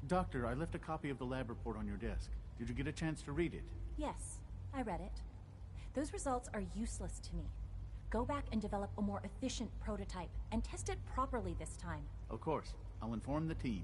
Doctor, I left a copy of the lab report on your desk. Did you get a chance to read it? Yes, I read it. Those results are useless to me. Go back and develop a more efficient prototype, and test it properly this time. Of course. I'll inform the team.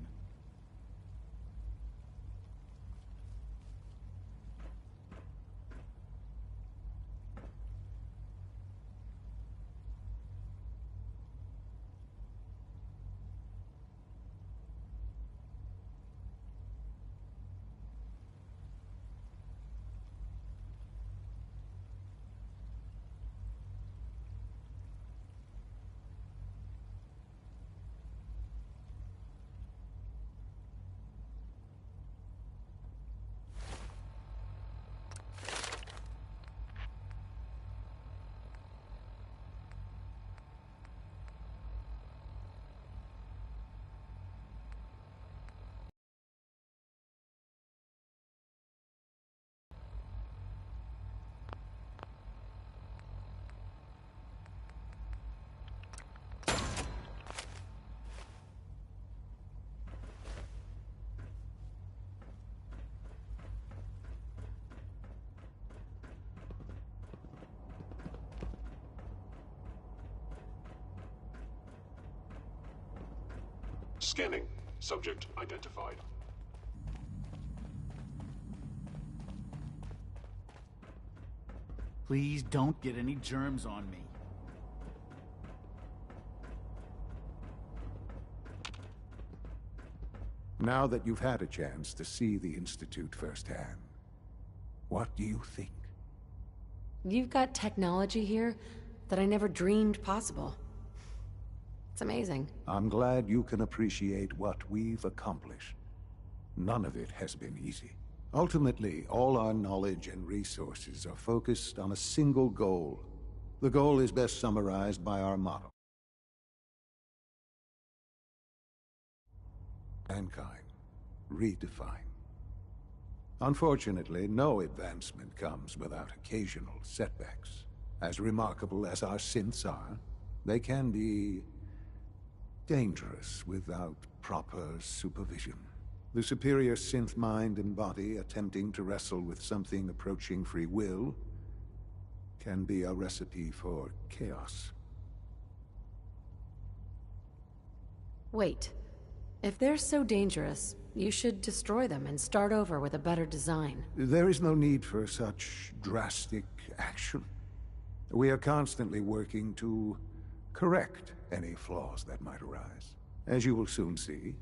Scanning. Subject identified. Please don't get any germs on me. Now that you've had a chance to see the Institute firsthand, what do you think? You've got technology here that I never dreamed possible. It's amazing. I'm glad you can appreciate what we've accomplished. None of it has been easy. Ultimately, all our knowledge and resources are focused on a single goal. The goal is best summarized by our motto. Mankind, redefine. Unfortunately, no advancement comes without occasional setbacks. As remarkable as our synths are, they can be dangerous without proper supervision. The superior synth mind and body attempting to wrestle with something approaching free will can be a recipe for chaos. Wait. If they're so dangerous, you should destroy them and start over with a better design. There is no need for such drastic action. We are constantly working to correct any flaws that might arise. As you will soon see,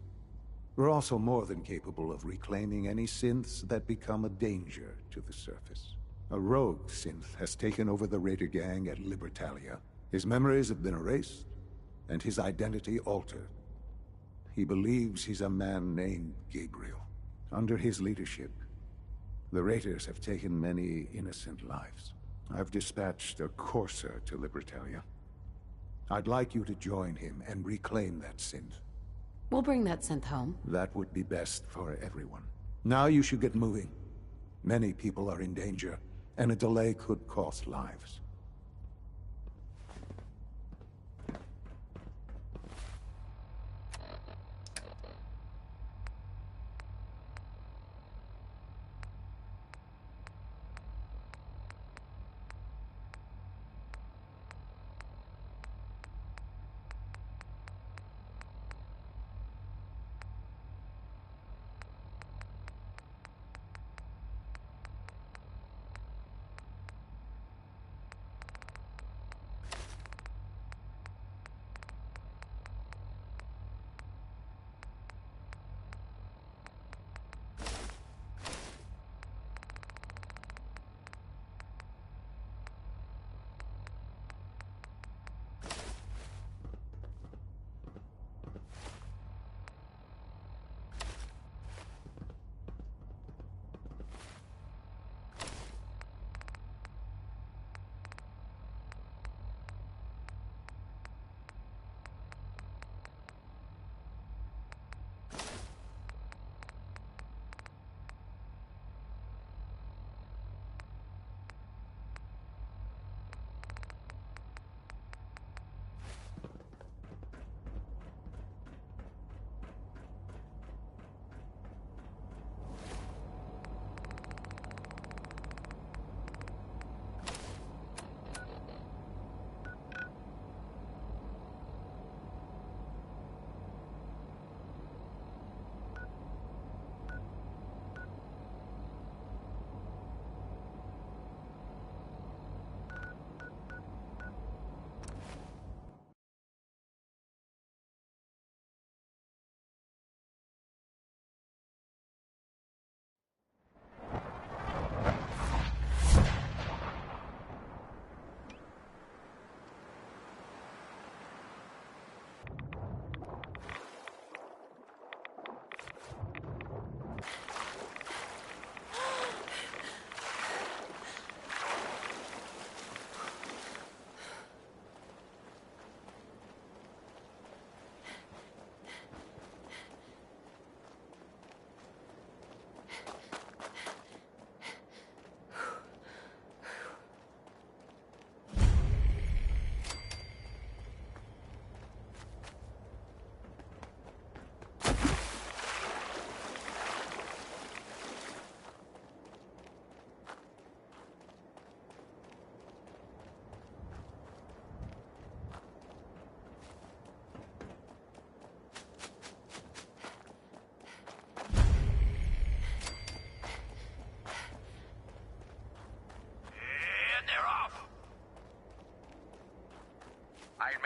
we're also more than capable of reclaiming any synths that become a danger to the surface. A rogue synth has taken over the Raider gang at Libertalia. His memories have been erased, and his identity altered. He believes he's a man named Gabriel. Under his leadership, the Raiders have taken many innocent lives. I've dispatched a courser to Libertalia. I'd like you to join him and reclaim that synth. We'll bring that synth home. That would be best for everyone. Now you should get moving. Many people are in danger, and a delay could cost lives.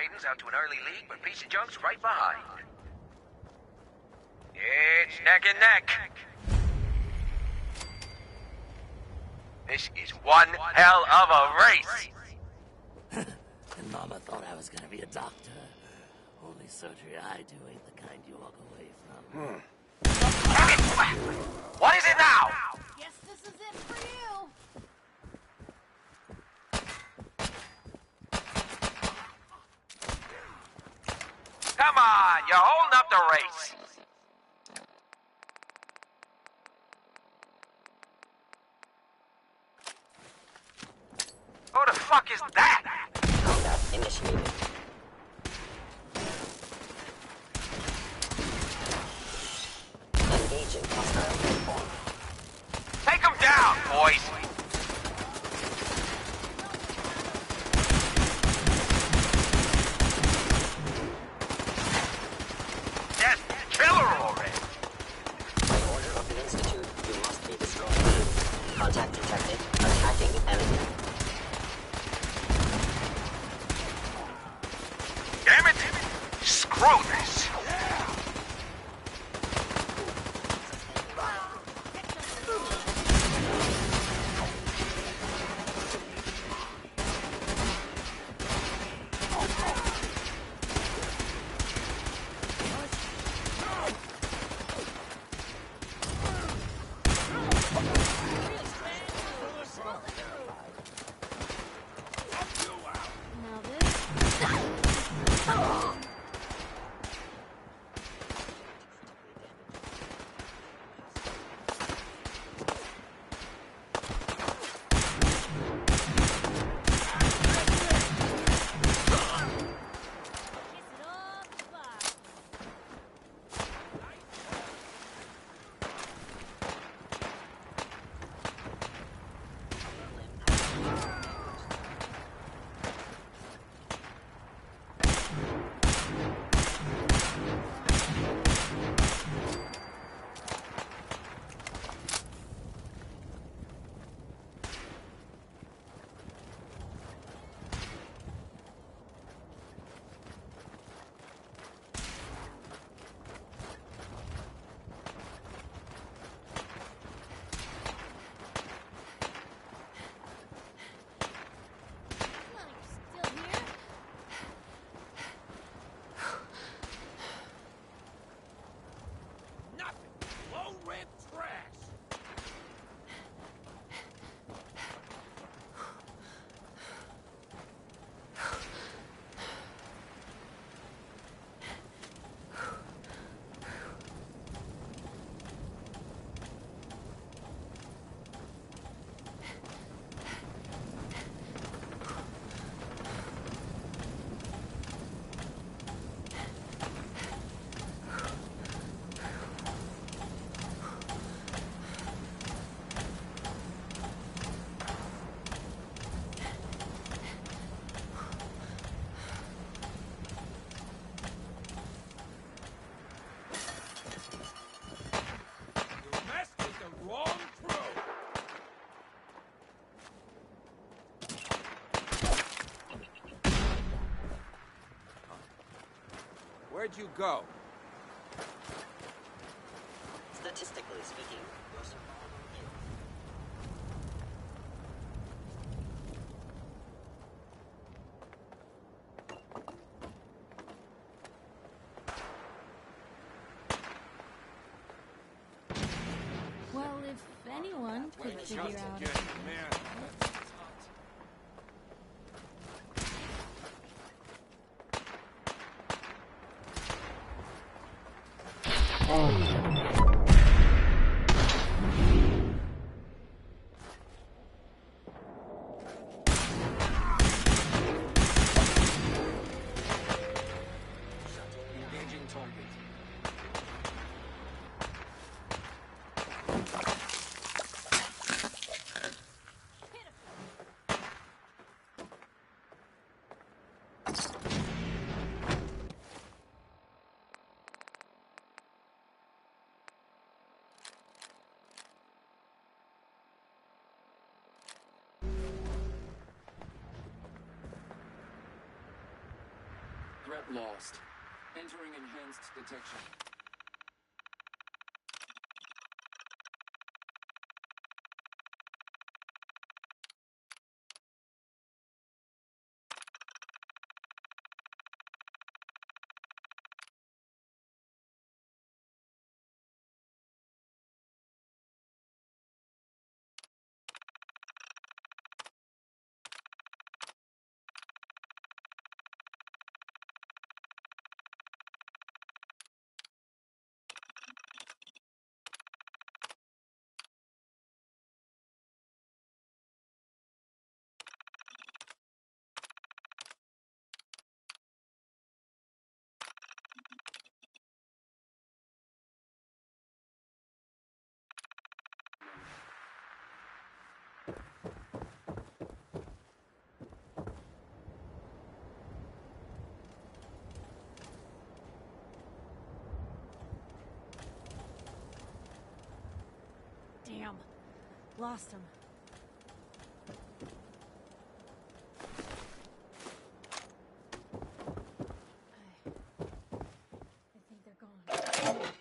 Raidens out to an early lead, but Piece of Junk's right behind. It's neck and neck. This is one hell of a race. And Mama thought I was gonna be a doctor. Only surgery I do ain't the kind you walk away from. Damn it! What is it now? Guess this is it for you. Come on, you're holding up the race. Who the fuck is that? Combat initiated. Engaging hostile platform. Take him down, boys. Yes, kill her already. By order of the Institute, you must be destroyed. Contact detected. Attacking enemy. Damn it! Screw this. Now this. Where'd you go? Statistically speaking, your survival is... Well, if anyone could figure out. Engaging target. got lost. Entering enhanced detection. Damn. Lost him. I think they're gone.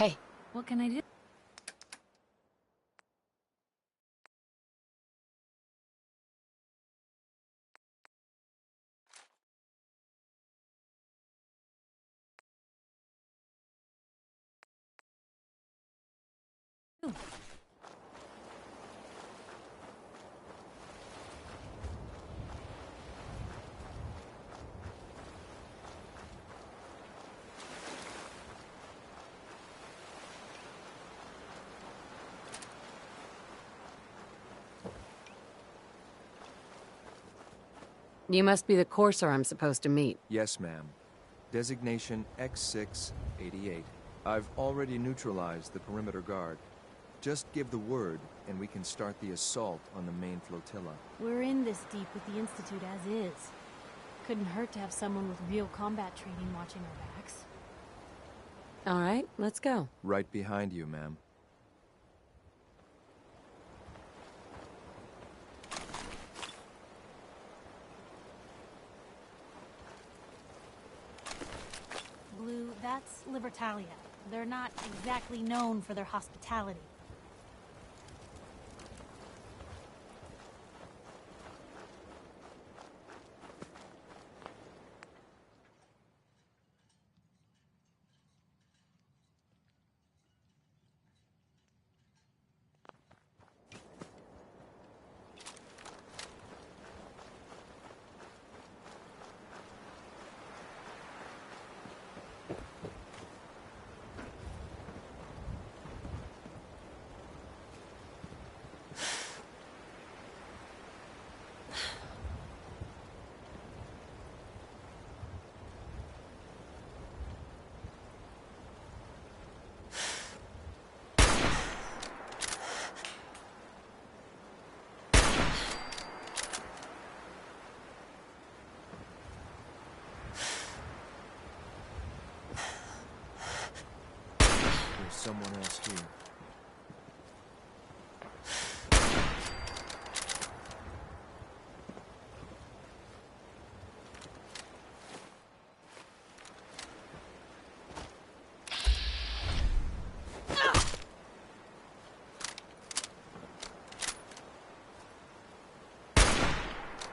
Hey, What can I do? you must be the courser I'm supposed to meet. Yes, ma'am. Designation X688. I've already neutralized the perimeter guard. Just give the word, and we can start the assault on the main flotilla. We're in this deep with the Institute as is. Couldn't hurt to have someone with real combat training watching our backs. All right, let's go. Right behind you, ma'am. Blue, that's Libertalia. They're not exactly known for their hospitality. There's someone else here.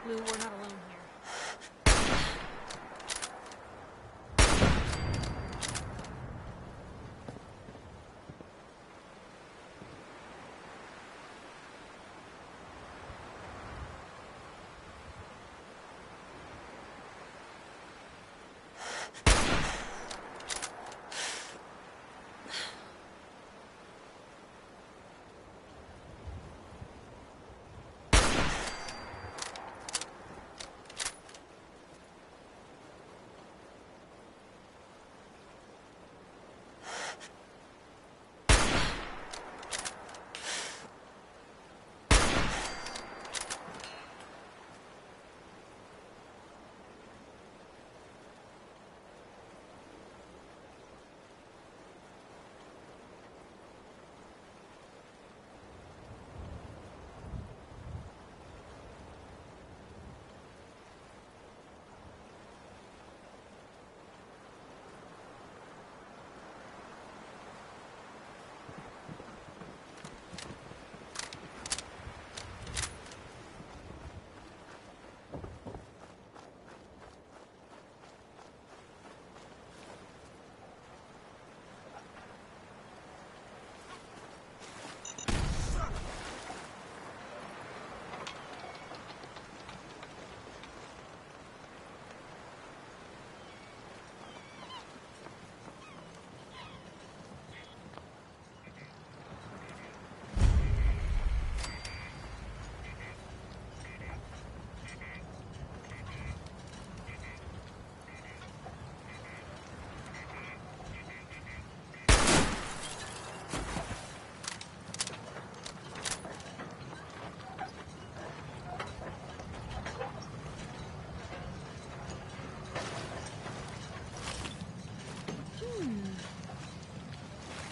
Blue, we're not alone here.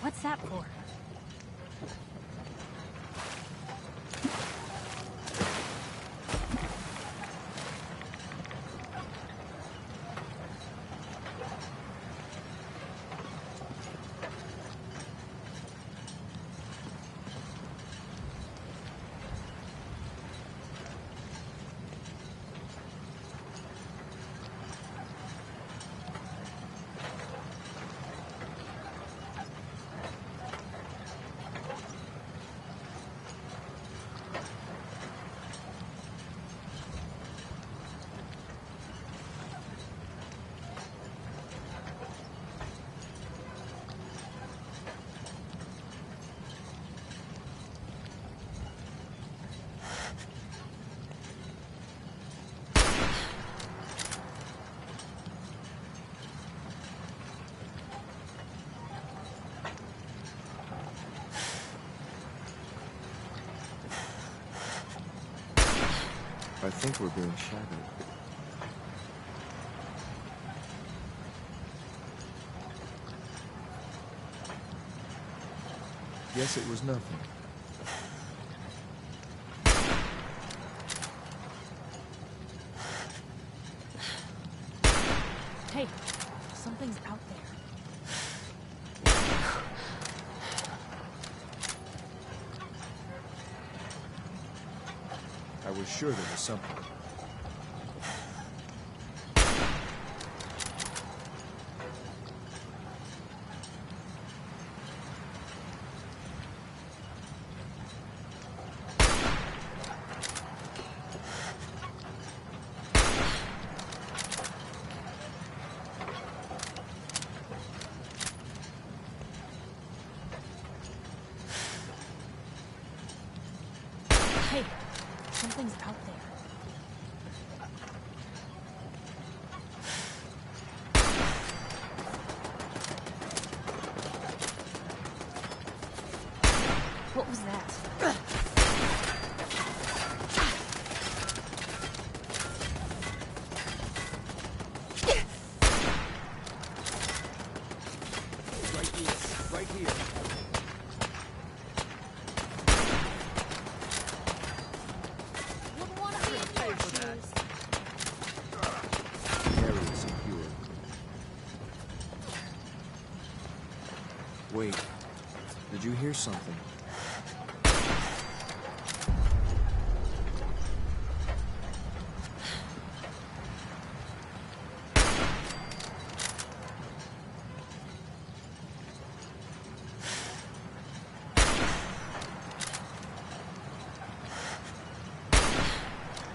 What's that for? I think we're being shadowed. Guess it was nothing. Hey, something's out there. I was sure there was something. Hey, something's out there. What was that? Right here. Right here. Wouldn't want to be in your shoes. Area secure. Wait. Did you hear something?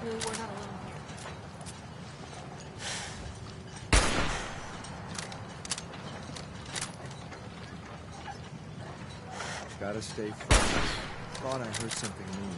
Blue, we're not alone here. Gotta stay focused. Thought I heard something move.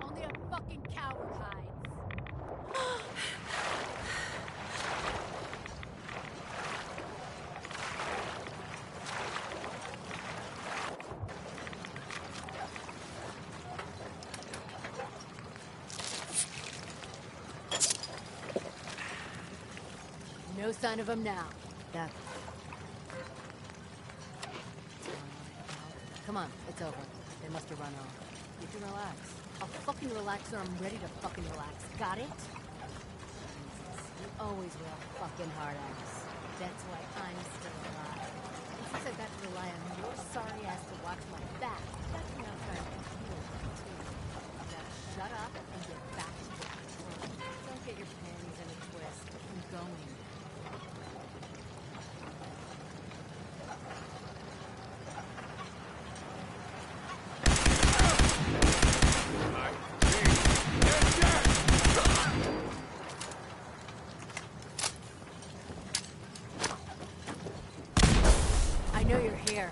Only a fucking coward hides. No sign of him now. That. Come on, it's over. They must have run off. You can relax. I'll fucking relax or I'm ready to fucking relax. Got it? Jesus, you always wear a fucking hard ass. That's why I'm still alive. And since I got to rely on your sorry ass to watch my back, that's when I'm trying to heal too. Now shut up and get back to the control. Don't get your panties in a twist. I'm going. I know you're here.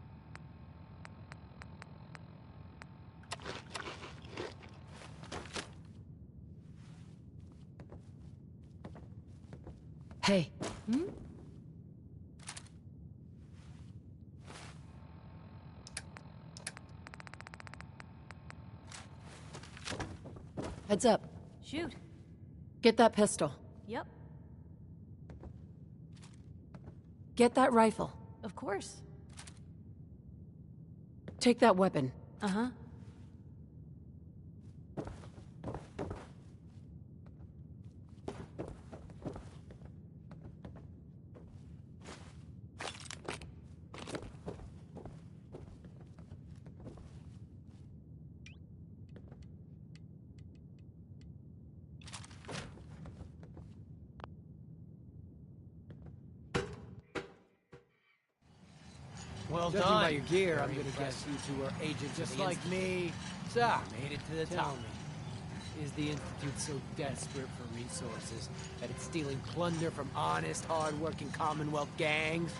Hey. Heads up. Shoot. Get that pistol. Yep. Get that rifle. Of course. Take that weapon. Uh-huh. Well Judging done. by your gear, I'm Very gonna guess impressive. you two are agents Just of the like Institute. me. So, Made it to the tell top. me, is the Institute so desperate for resources that it's stealing plunder from honest, hard-working Commonwealth gangs?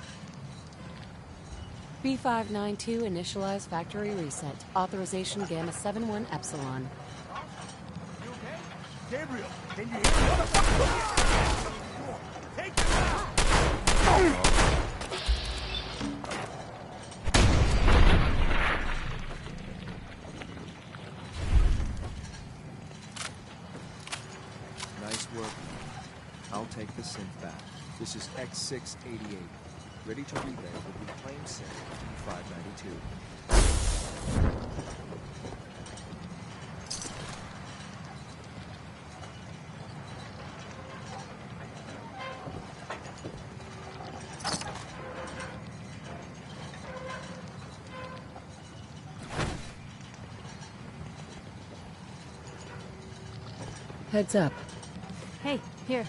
B592 initialize factory reset. Authorization Gamma 71 Epsilon. Gabriel, can you hear me? Take it out! Nice work. I'll take the synth back. This is X688. Ready to relay with reclaimed synth B592. Heads up. Hey, here.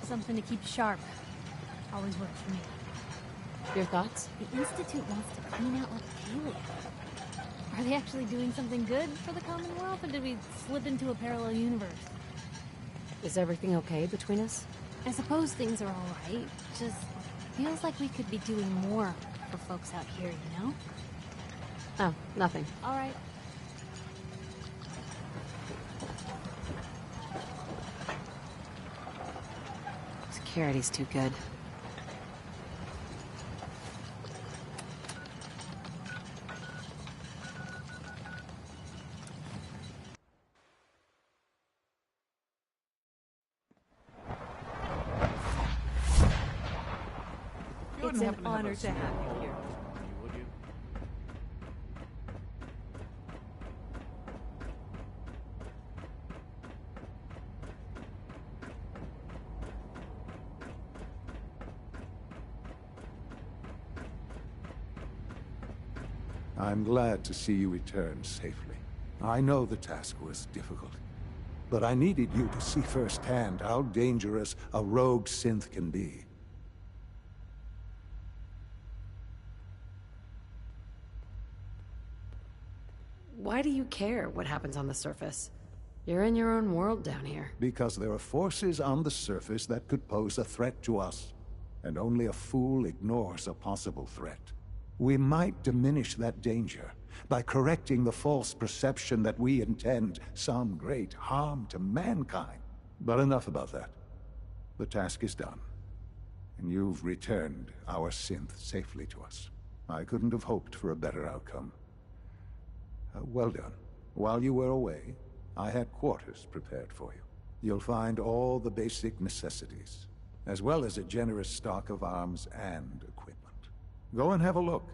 Something to keep sharp. Always works for me. Your thoughts? The Institute wants to clean out Leptalia. Are they actually doing something good for the Commonwealth, or did we slip into a parallel universe? Is everything okay between us? I suppose things are alright. Just feels like we could be doing more for folks out here, you know? Oh, nothing. Alright. Security's too good. It's an honor to have you here. Would you? I'm glad to see you return safely. I know the task was difficult, but I needed you to see firsthand how dangerous a rogue synth can be. Why do you care what happens on the surface? You're in your own world down here. Because there are forces on the surface that could pose a threat to us, and only a fool ignores a possible threat. We might diminish that danger by correcting the false perception that we intend some great harm to mankind. But enough about that. The task is done, and you've returned our synth safely to us. I couldn't have hoped for a better outcome. Well done. While you were away, I had quarters prepared for you. You'll find all the basic necessities, as well as a generous stock of arms and equipment. Go and have a look.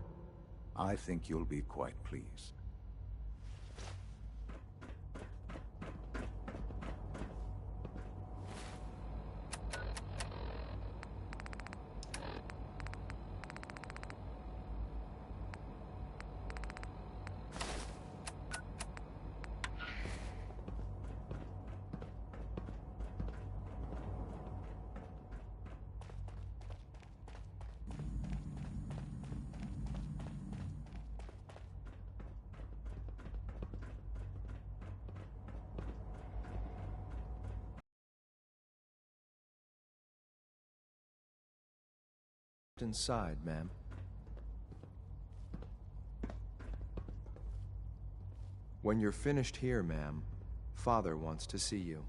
I think you'll be quite pleased. Inside, ma'am. When you're finished here, ma'am, Father wants to see you.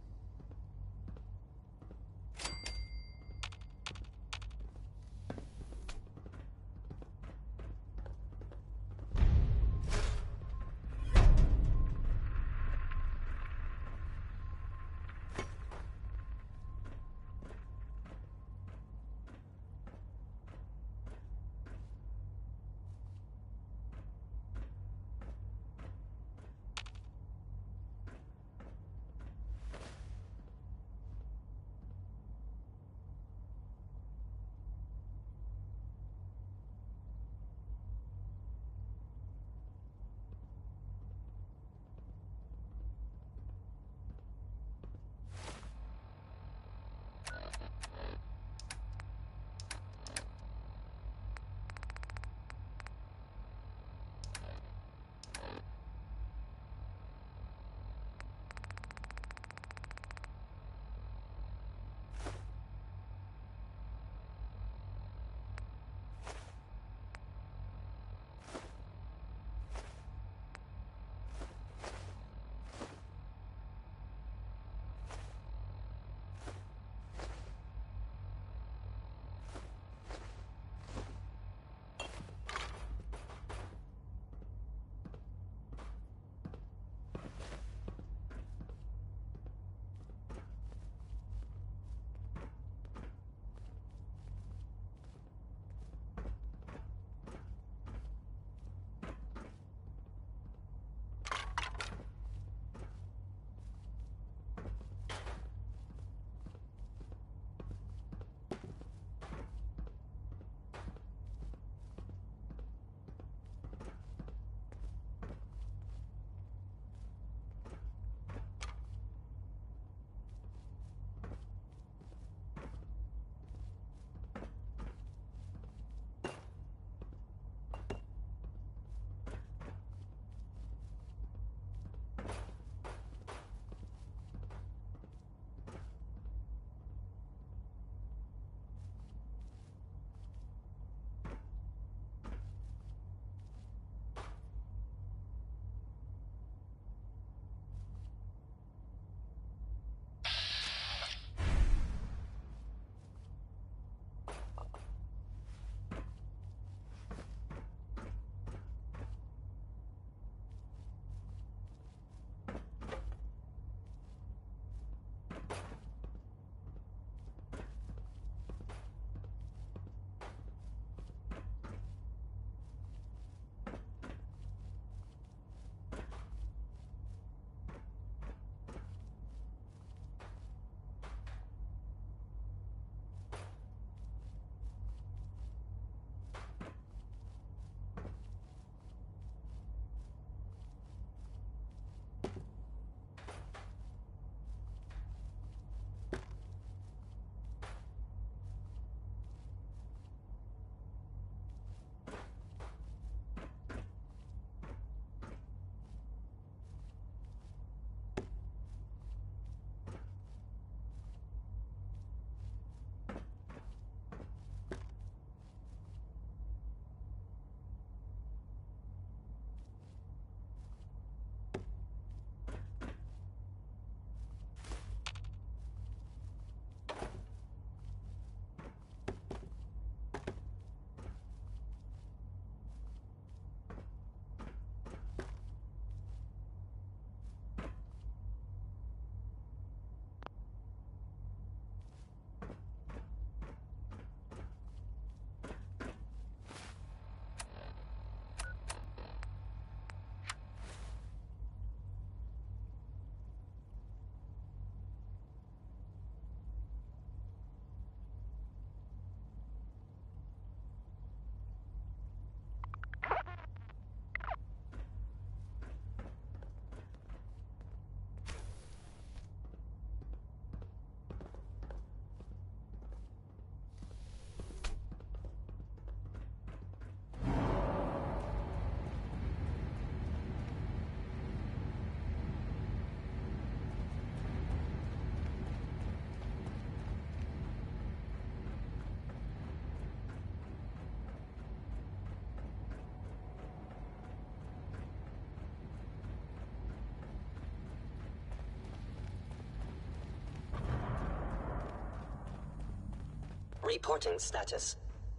Reporting status.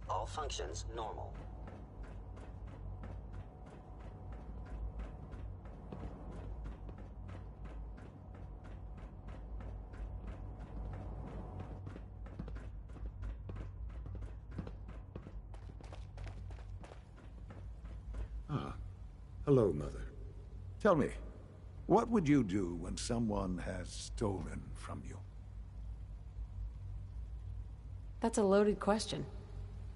All functions normal. Ah, hello, Mother. Tell me, what would you do when someone has stolen from you? That's a loaded question.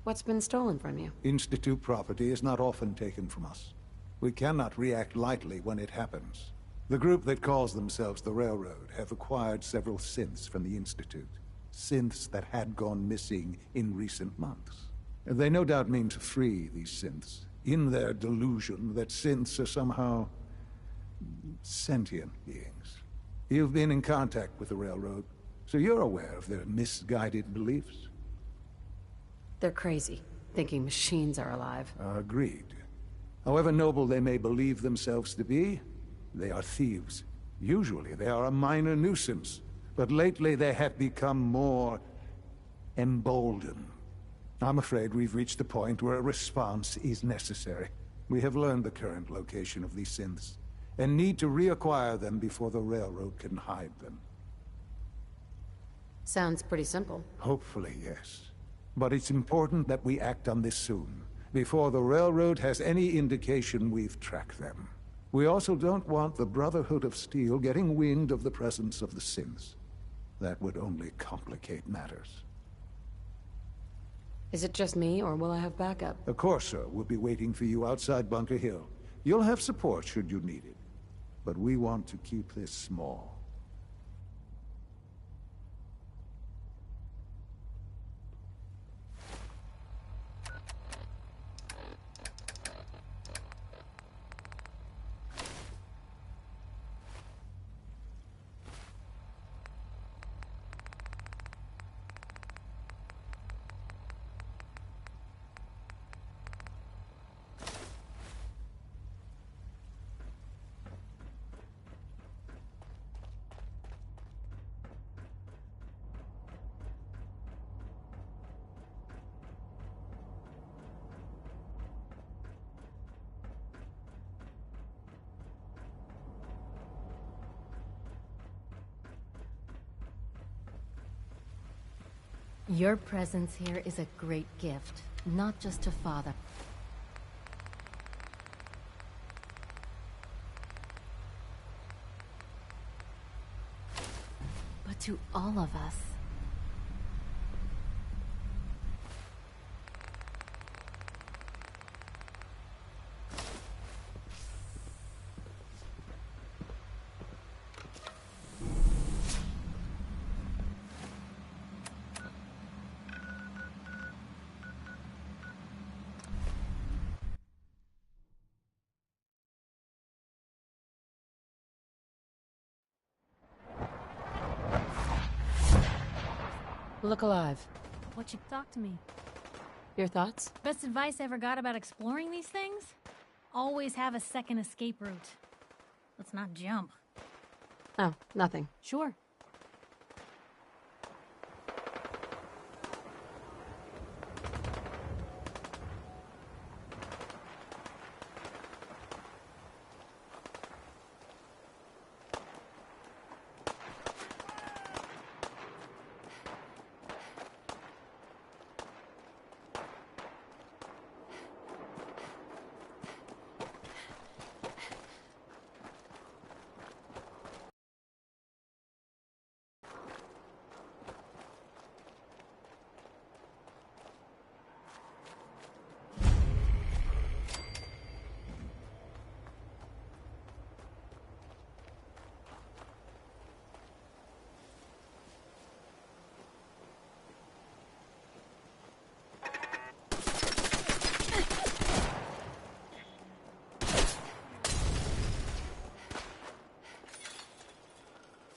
What's been stolen from you? Institute property is not often taken from us. We cannot react lightly when it happens. The group that calls themselves the Railroad have acquired several synths from the Institute. Synths that had gone missing in recent months. They no doubt mean to free these synths, in their delusion that synths are somehow sentient beings. You've been in contact with the Railroad, so you're aware of their misguided beliefs. They're crazy, thinking machines are alive. Agreed. However noble they may believe themselves to be, they are thieves. Usually they are a minor nuisance, but lately they have become more emboldened. I'm afraid we've reached the point where a response is necessary. We have learned the current location of these synths, and need to reacquire them before the Railroad can hide them. Sounds pretty simple. Hopefully, yes. But it's important that we act on this soon, before the Railroad has any indication we've tracked them. We also don't want the Brotherhood of Steel getting wind of the presence of the synths. That would only complicate matters. Is it just me, or will I have backup? The Corsair will be waiting for you outside Bunker Hill. You'll have support should you need it. But we want to keep this small. Your presence here is a great gift, not just to Father. But to all of us. Look alive. What you talk to me? Your thoughts? Best advice I ever got about exploring these things? Always have a second escape route. Let's not jump. Oh, nothing. Sure.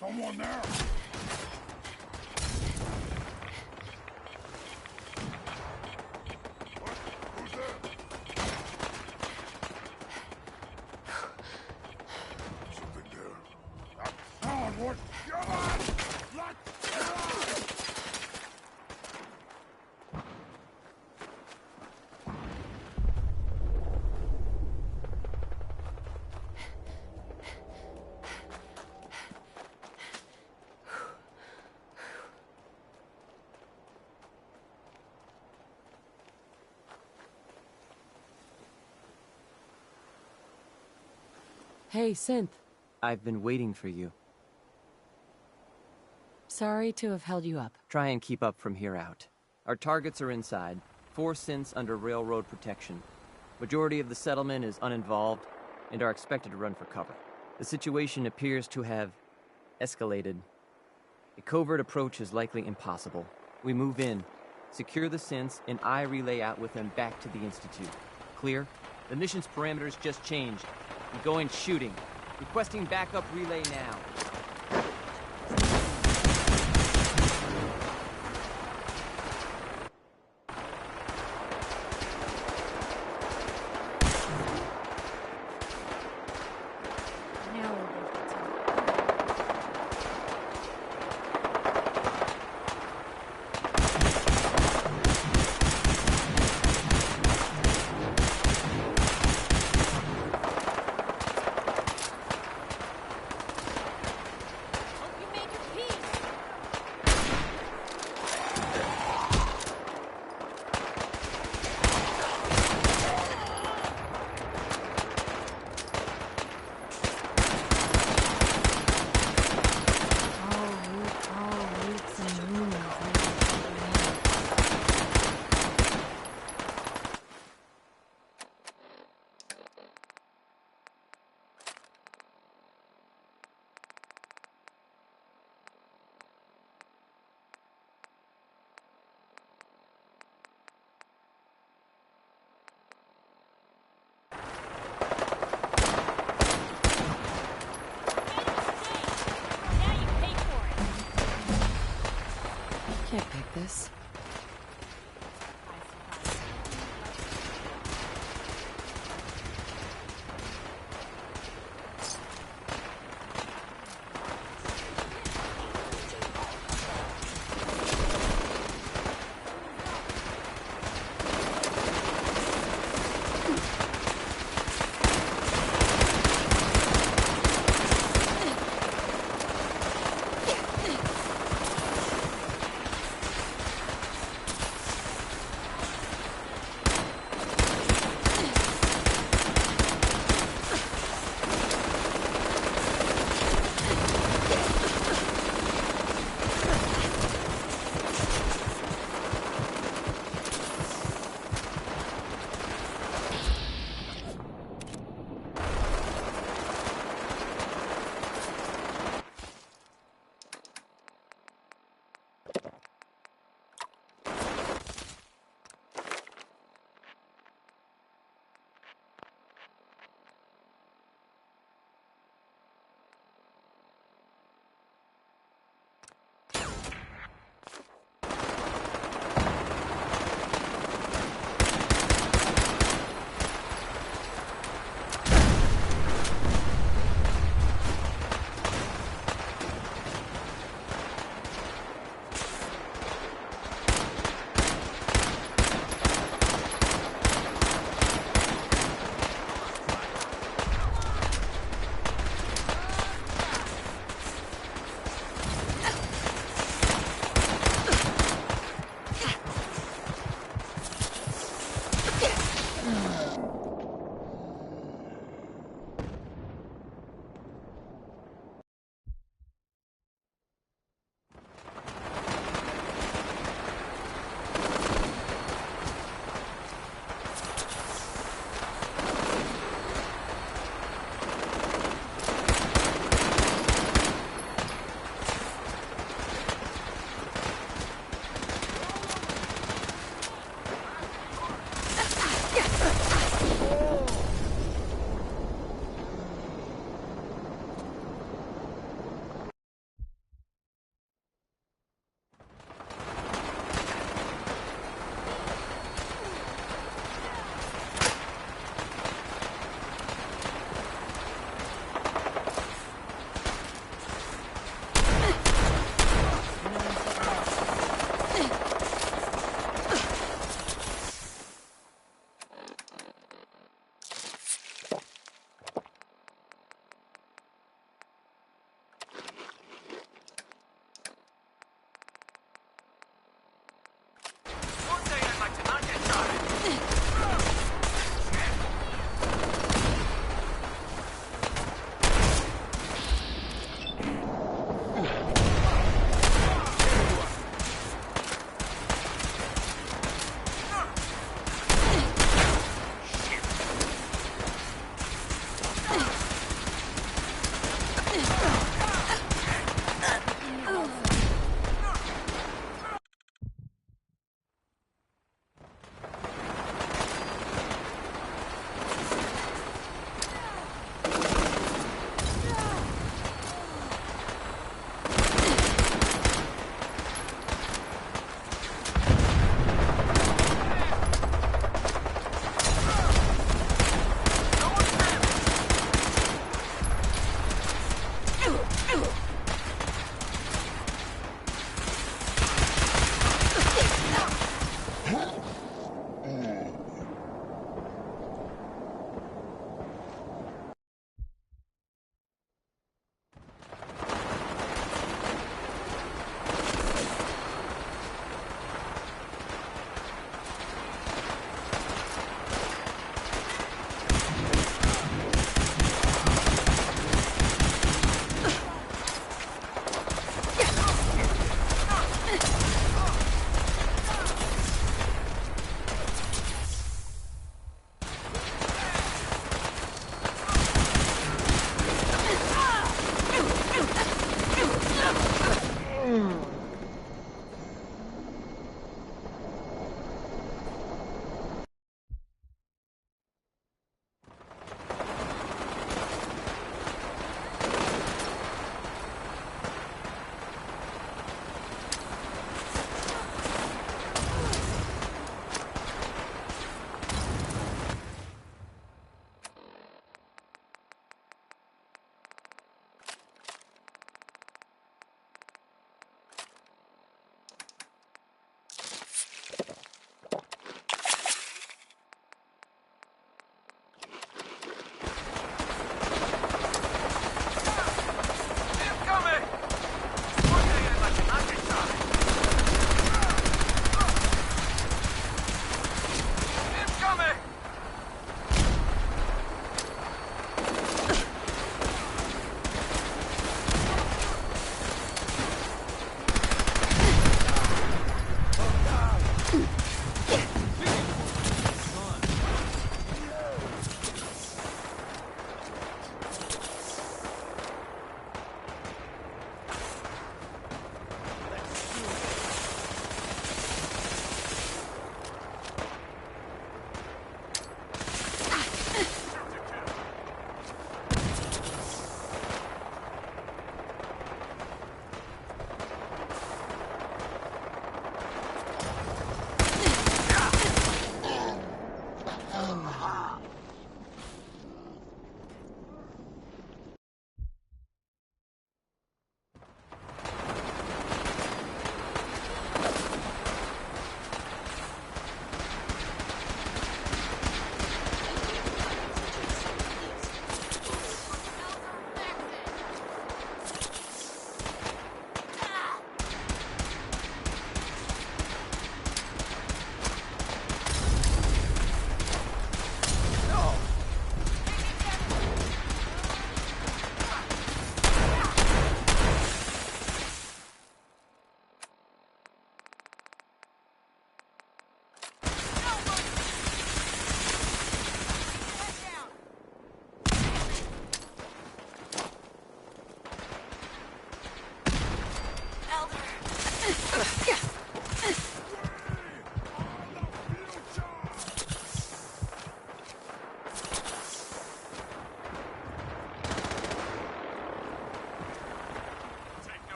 Someone there! Who's there? Something there. Someone would... Come on! Let's go! Hey, Synth. I've been waiting for you. Sorry to have held you up. Try and keep up from here out. Our targets are inside. 4 synths under railroad protection. Majority of the settlement is uninvolved and are expected to run for cover. The situation appears to have escalated. A covert approach is likely impossible. We move in, secure the synths, and I relay out with them back to the Institute. Clear? The mission's parameters just changed. I'm going shooting. Requesting backup relay now.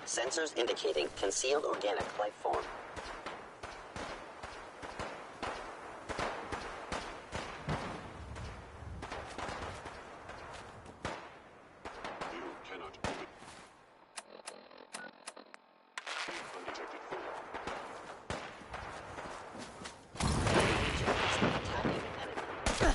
Sensors indicating concealed organic life form. You cannot open. Undetected food. Attacking enemy. Terminating any hostile program.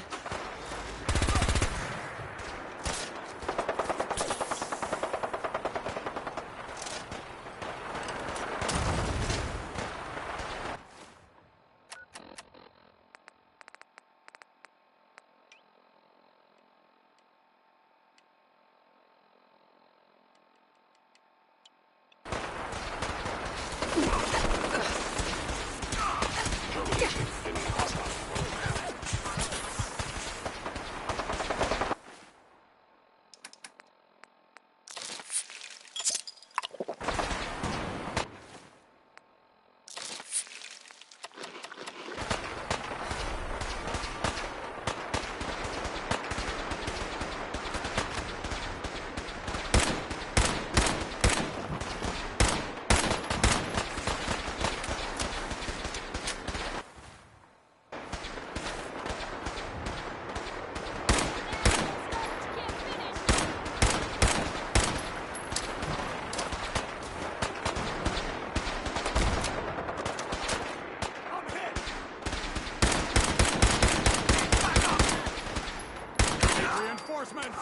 Reinforcements!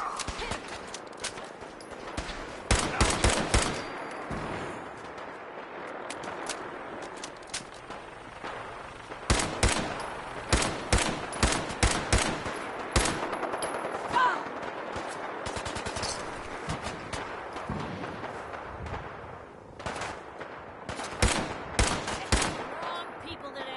Wrong people today.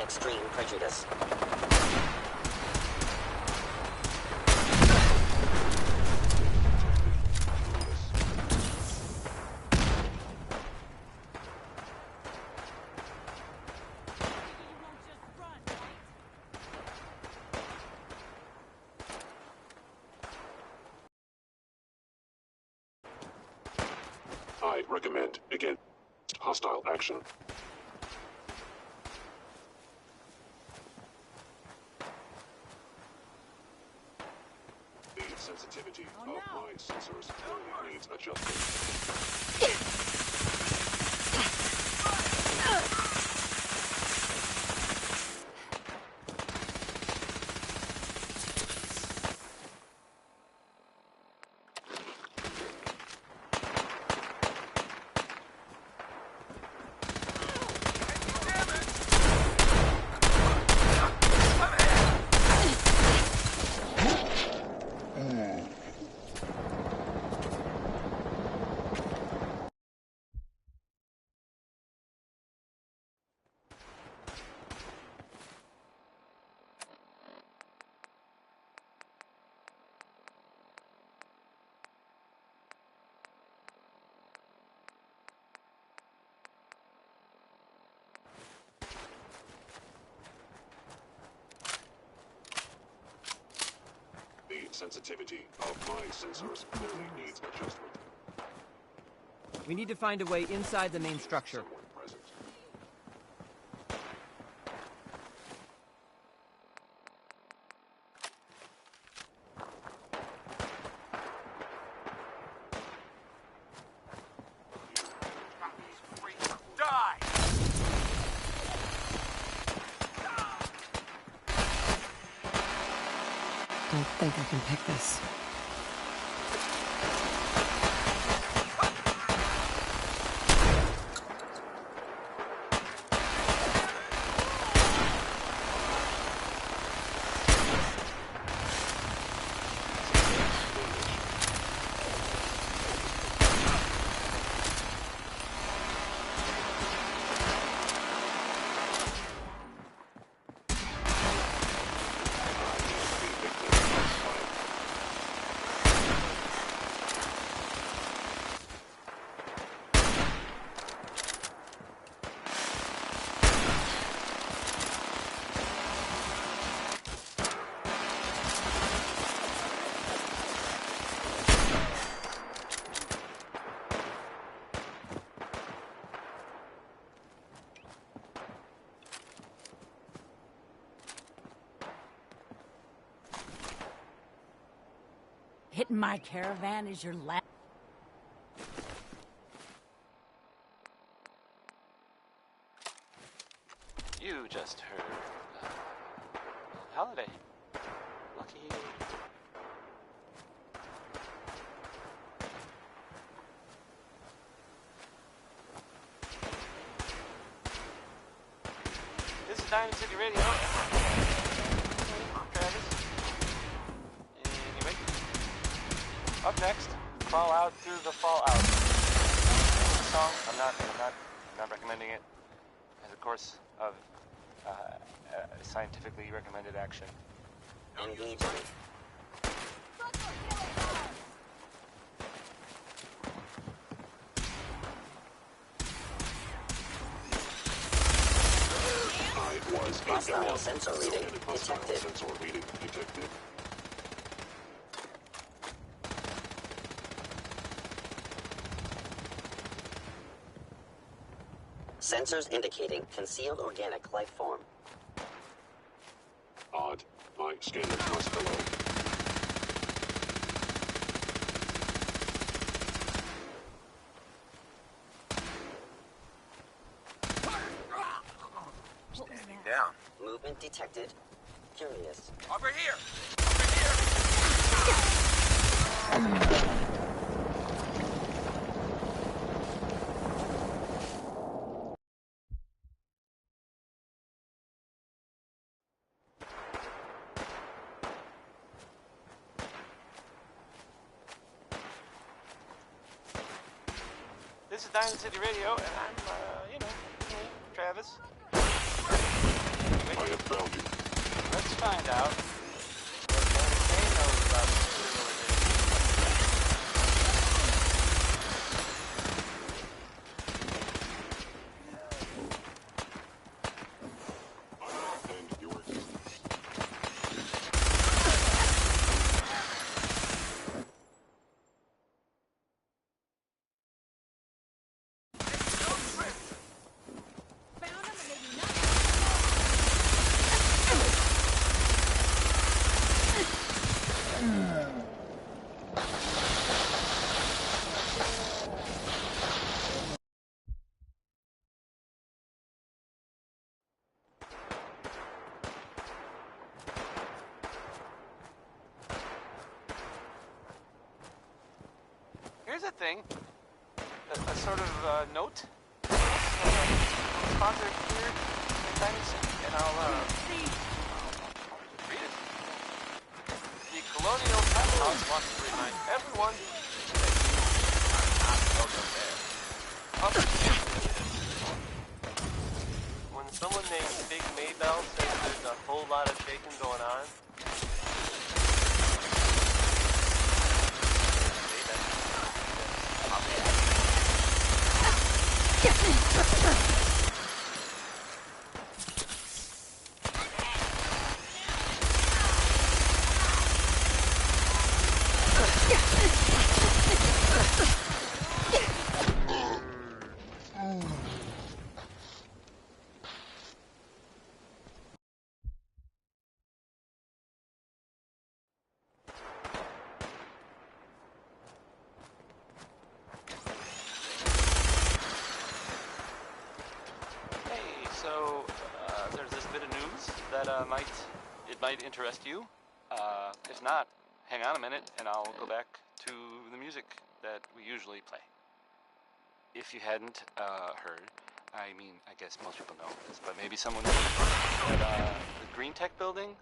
extreme prejudice. I recommend against hostile action. The sensitivity of my sensors clearly needs adjustment. sensitivity of my sensors clearly needs adjustment. We need to find a way inside the main structure. Don't think I can pick this. Hitting my caravan is your last. You just heard Holiday. Lucky you. This is Diamond City Radio. Travis. Anyway. Up next, Fall Out Through the Fallout. This song, I'm not recommending it as a course of scientifically recommended action. Engaging. Hostile sensor reading detected. Sensor reading detected. Sensors indicating concealed organic life form. Odd. My scanner was below. Standing down. Movement detected. Curious. Over here! This is Diamond City Radio, and I'm, Travis. I have found you. Let's find out what Kane knows about And your existence. Here's a thing, a sort of note. Sponsor here in Diamond City, and I'll read it. The Colonial Tap House wants to remind everyone that you are not welcome there. When someone named Big Maybell says there's a whole lot of shaking going on, it might interest you. If not, hang on a minute and I'll go back to the music that we usually play. If you hadn't heard, I mean, I guess most people know this, but maybe someone knows that the Green Tech building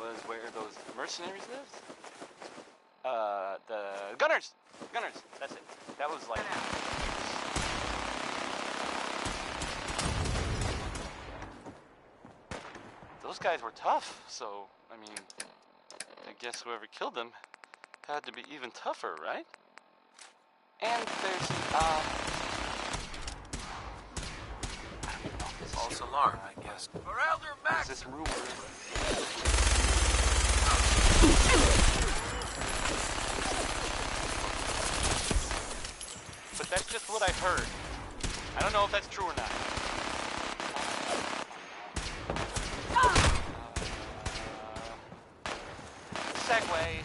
was where those mercenaries lived. The Gunners, that's it. That was like. Those guys were tough, so I mean, I guess whoever killed them had to be even tougher, right? And there's false alarm, I guess. For Elder Max! This rumor. But that's just what I heard. I don't know if that's true or not. Segway.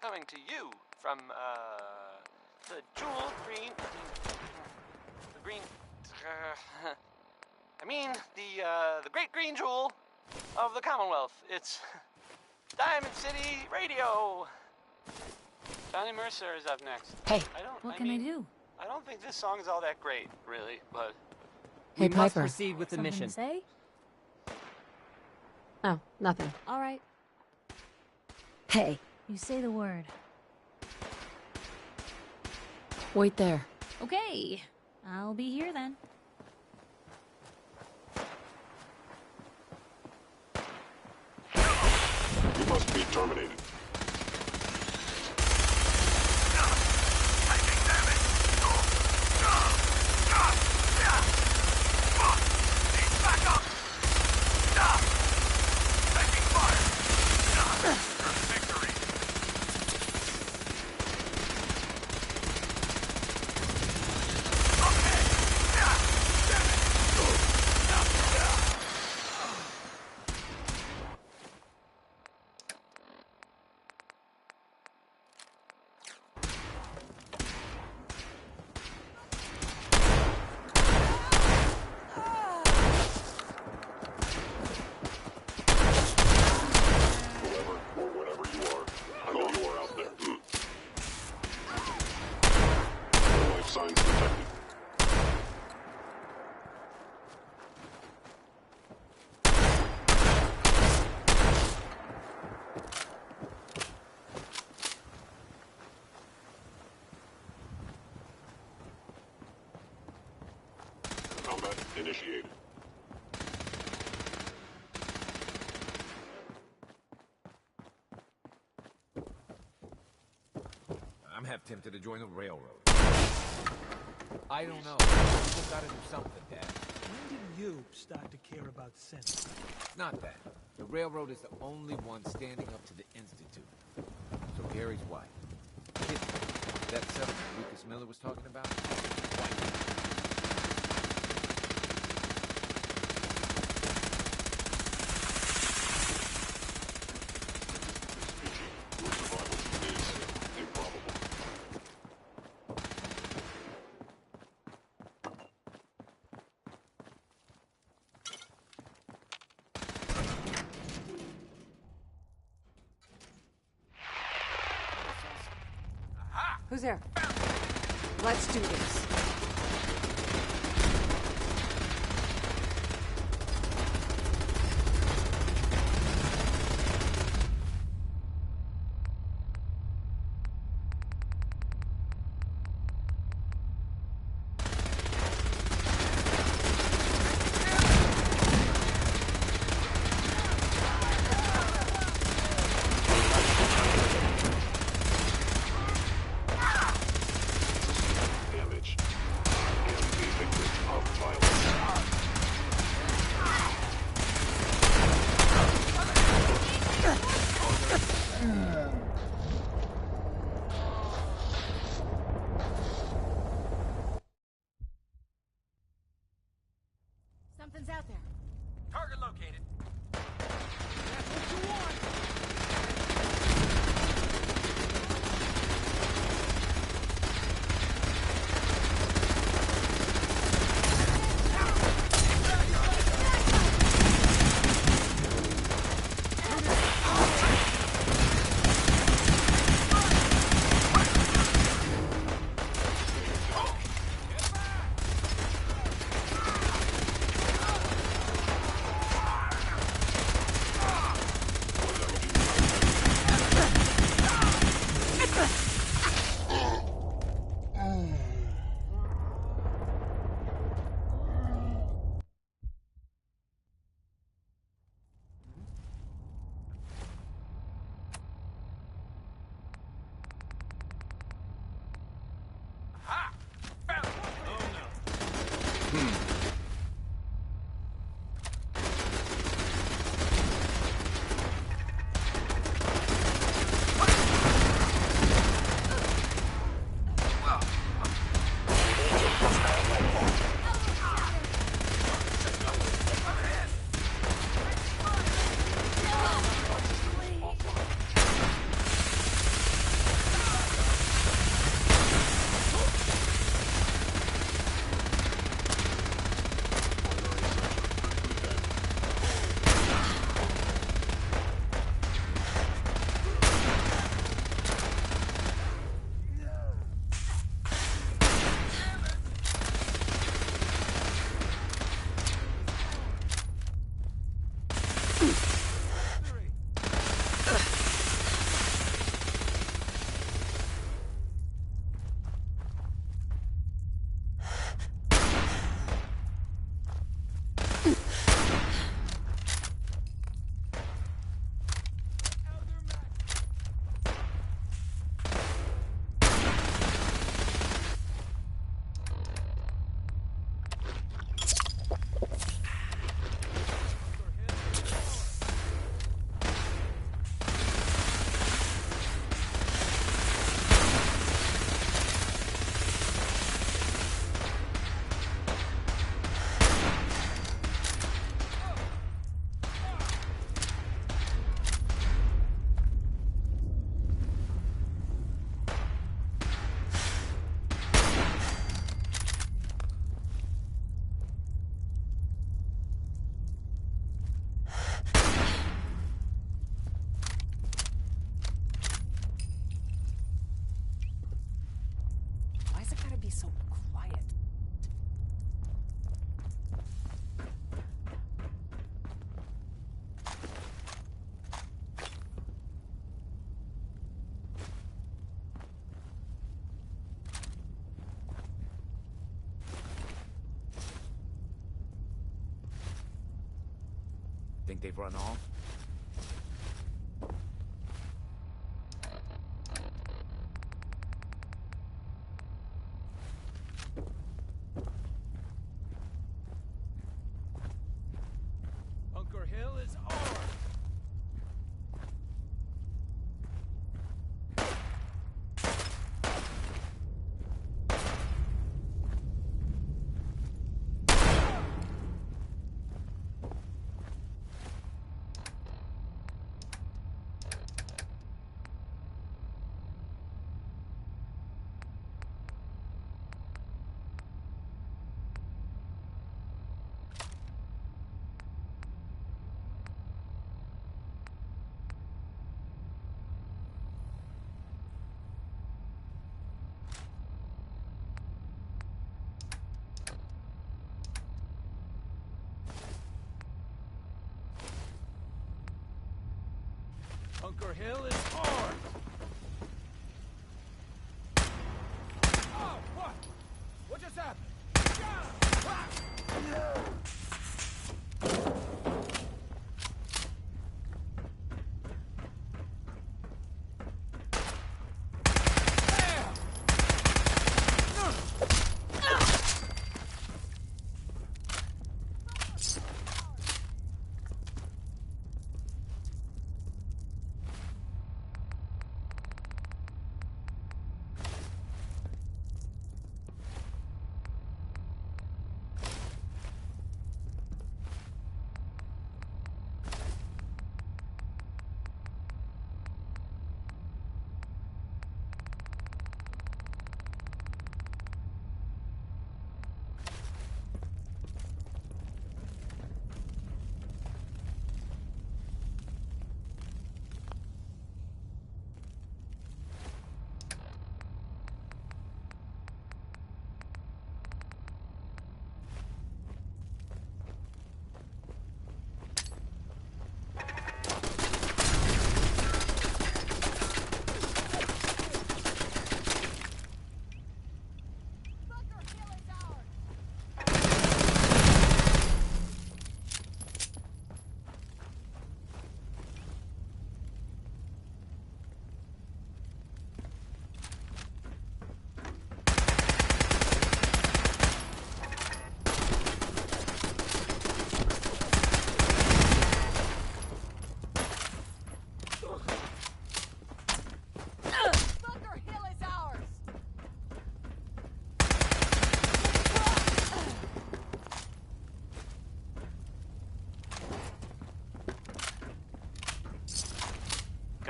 Coming to you from the jewel green, the green, I mean the great green jewel of the Commonwealth. It's Diamond City Radio. Johnny Mercer is up next. Hey, what can I do? I don't think this song is all that great, really, but Hey, we must Piper. proceed with the Something mission. to say? Oh, nothing. All right. Hey, You say the word. wait there. Okay. I'll be here then. You must be terminated. Combat initiated. I'm half tempted to join the railroad. I don't know. People gotta do something, Dad. When did you start to care about sense? It's not that. The railroad is the only one standing up to the Institute. So Gary's wife. Kid, that settlement Lucas Miller was talking about? Who's there? Let's do this. Something's out there. Target located. That's what you want! so quiet. Think they've run off? Bunker Hill is ours! Bunker Hill is ours! Oh, what? What just happened?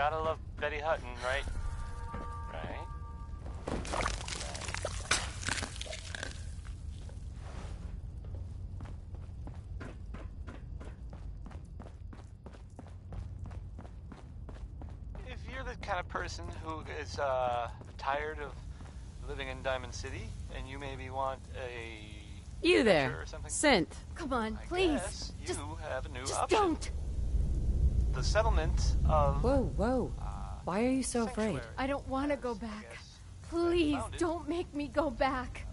Gotta love Betty Hutton, right? Right? If you're the kind of person who is tired of living in Diamond City and you maybe want a You there, or something, Synth. Come on, I please. guess you have a new Just option. don't. The settlement of Whoa. Why are you so afraid? I don't want to go back. Please, don't make me go back.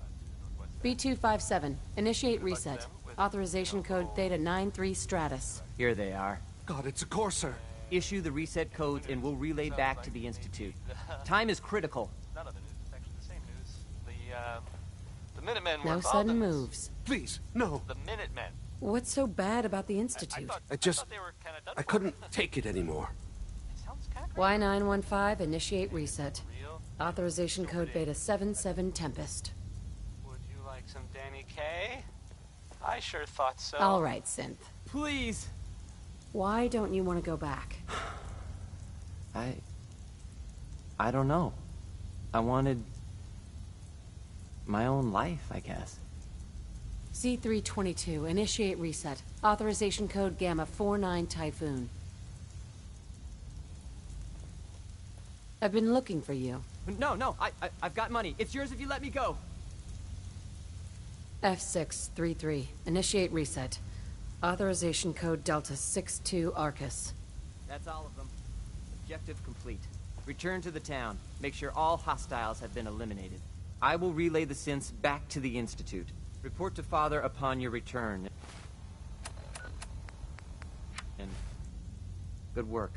B257, initiate reset. Authorization code Theta 93 Stratus. Here they are. God, it's a Courser. Issue the reset codes and we'll relay back to the Institute. Time is critical. None of the news. It's actually the same news. The Minutemen were No involved sudden in this. moves. Please, no. The Minutemen. What's so bad about the Institute? I couldn't take it anymore. Y915, initiate reset. Authorization code Beta 77 Tempest. Would you like some Danny Kaye? I sure thought so. All right, Synth. Please. Why don't you want to go back? I don't know. I wanted my own life, I guess. C322, initiate reset. Authorization code Gamma 49 Typhoon. I've been looking for you. No, I've got money. It's yours if you let me go. F633, initiate reset. Authorization code Delta 62 Arcus. That's all of them. Objective complete. Return to the town. Make sure all hostiles have been eliminated. I will relay the synths back to the Institute. Report to Father upon your return. And good work.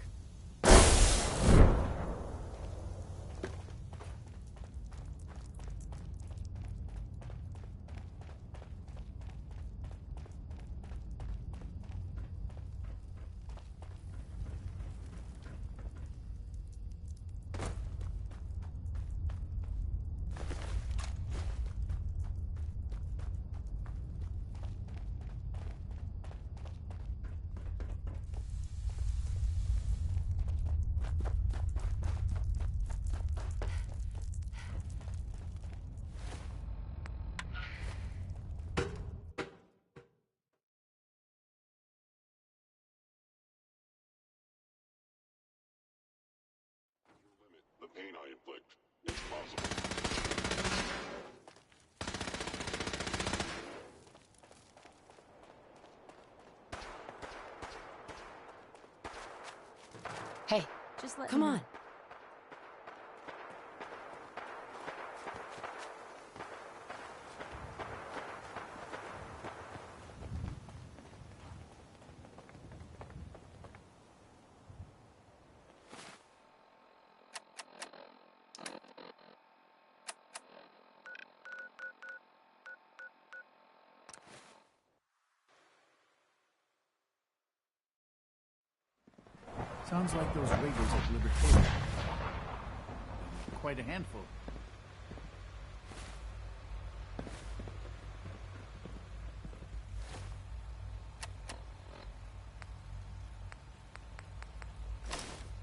The pain I inflict, it's possible. Hey, Just let come me on. know. Sounds like those raiders at Libertalia. Quite a handful.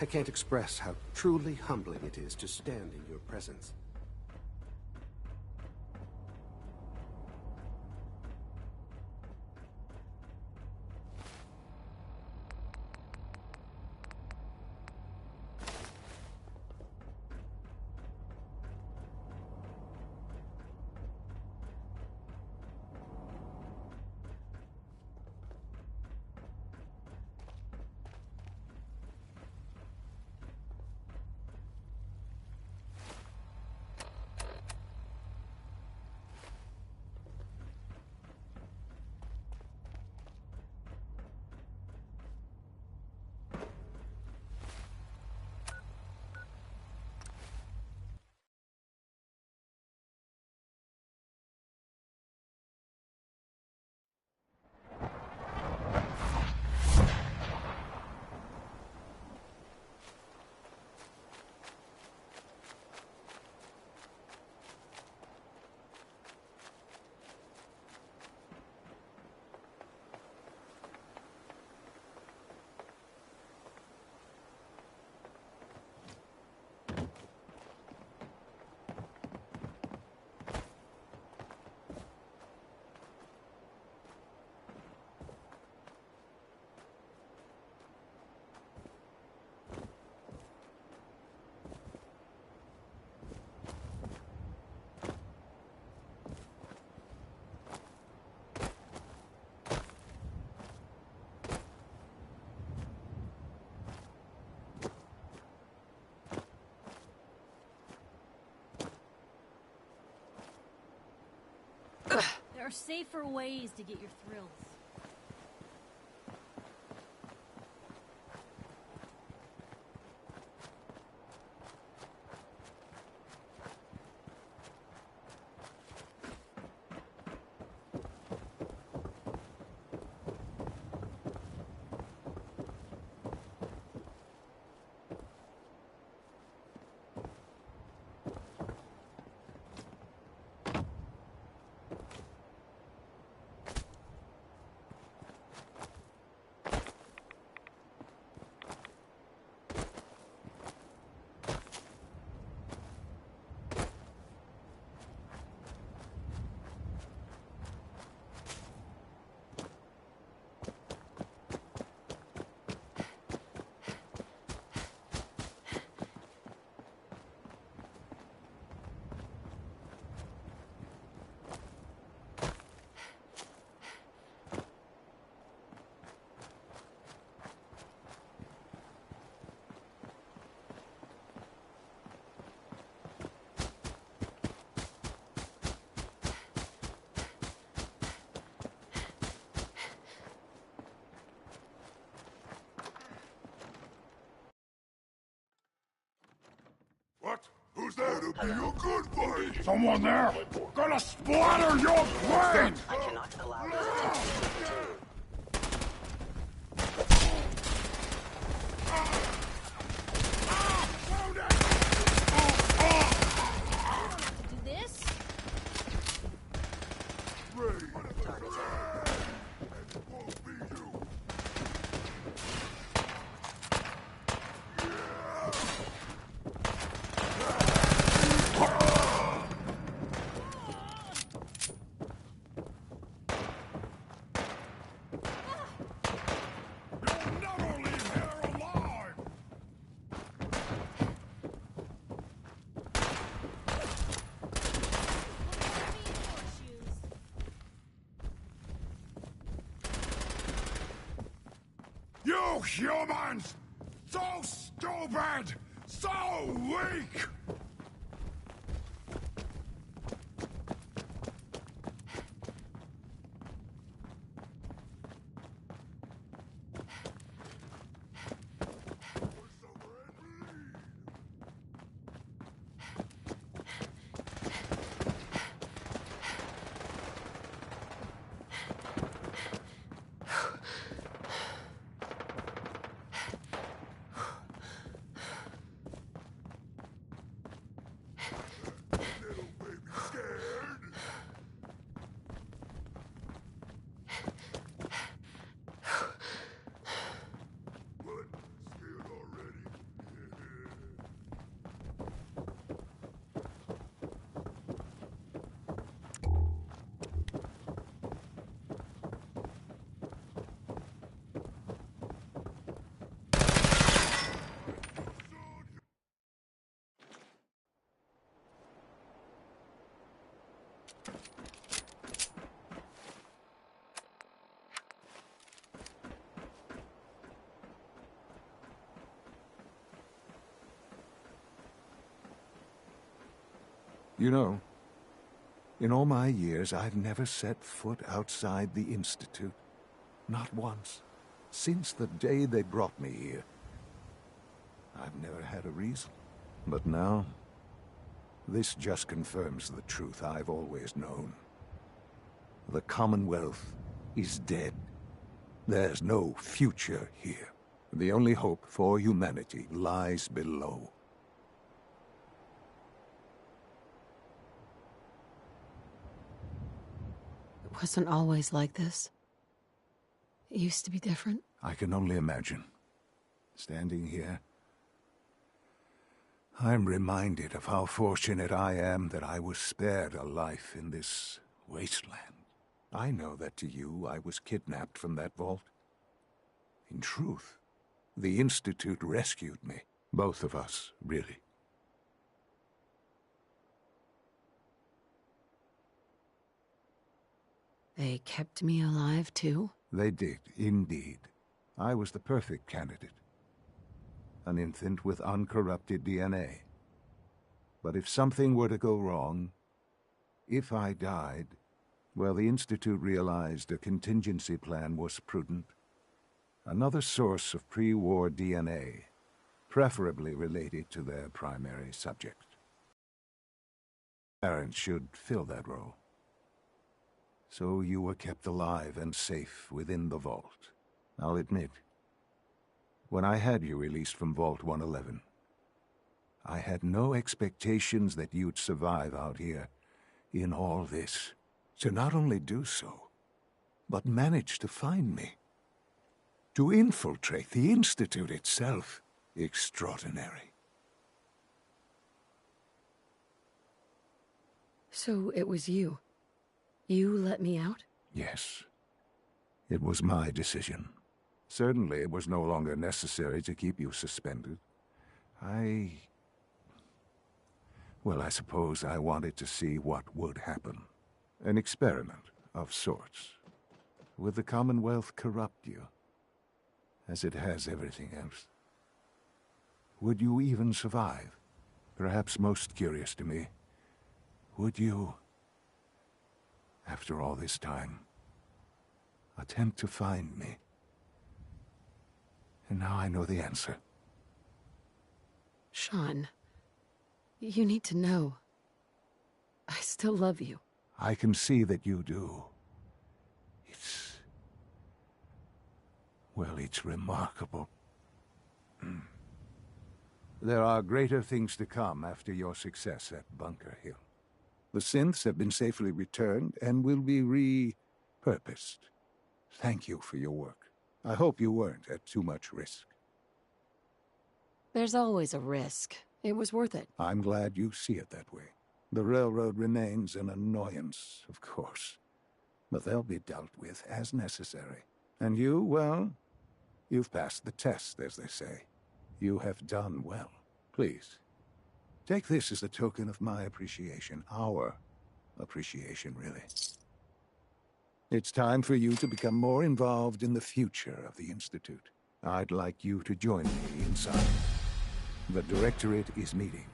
I can't express how truly humbling it is to stand in your presence. There are safer ways to get your thrills. What? Who's there? It'll be a good fight. Someone there? Gonna splatter your brain! I cannot allow this to continue. Do this? You humans! So stupid! So weak! You know, in all my years, I've never set foot outside the Institute. Not once. Since the day they brought me here. I've never had a reason. But now, this just confirms the truth I've always known. The Commonwealth is dead. There's no future here. The only hope for humanity lies below. It wasn't always like this. It used to be different. I can only imagine. Standing here, I'm reminded of how fortunate I am that I was spared a life in this wasteland. I know that to you, I was kidnapped from that vault. In truth, the Institute rescued me. Both of us, really. They kept me alive, too? They did, indeed. I was the perfect candidate. An infant with uncorrupted DNA. But if something were to go wrong, if I died, Well, the Institute realized a contingency plan was prudent. Another source of pre-war DNA, preferably related to their primary subject. Parents should fill that role. So you were kept alive and safe within the vault. I'll admit, when I had you released from Vault 111, I had no expectations that you'd survive out here in all this. To not only do so, but manage to find me. To infiltrate the Institute itself. Extraordinary. So it was you. You let me out? Yes. It was my decision. Certainly it was no longer necessary to keep you suspended. Well, I suppose I wanted to see what would happen. An experiment of sorts. Would the Commonwealth corrupt you, as it has everything else? Would you even survive? Perhaps most curious to me, would you, after all this time, attempt to find me? And now I know the answer. Sean, you need to know. I still love you. I can see that you do. Well, it's remarkable. There are greater things to come after your success at Bunker Hill. The synths have been safely returned and will be repurposed. Thank you for your work. I hope you weren't at too much risk. There's always a risk. It was worth it. I'm glad you see it that way. The railroad remains an annoyance, of course. But they'll be dealt with as necessary. And you, well, you've passed the test, as they say. You have done well. Please, take this as a token of my appreciation. Our appreciation, really. It's time for you to become more involved in the future of the Institute. I'd like you to join me inside. The Directorate is meeting,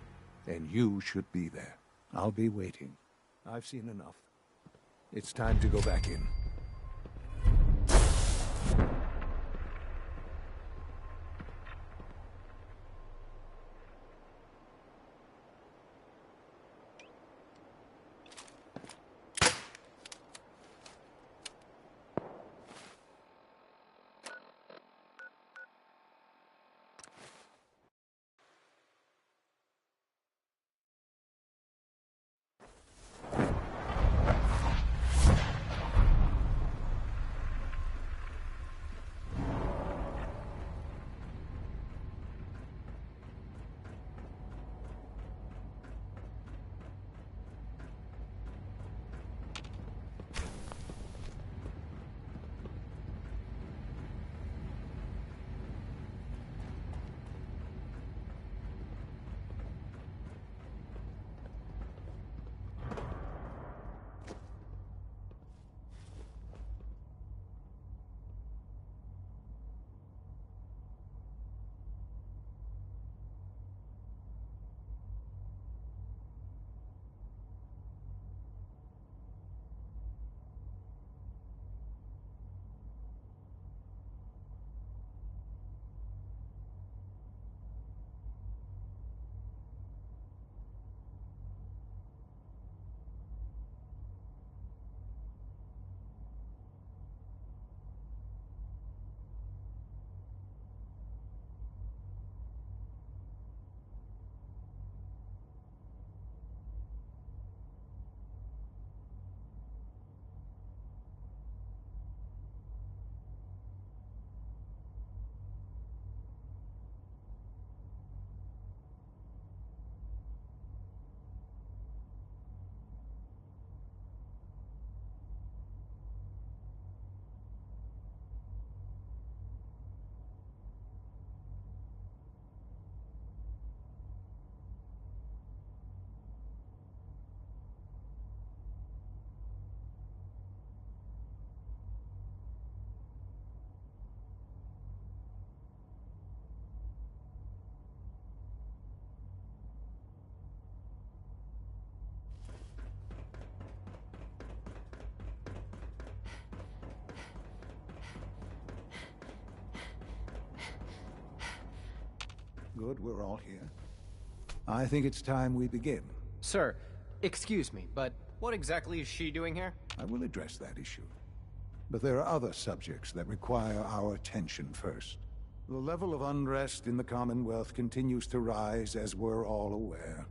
and you should be there. I'll be waiting. I've seen enough. It's time to go back in. good, we're all here. I think it's time we begin. Sir, excuse me, but what exactly is she doing here? I will address that issue. But there are other subjects that require our attention first. The level of unrest in the Commonwealth continues to rise, as we're all aware.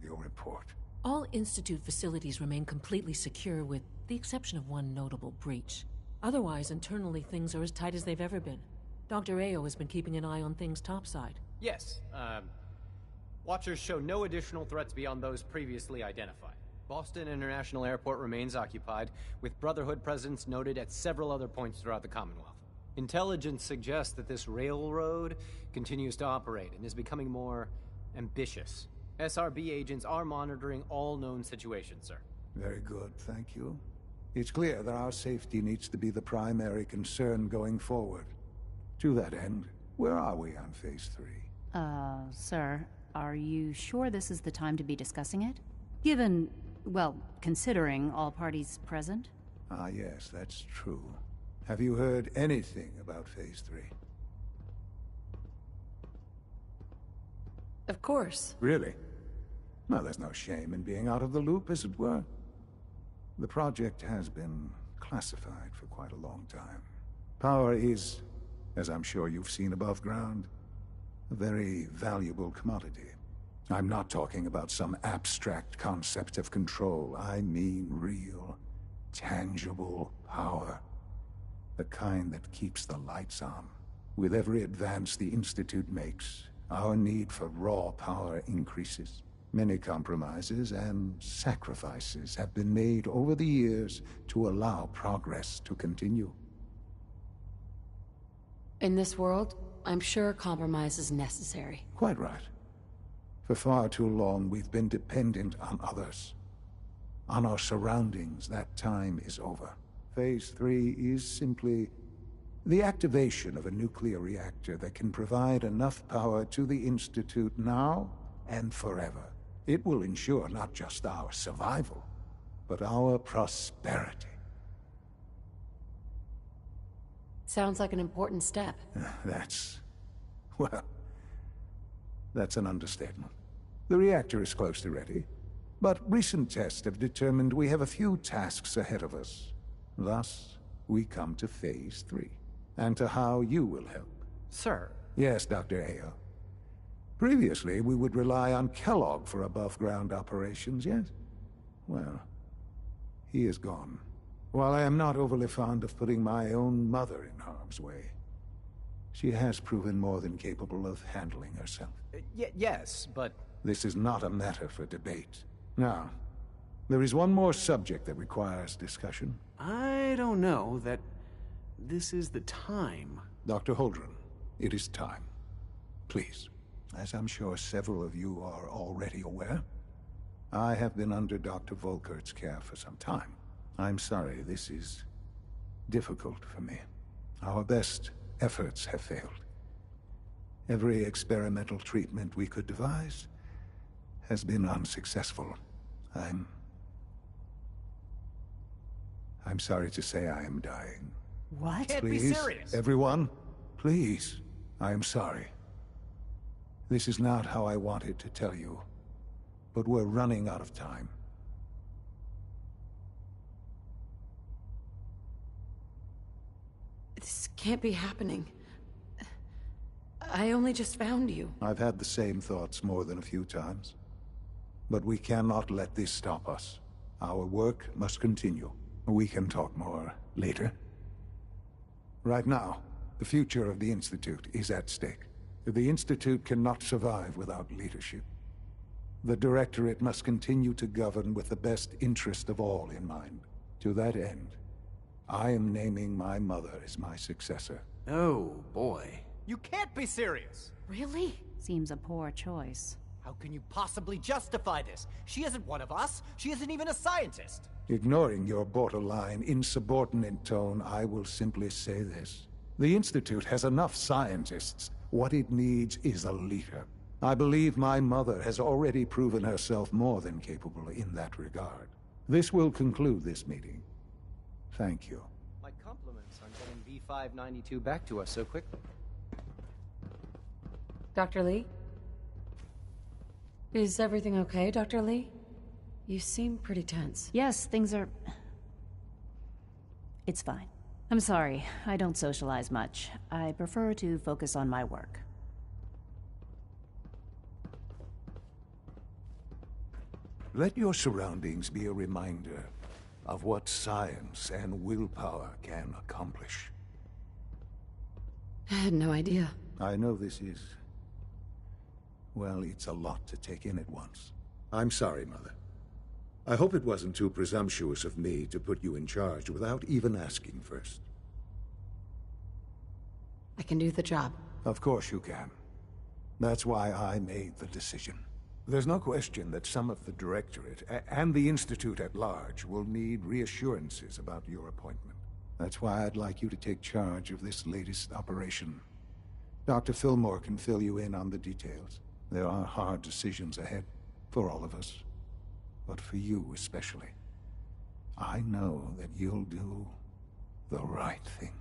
Your report. All Institute facilities remain completely secure, with the exception of one notable breach. Otherwise, internally, things are as tight as they've ever been. Dr. Ao has been keeping an eye on things topside. Yes, Watchers show no additional threats beyond those previously identified. Boston International Airport remains occupied, with Brotherhood presence noted at several other points throughout the Commonwealth. Intelligence suggests that this railroad continues to operate and is becoming more ambitious. SRB agents are monitoring all known situations, sir. Very good, thank you. It's clear that our safety needs to be the primary concern going forward. To that end, where are we on Phase 3? Sir, are you sure this is the time to be discussing it? Given, well, considering all parties present? Ah, yes, that's true. Have you heard anything about Phase 3? Of course. Really? Well, there's no shame in being out of the loop, as it were. The project has been classified for quite a long time. Power is, as I'm sure you've seen above ground, a very valuable commodity. I'm not talking about some abstract concept of control. I mean real, tangible power. The kind that keeps the lights on. With every advance the Institute makes, our need for raw power increases. Many compromises and sacrifices have been made over the years to allow progress to continue. In this world, I'm sure compromise is necessary. Quite right. For far too long, we've been dependent on others. On our surroundings. That time is over. Phase 3 is simply the activation of a nuclear reactor that can provide enough power to the Institute now and forever. It will ensure not just our survival, but our prosperity. Sounds like an important step. That's an understatement. The reactor is close to ready, but recent tests have determined we have a few tasks ahead of us. Thus, we come to Phase 3, and to how you will help. Sir? Yes, Dr. Ao. Previously, we would rely on Kellogg for above-ground operations, yes? Well, he is gone. While I am not overly fond of putting my own mother in harm's way, she has proven more than capable of handling herself. Yes, but... This is not a matter for debate. Now, there is one more subject that requires discussion. I don't know that this is the time. Dr. Holdren, it is time. Please. As I'm sure several of you are already aware, I have been under Dr. Volkert's care for some time. I'm sorry, this is difficult for me. Our best efforts have failed. Every experimental treatment we could devise has been unsuccessful. I'm sorry to say I am dying. What? Can't be serious. Everyone, please. I am sorry. This is not how I wanted to tell you, but we're running out of time. This can't be happening. I only just found you. I've had the same thoughts more than a few times. But we cannot let this stop us. Our work must continue. We can talk more later. Right now, the future of the Institute is at stake. The Institute cannot survive without leadership. The Directorate must continue to govern with the best interest of all in mind. To that end, I am naming my mother as my successor. Oh, boy. You can't be serious! Really? Seems a poor choice. How can you possibly justify this? She isn't one of us. She isn't even a scientist. Ignoring your borderline, insubordinate tone, I will simply say this. The Institute has enough scientists. What it needs is a leader. I believe my mother has already proven herself more than capable in that regard. This will conclude this meeting. Thank you. My compliments on getting B592 back to us so quickly. Dr. Lee, Is everything okay, Dr. Lee? You seem pretty tense. Yes, things are... It's fine. I'm sorry, I don't socialize much. I prefer to focus on my work. Let your surroundings be a reminder of what science and willpower can accomplish. I had no idea. I know this is... well, it's a lot to take in at once. I'm sorry, Mother. I hope it wasn't too presumptuous of me to put you in charge without even asking first. I can do the job. Of course you can. That's why I made the decision. There's no question that some of the Directorate and the Institute at large will need reassurances about your appointment. That's why I'd like you to take charge of this latest operation. Dr. Fillmore can fill you in on the details. There are hard decisions ahead for all of us, but for you especially. I know that you'll do the right thing.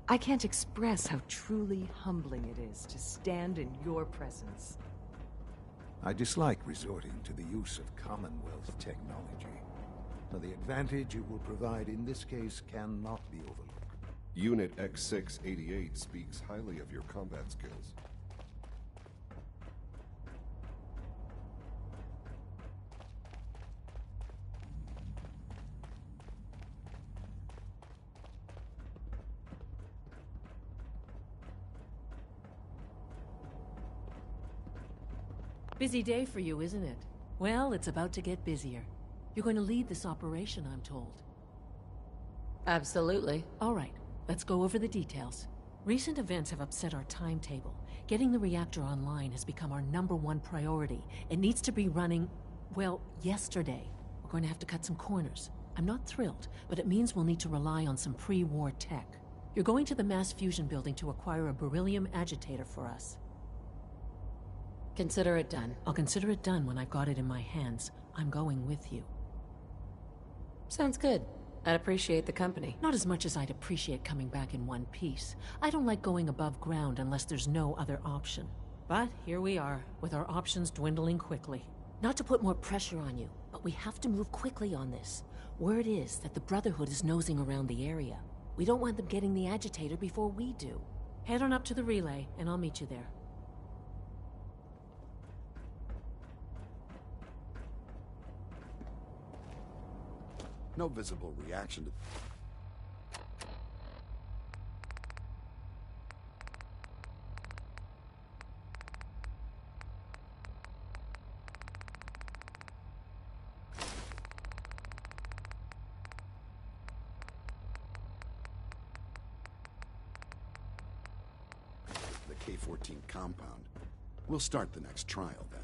I can't express how truly humbling it is to stand in your presence. I dislike resorting to the use of Commonwealth technology. But the advantage it will provide in this case cannot be overlooked. Unit X688 speaks highly of your combat skills. Busy day for you, isn't it? Well, it's about to get busier. You're going to lead this operation, I'm told. Absolutely. All right, let's go over the details. Recent events have upset our timetable. Getting the reactor online has become our #1 priority. It needs to be running, well, yesterday. We're going to have to cut some corners. I'm not thrilled, but it means we'll need to rely on some pre-war tech. You're going to the Mass Fusion building to acquire a beryllium agitator for us. Consider it done. I'll consider it done when I've got it in my hands. I'm going with you. Sounds good. I'd appreciate the company. Not as much as I'd appreciate coming back in one piece. I don't like going above ground unless there's no other option. But here we are, with our options dwindling quickly. Not to put more pressure on you, but we have to move quickly on this. Word is that the Brotherhood is nosing around the area. We don't want them getting the agitator before we do. Head on up to the relay, and I'll meet you there. No visible reaction to... the K-14 compound. We'll start the next trial then.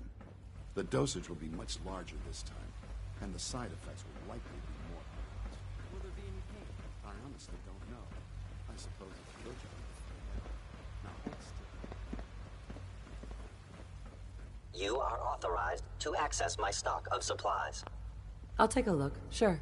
The dosage will be much larger this time, and the side effects will likely be more. Will there be any pain? I honestly don't know. I suppose it's your job. Now hold still. You are authorized to access my stock of supplies. I'll take a look, sure.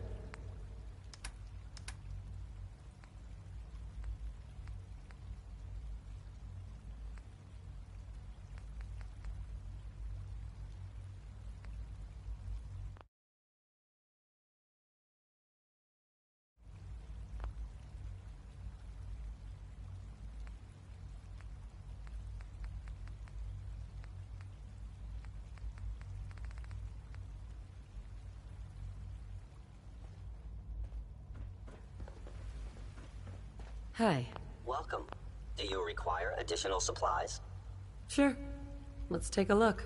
Hi. Welcome. Do you require additional supplies? Sure. Let's take a look.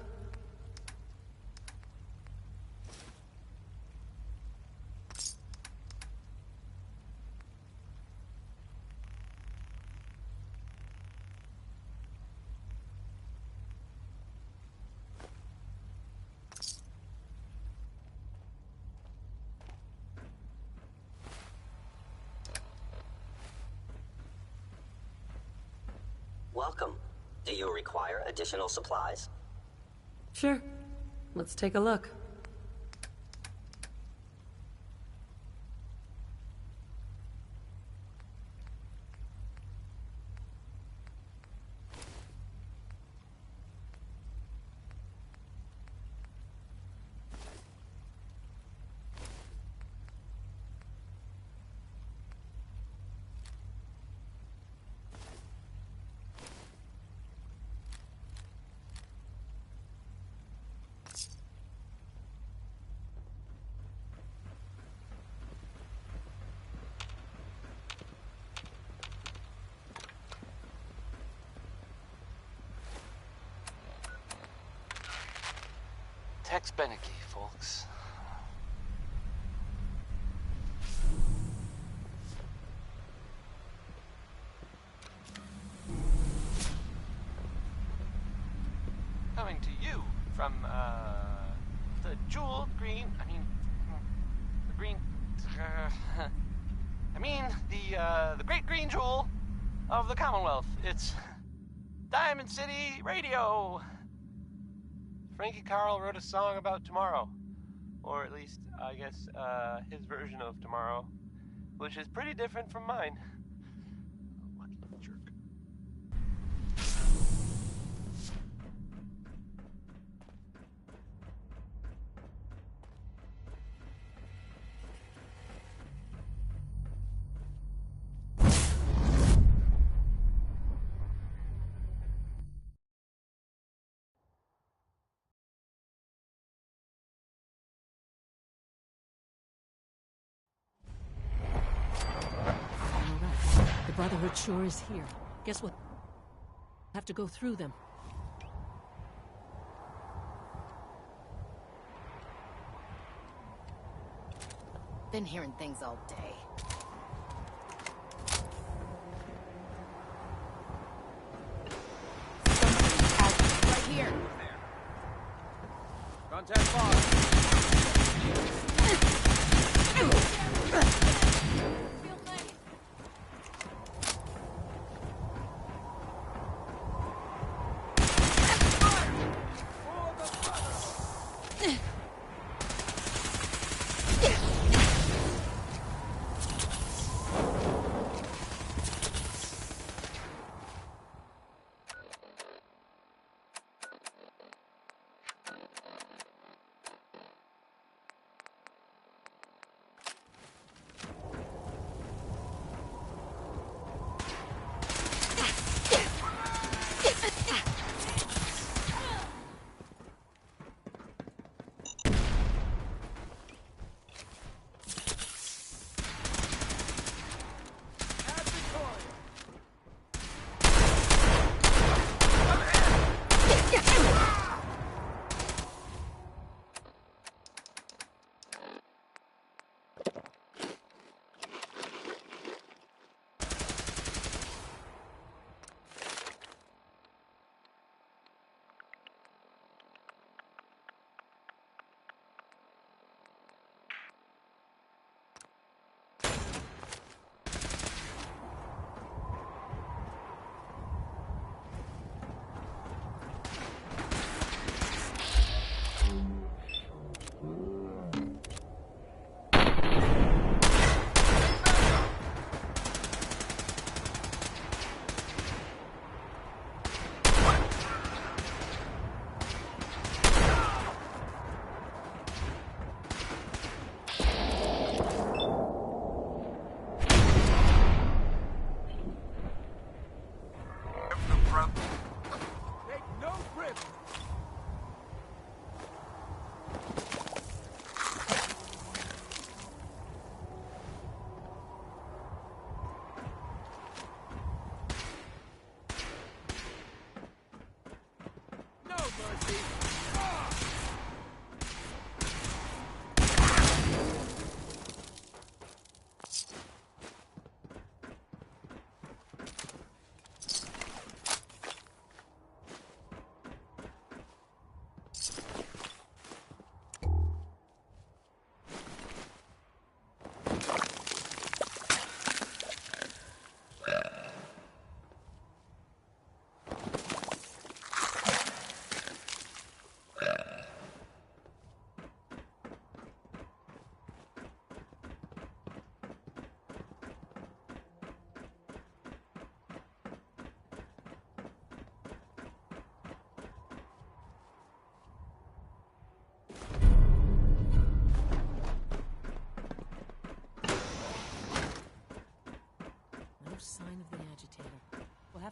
welcome. Do you require additional supplies? Sure. Let's take a look. Tex Beneke, folks. Coming to you from, the jewel green, the green, the great green jewel of the Commonwealth. It's Diamond City Radio. Frankie Carl wrote a song about tomorrow. Or at least, I guess, his version of tomorrow. Which is pretty different from mine. Lucky jerk. The Brotherhood sure is here. Guess what? Have to go through them. Been hearing things all day. Something's out right here. Contact lost.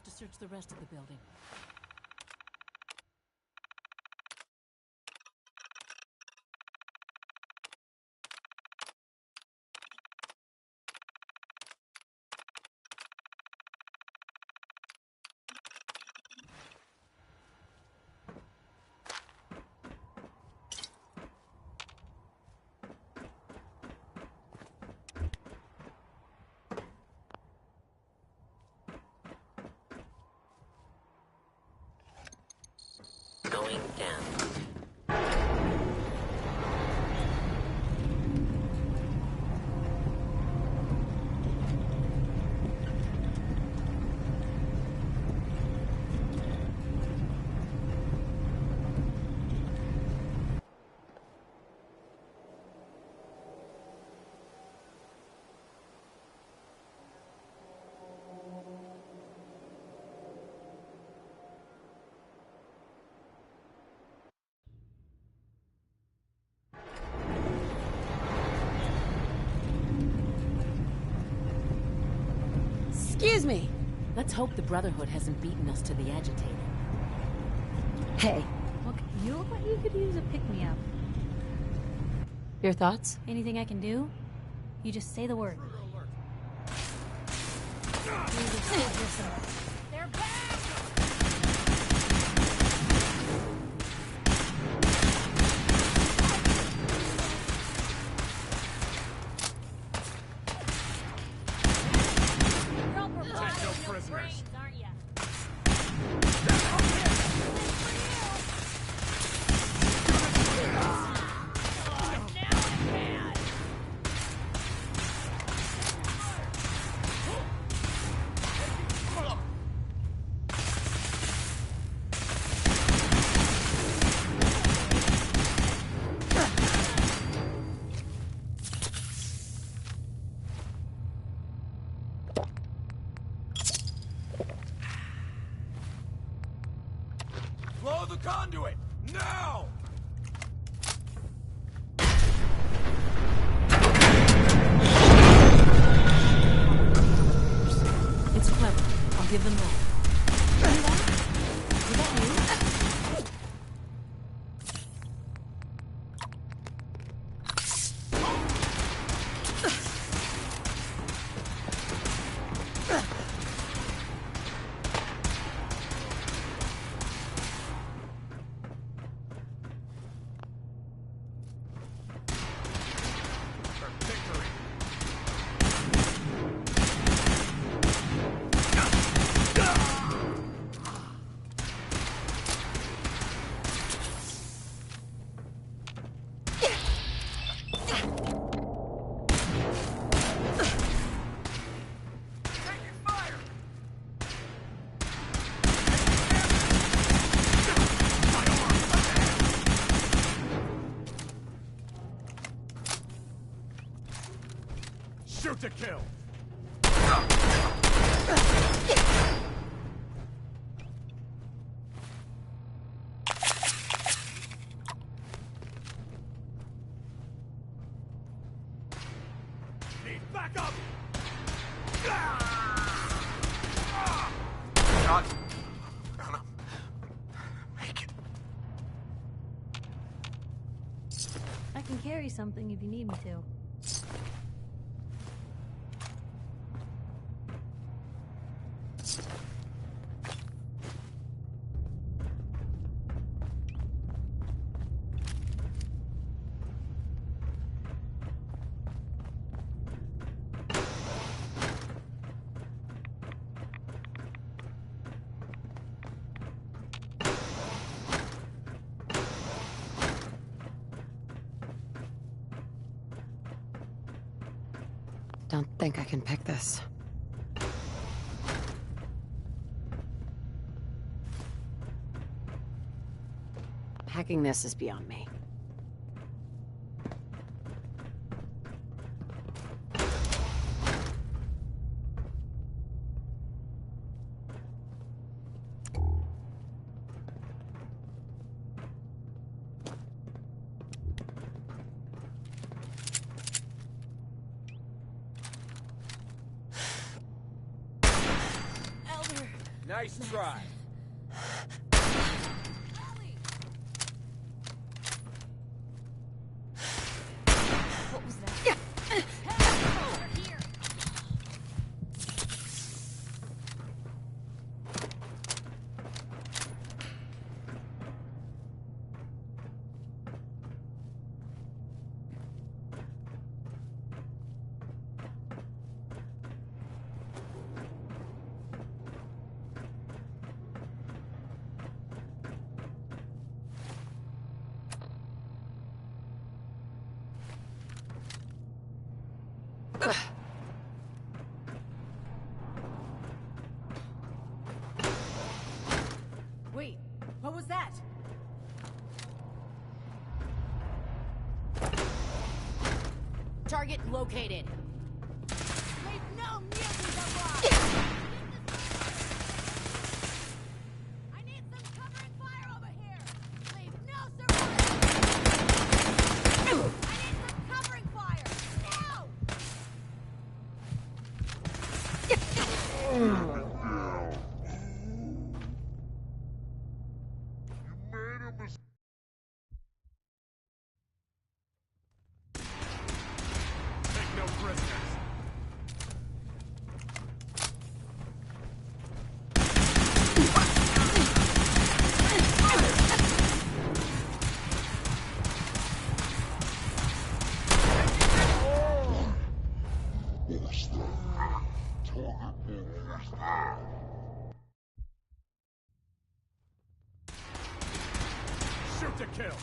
have to search the rest of the building. Going down. Excuse me! Let's hope the Brotherhood hasn't beaten us to the agitator. Hey. Look, you look like you could use a pick-me-up. Your thoughts? Anything I can do? You just say the word. They're back! Prisoners. Aren't ya? Blow the conduit! Now! It's clever. I'll give them that. Was that you? Shoot to kill! Need backup! Shot. Make it. I can carry something if you need me to. Don't think I can pick this. Hacking this is beyond me. Nice try. What was that? Over here. Wait, what was that? Target located. Leave no mutants alive! I need some cover and fire over here! Leave no survivors! I need some covering fire! Now! Take no prisoners. Shoot to kill.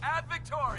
Ad Victoria!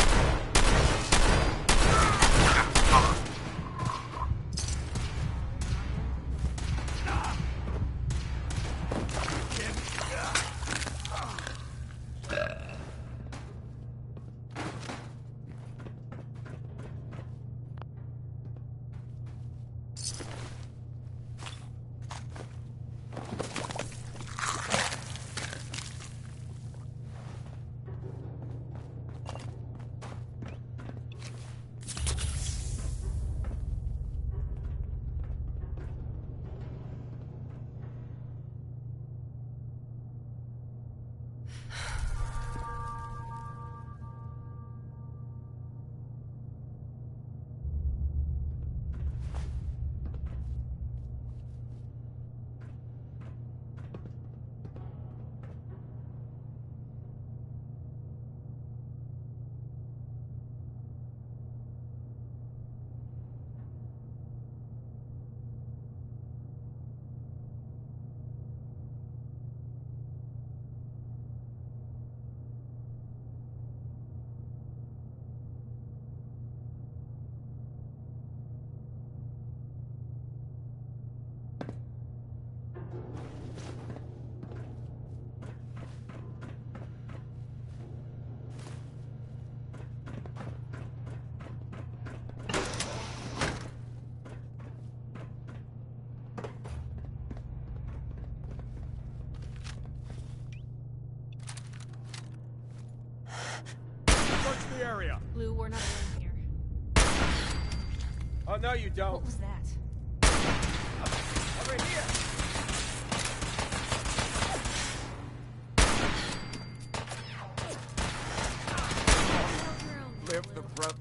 Search the area. Blue, we're not alone here. Oh, no, you don't. What was that? Over here. Live the brother.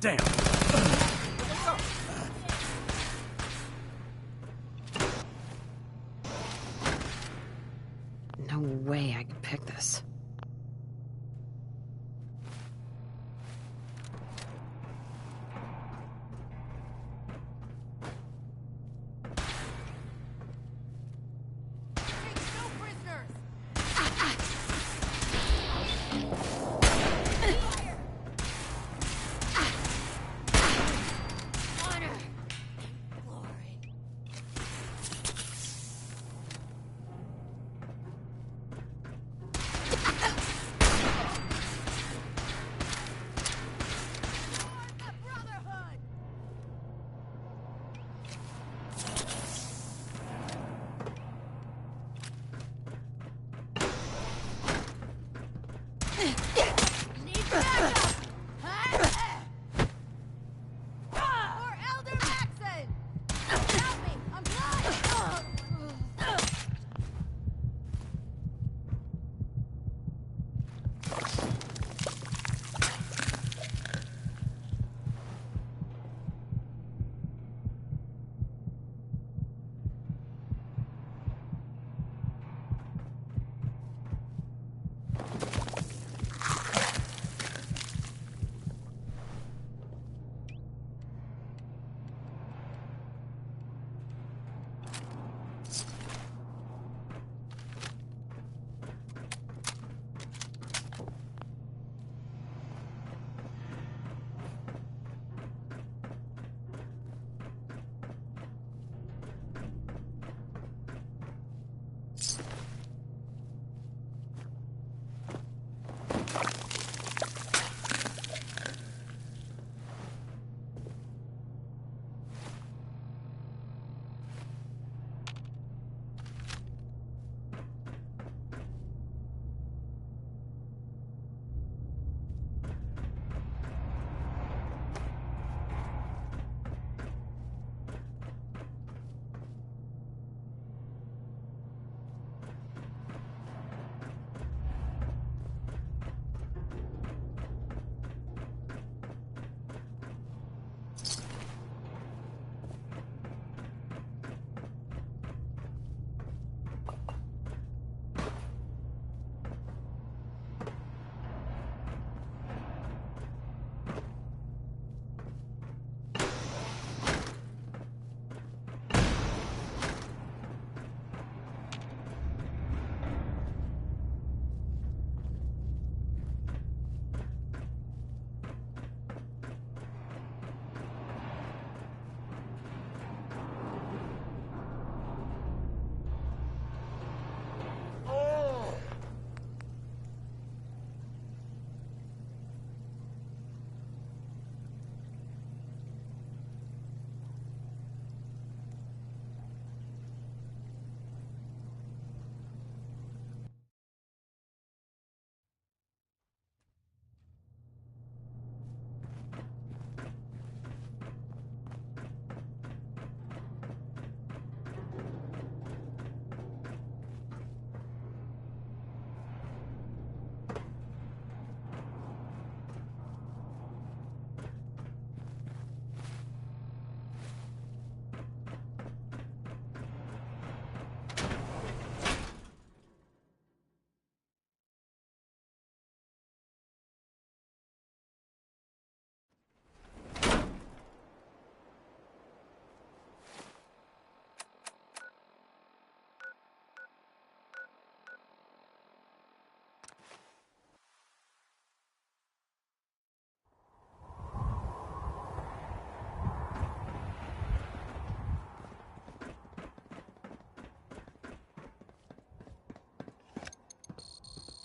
Damn. No way I could pick this.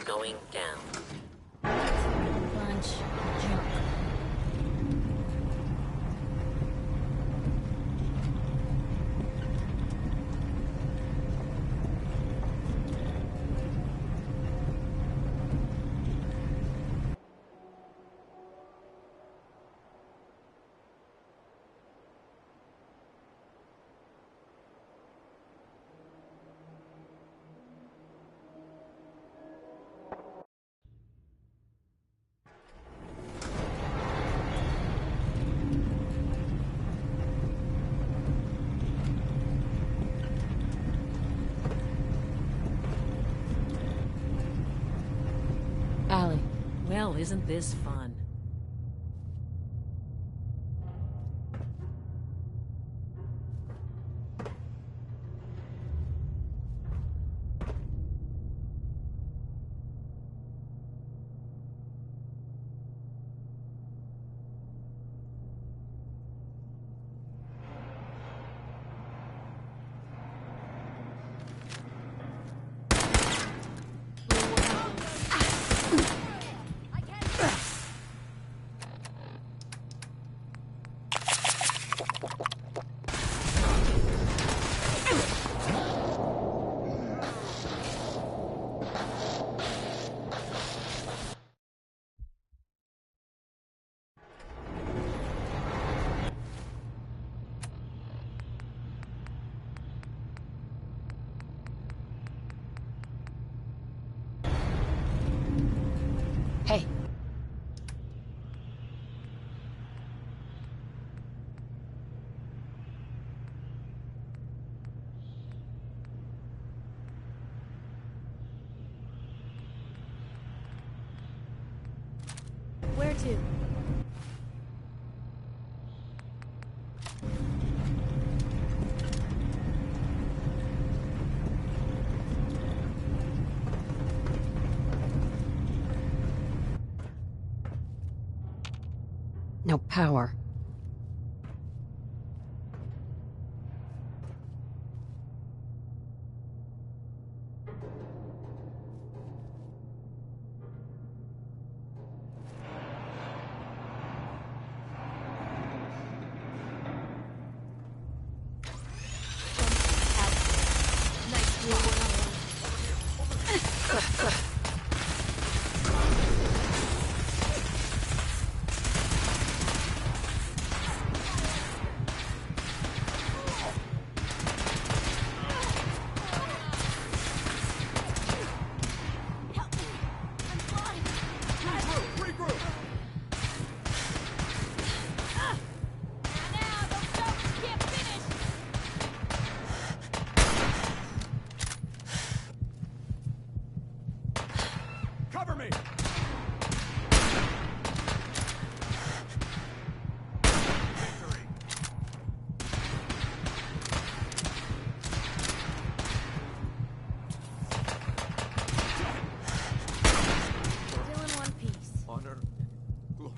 Going down. Bunch of junk. isn't this fun? Hey. Where to? No power. Cover me! Still in one piece. Honor, glory.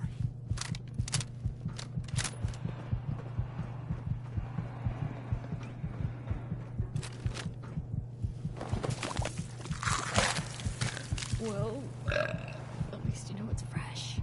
Well, at least you know it's fresh.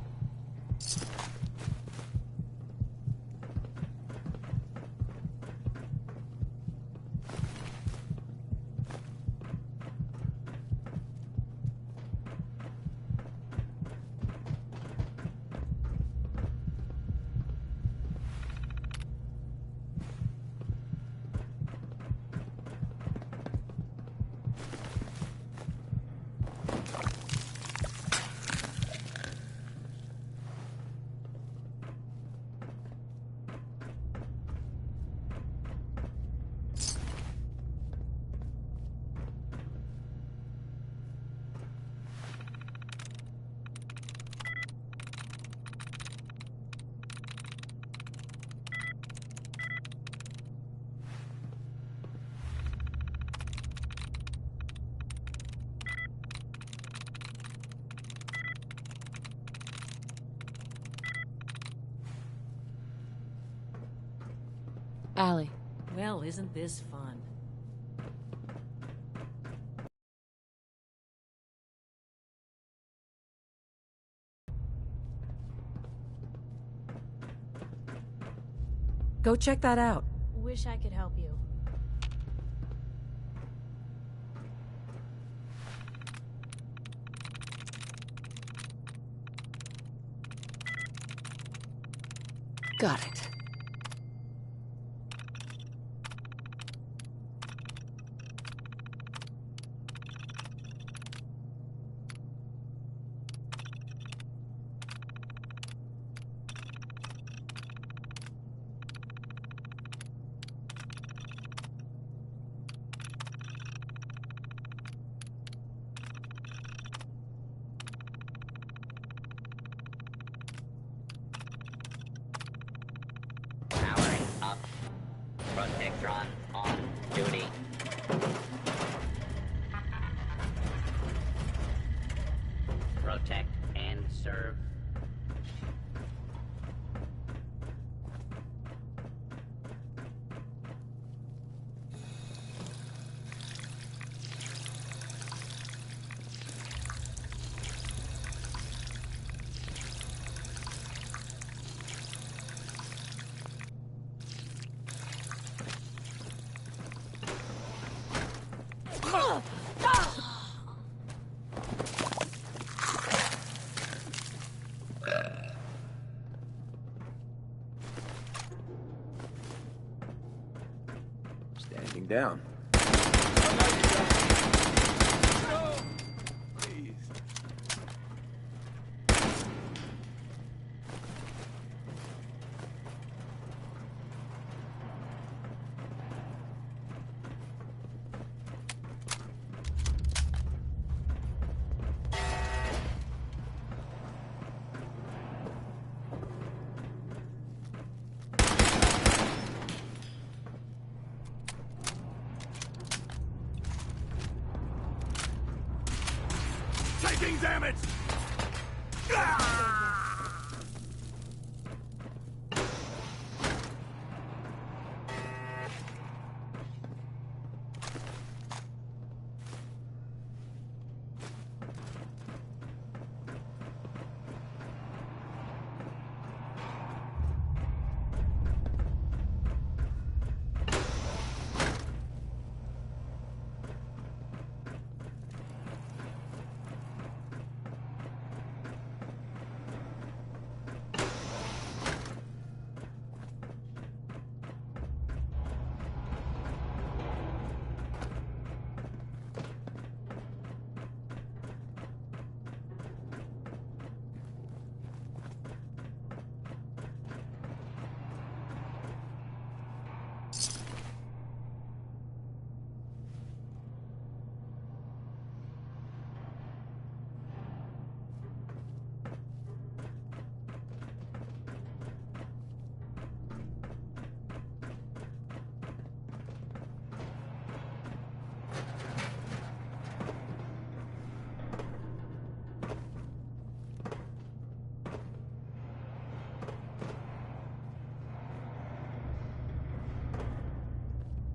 Allie. Well, isn't this fun? Go check that out. Wish I could help you. Got it. Protectron on duty. Protect and serve. Standing down. Taking damage!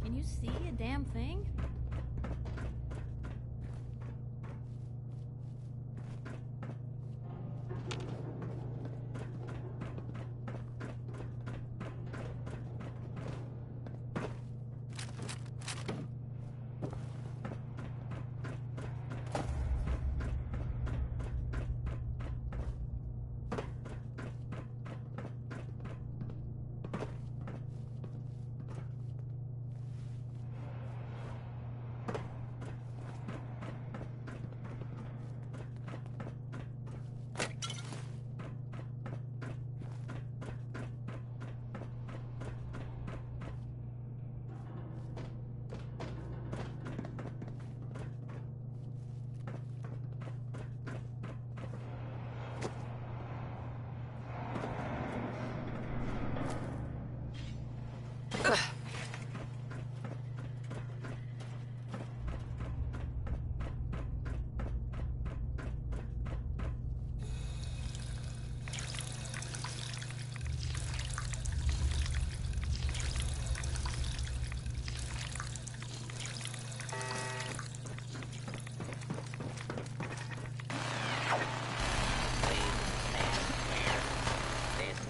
Can you see a damn thing?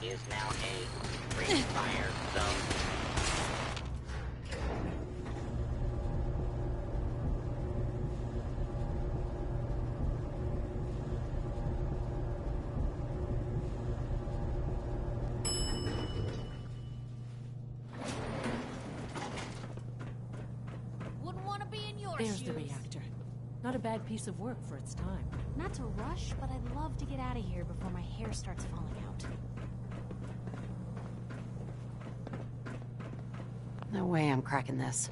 Is now a free fire zone. Wouldn't want to be in your There's shoes. the reactor. Not a bad piece of work for its time. Not to rush, but I'd love to get out of here before my hair starts falling out. No way I'm cracking this.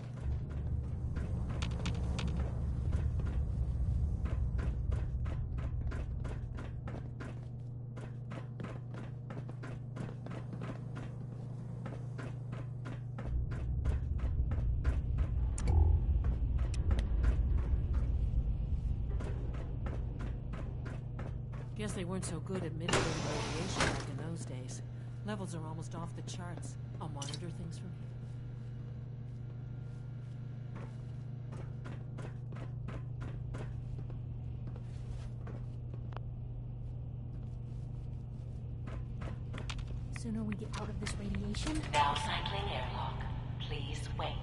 Guess they weren't so good at mitigating radiation back in those days. Levels are almost off the charts. I'll monitor things from here. Sooner we get out of this radiation. Now cycling airlock. Please wait.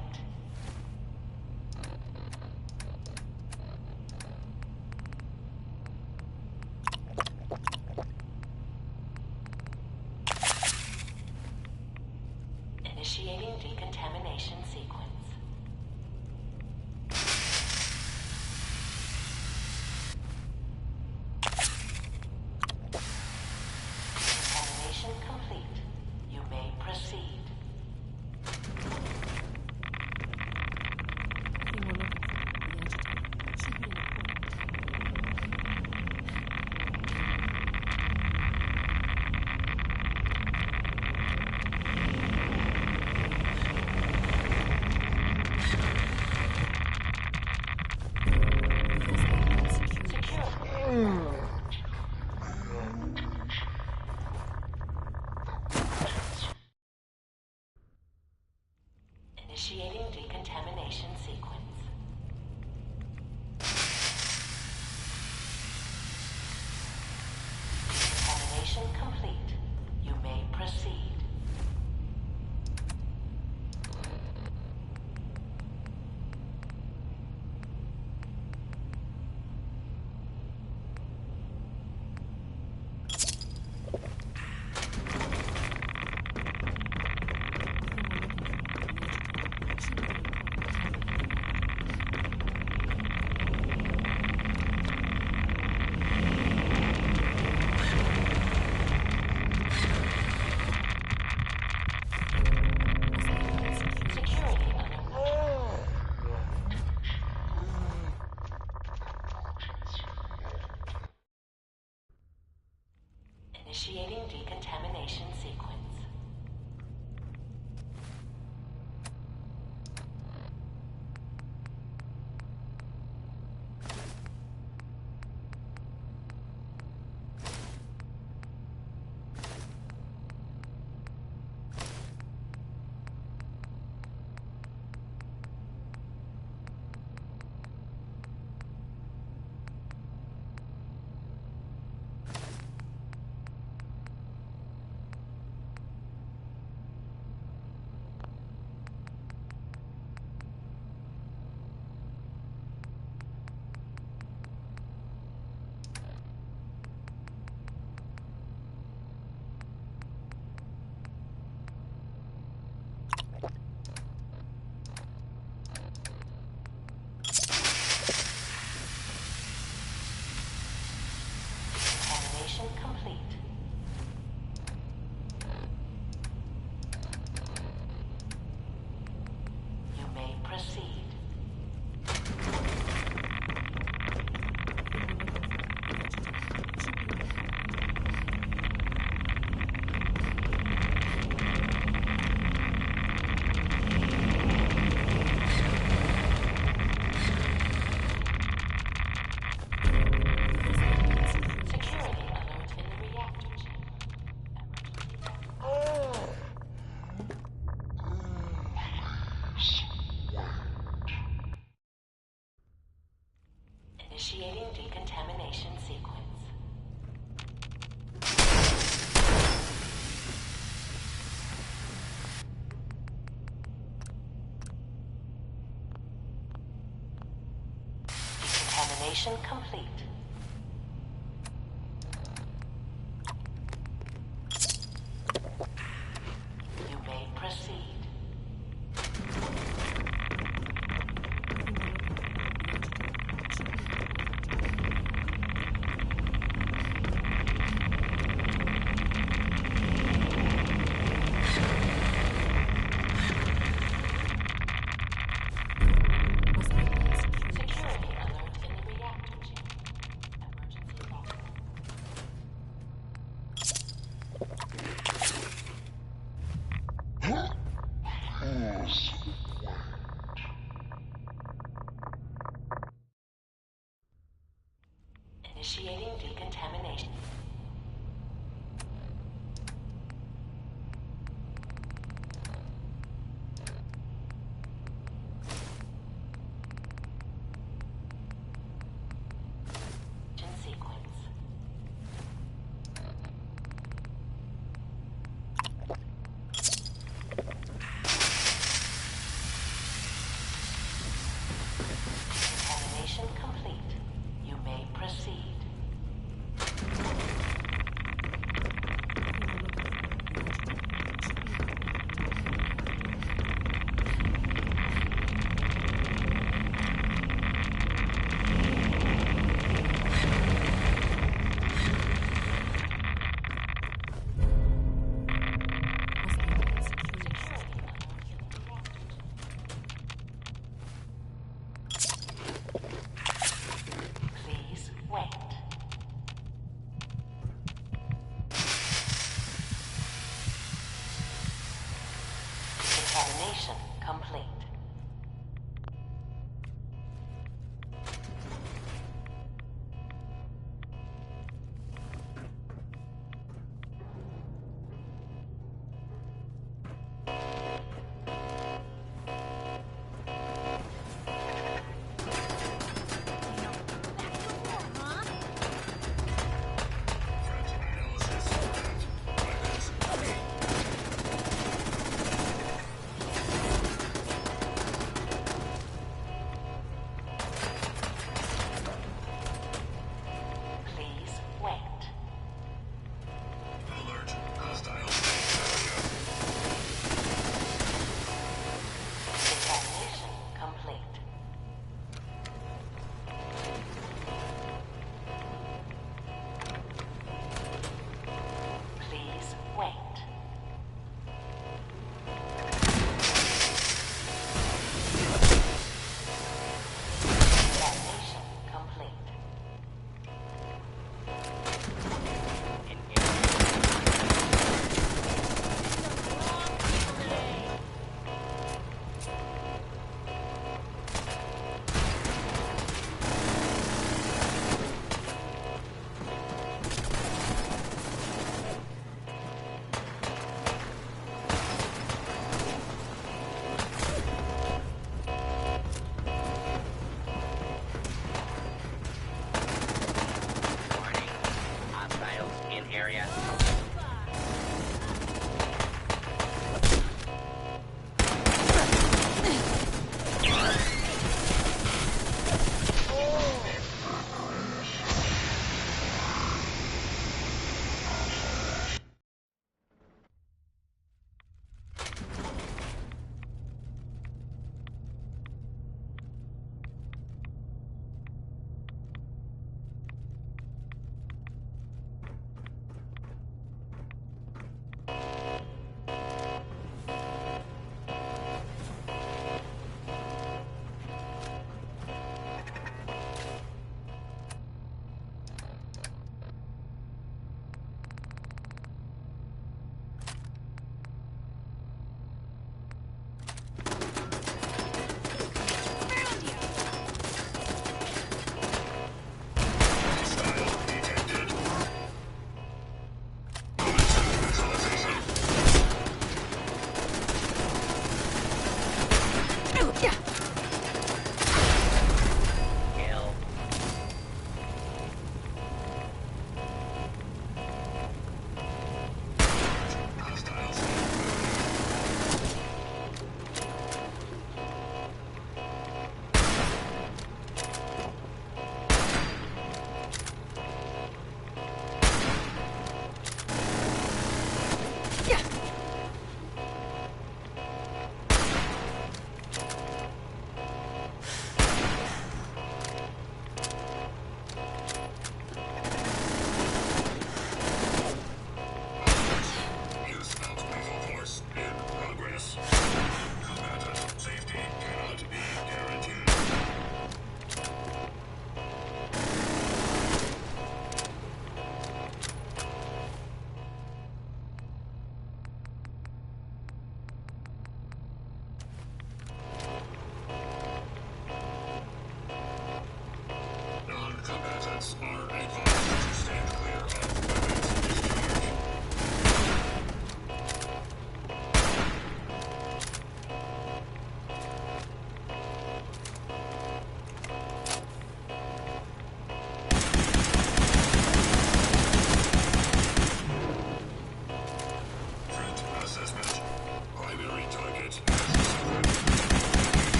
Initiating decontamination sequence. Decontamination complete. You may proceed. Initiating decontamination sequence. Decontamination complete. You may proceed. Initiating decontamination sequence. Decontamination complete. You may proceed. Security alert in the reactor chamber. Initiating decontamination sequence. Decontamination complete. You may proceed. Security alert in the reactor chamber. Emergency lock. Initiating decontamination. Decontamination. Decontamination complete. You may proceed. Please wait. Decontamination complete.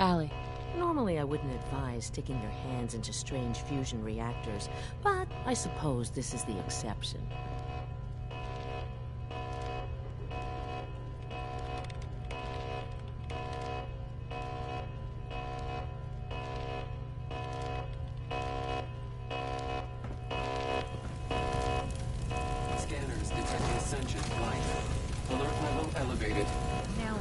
Allie, normally I wouldn't advise sticking your hands into strange fusion reactors, but I suppose this is the exception. Scanners detecting sentient life. Alert level elevated. Now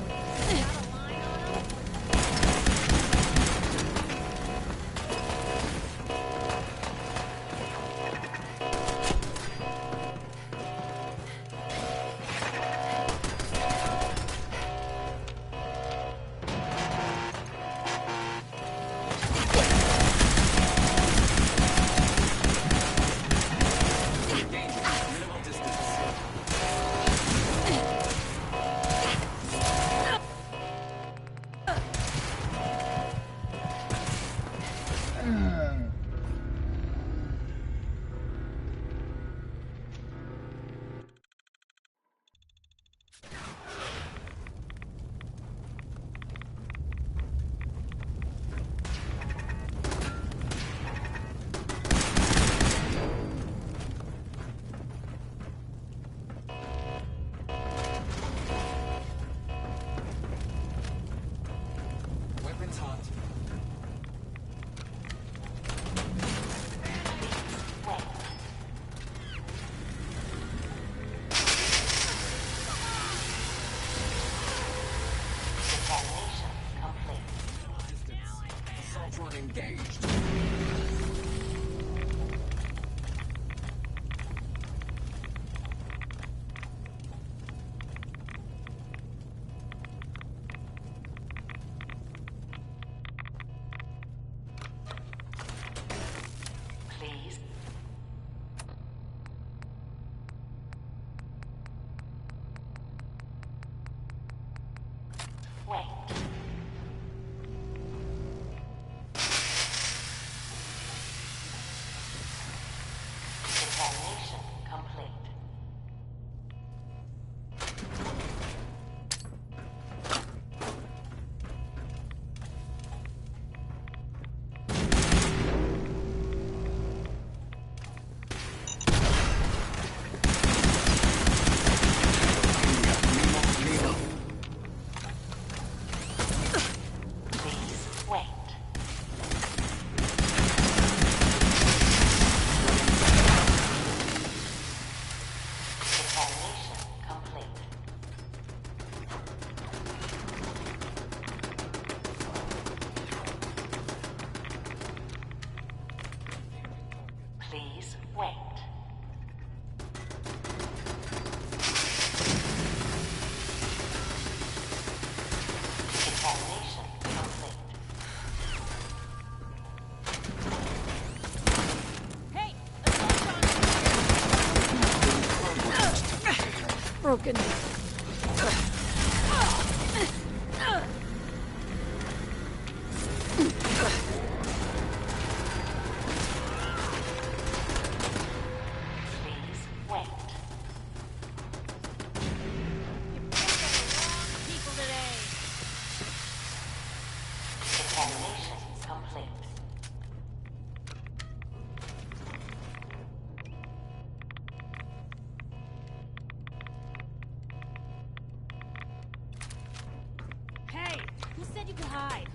Weapons hot. Detonation complete. Assault engaged. Please. Wait. Detonation complete. Please wait. Detonation complete. Please wait. Detonation complete. Hey! Broken. Please wait. People today. Detonation complete. Hey! Who said you could hide?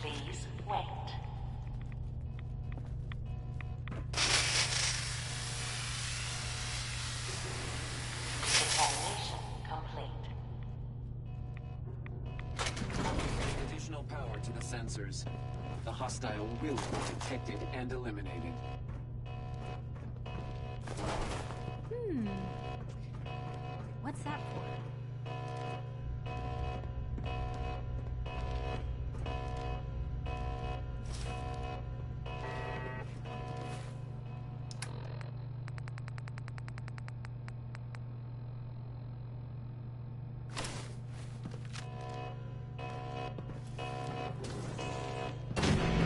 Please wait. Detonation complete. Additional power to the sensors. The hostile will be detected and eliminated. what's that for?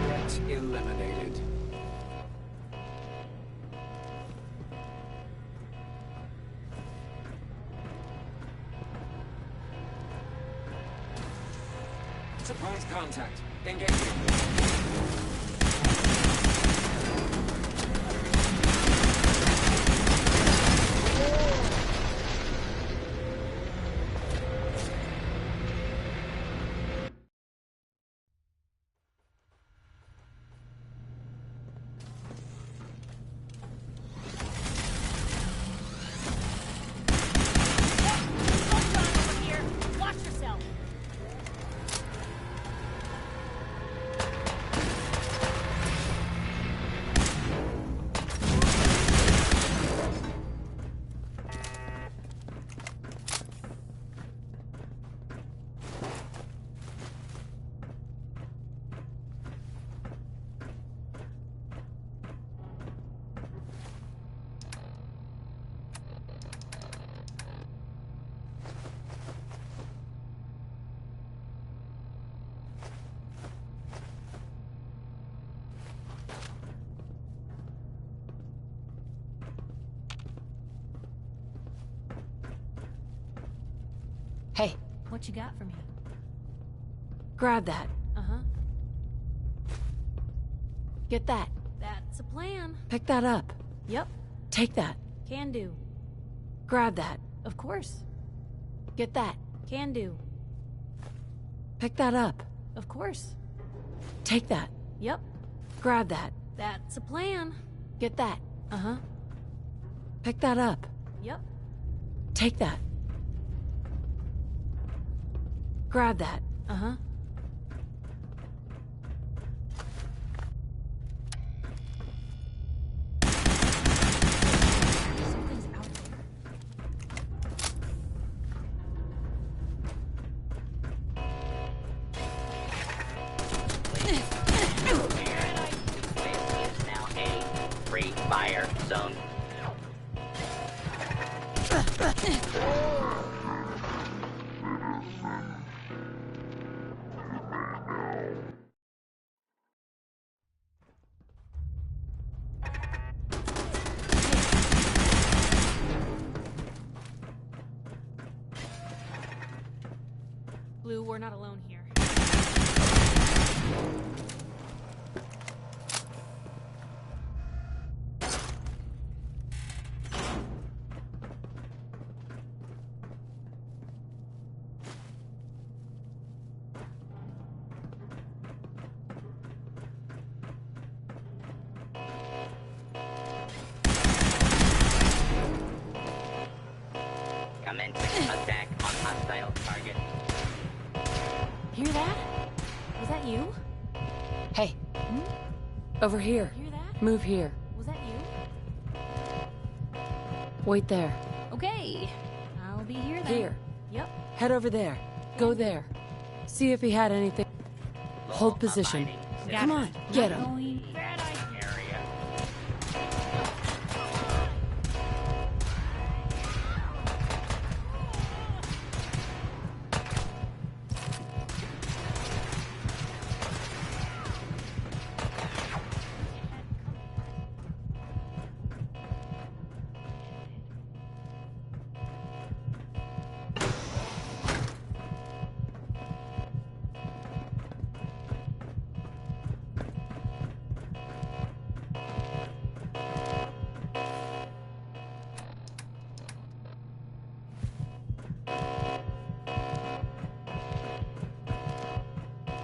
Threat eliminated. Surprise contact. Engaging. Watch yourself. Hey, What you got for me? grab that. Uh-huh. Get that. That's a plan. Pick that up. Yep. Take that. Can do. Grab that. Of course. Get that. Can do. Pick that up. Of course. Take that. Yep. Grab that. That's a plan. Get that. Uh-huh. Pick that up. Yep. Take that. Grab that. Uh-huh. Something's out there. This is now a free fire zone. Blue, we're not alone here. Commencing attack on hostile target. Hear that? Was that you? Hey. Over here. Hear that? Move here. Was that you? Wait there. Okay. I'll be here then. Here. Yep. Head over there. Go there. See if he had anything. Hold position. Come on, get him. Area.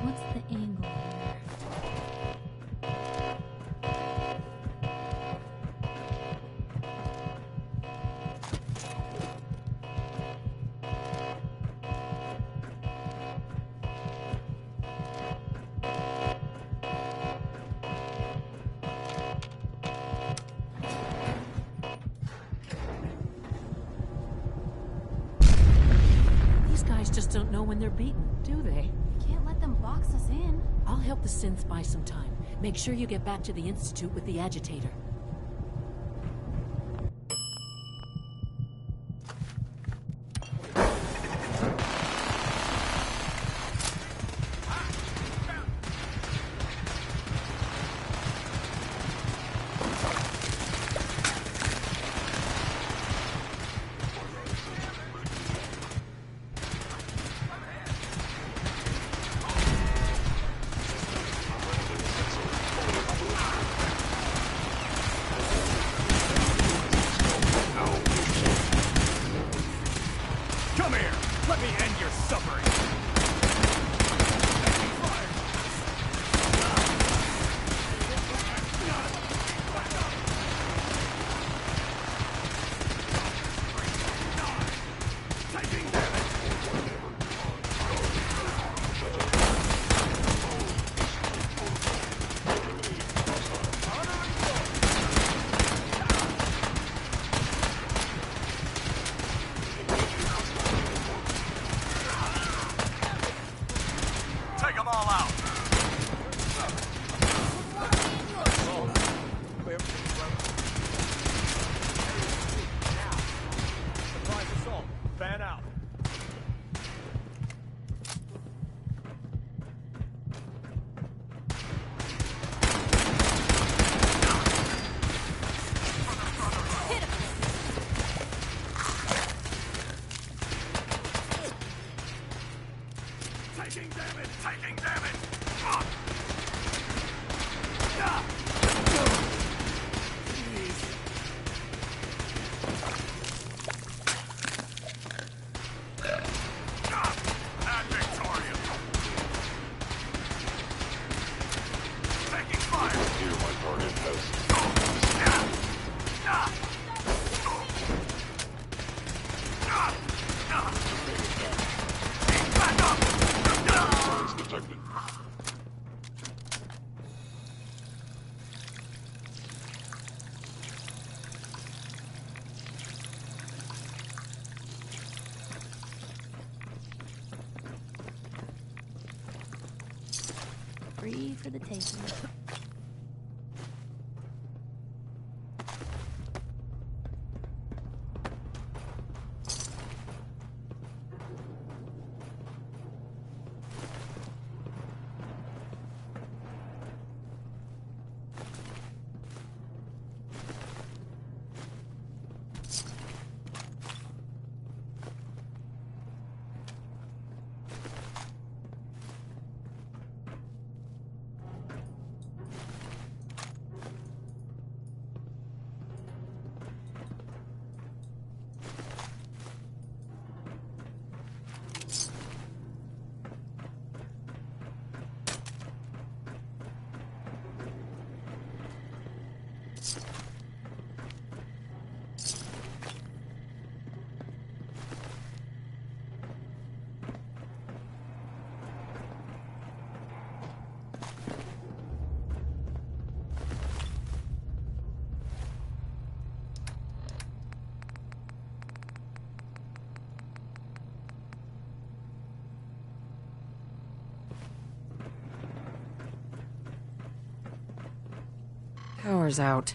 What's the angle here? These guys just don't know when they're beaten, do they? Can't let them box us in. I'll help the synths buy some time. Make sure you get back to the Institute with the agitator. me end your suffering! Taking damage! Take them all out! Surprise assault. Fan out. Taking damage! Taking damage! And victorious! Taking fire! Here, my target has... Burns detected. Free for the taking. Power's out.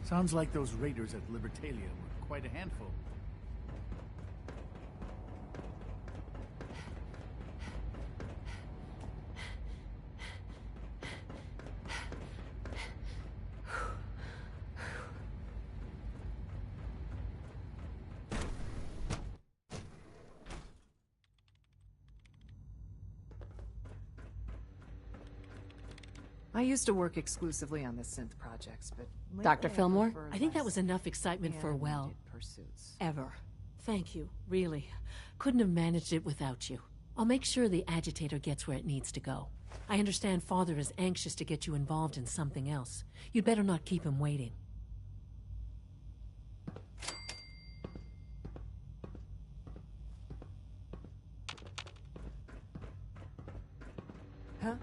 Sounds like those raiders at Libertalia were quite a handful. I used to work exclusively on the synth projects, but lately Dr. I Fillmore, prefer I think that less was enough excitement for, well, animated pursuits. ever. Thank you, really. Couldn't have managed it without you. I'll make sure the agitator gets where it needs to go. I understand Father is anxious to get you involved in something else. You'd better not keep him waiting. Huh?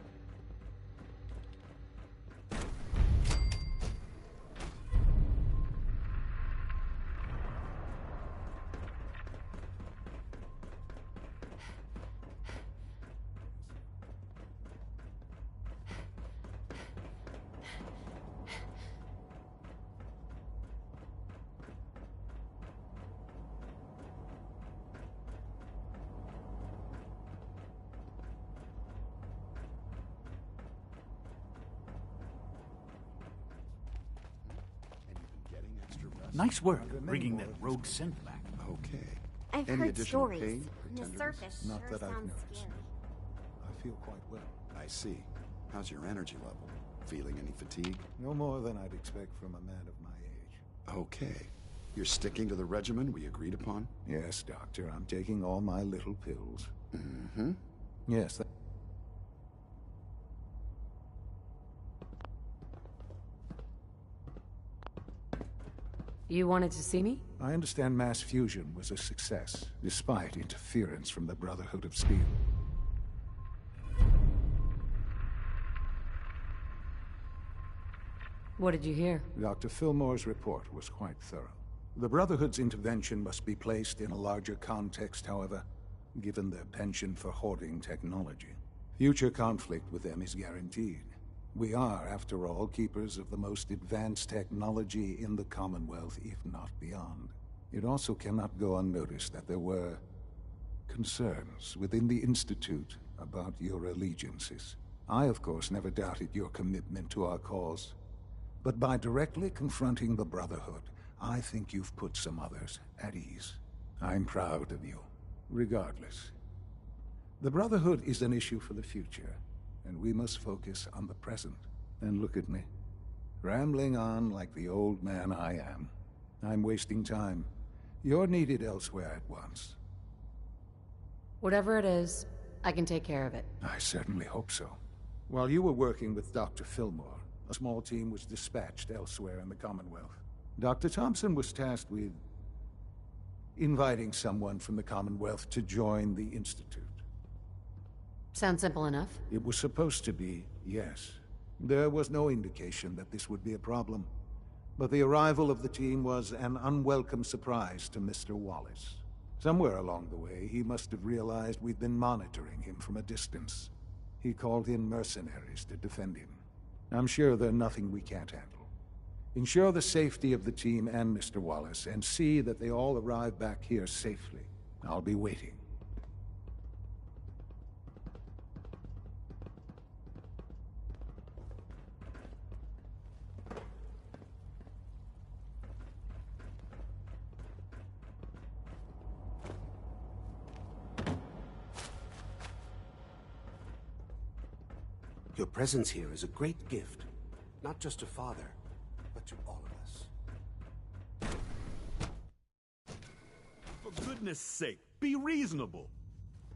Nice work bringing that rogue synth back. Okay. I've Any heard additional stories. pain or On the tenderness? surface, Not sure that I've sounds noticed. scary. I feel quite well. I see. How's your energy level? Feeling any fatigue? No more than I'd expect from a man of my age. Okay. You're sticking to the regimen we agreed upon? Yes, Doctor. I'm taking all my little pills. Mm-hmm. Yes. You wanted to see me? I understand mass fusion was a success, despite interference from the Brotherhood of Steel. What did you hear? Dr. Fillmore's report was quite thorough. The Brotherhood's intervention must be placed in a larger context, however, given their penchant for hoarding technology. Future conflict with them is guaranteed. We are, after all, keepers of the most advanced technology in the Commonwealth, if not beyond. It also cannot go unnoticed that there were concerns within the Institute about your allegiances. I, of course, never doubted your commitment to our cause. But by directly confronting the Brotherhood, I think you've put some others at ease. I'm proud of you, regardless. The Brotherhood is an issue for the future, and we must focus on the present. And look at me, rambling on like the old man I am. I'm wasting time. You're needed elsewhere at once. Whatever it is, I can take care of it. I certainly hope so. While you were working with Dr. Fillmore, a small team was dispatched elsewhere in the Commonwealth. Dr. Thompson was tasked with inviting someone from the Commonwealth to join the Institute. Sounds simple enough. It was supposed to be, yes. There was no indication that this would be a problem. But the arrival of the team was an unwelcome surprise to Mr. Wallace. Somewhere along the way, he must have realized we'd been monitoring him from a distance. He called in mercenaries to defend him. I'm sure there's nothing we can't handle. Ensure the safety of the team and Mr. Wallace, and see that they all arrive back here safely. I'll be waiting. Your presence here is a great gift, not just to Father, but to all of us. For goodness sake, be reasonable.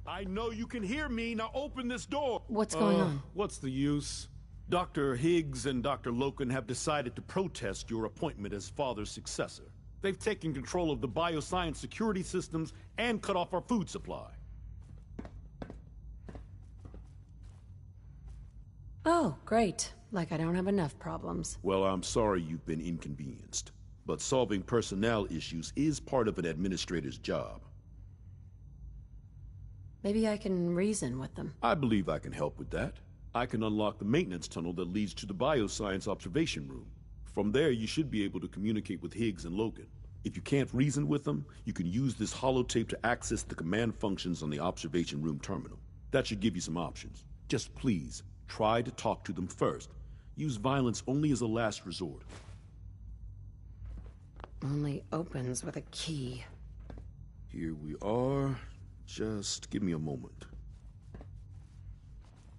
I know you can hear me, now open this door. What's going on? What's the use? Dr. Higgs and Dr. Loken have decided to protest your appointment as Father's successor. They've taken control of the bioscience security systems and cut off our food supply. Oh, great. Like I don't have enough problems. Well, I'm sorry you've been inconvenienced, but solving personnel issues is part of an administrator's job. Maybe I can reason with them. I believe I can help with that. I can unlock the maintenance tunnel that leads to the bioscience observation room. From there, you should be able to communicate with Higgs and Logan. If you can't reason with them, you can use this holotape to access the command functions on the observation room terminal. That should give you some options. Just please, try to talk to them first. Use violence only as a last resort. Only opens with a key. Here we are. Just give me a moment.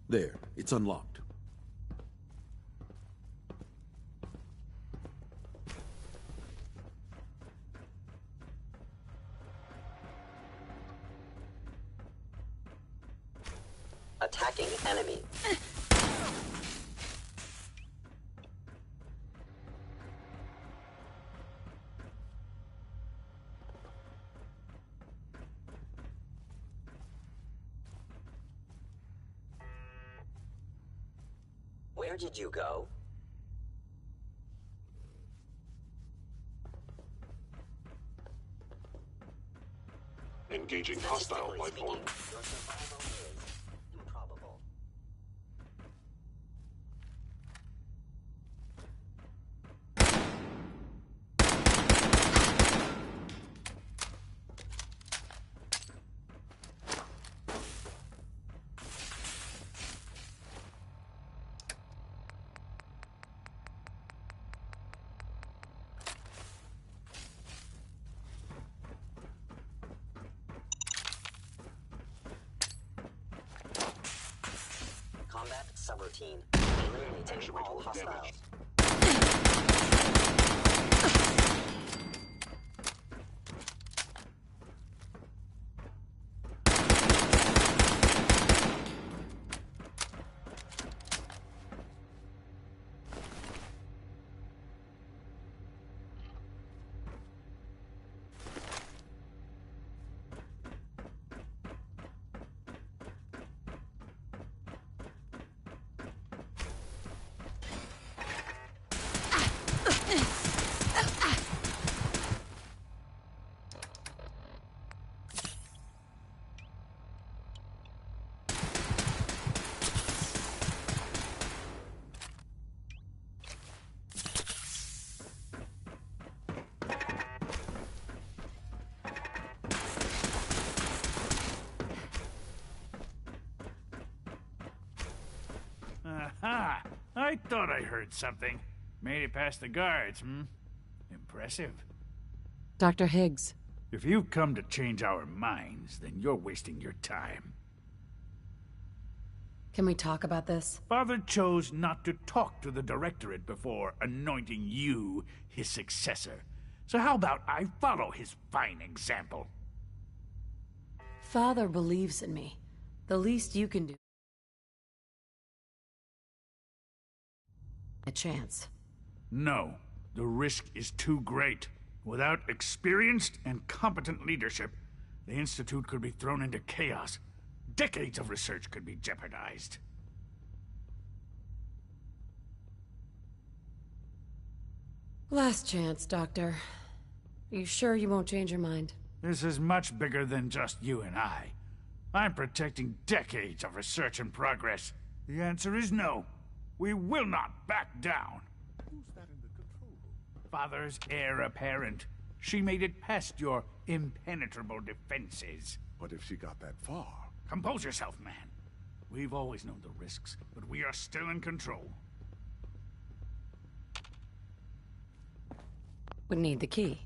There, it's unlocked. Attacking enemy. Where did you go? Engaging hostile life form. Your survival is improbable. routine, eliminating all hostiles. Aha! I thought I heard something. Made it past the guards, Impressive. Dr. Higgs. If you've come to change our minds, then you're wasting your time. Can we talk about this? Father chose not to talk to the Directorate before anointing you his successor. So how about I follow his fine example? Father believes in me. The least you can do... a chance. No. The risk is too great. Without experienced and competent leadership, the Institute could be thrown into chaos. Decades of research could be jeopardized. Last chance, Doctor. Are you sure you won't change your mind? This is much bigger than just you and I. I'm protecting decades of research and progress. The answer is no. We will not back down. Who's that in the control room? Father's heir apparent. She made it past your impenetrable defenses. What if she got that far? Compose yourself, man. We've always known the risks, but we are still in control. We need the key.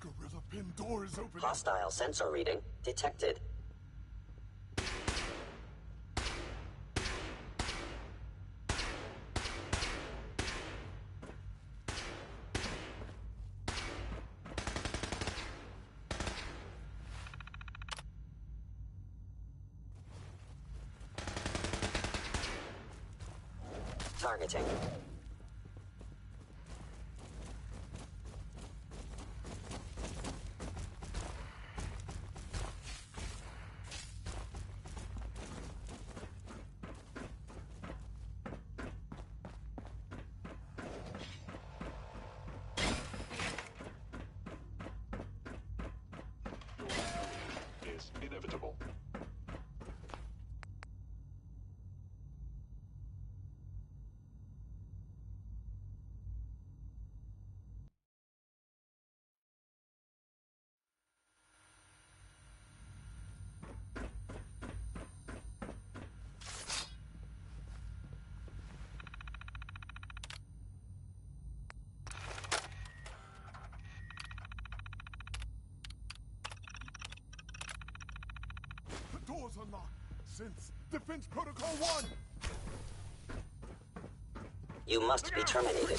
Gorilla pin door is open. Hostile sensor reading detected. Targeting. Is inevitable. The door's unlocked. Since Defense Protocol 1. You must be terminated.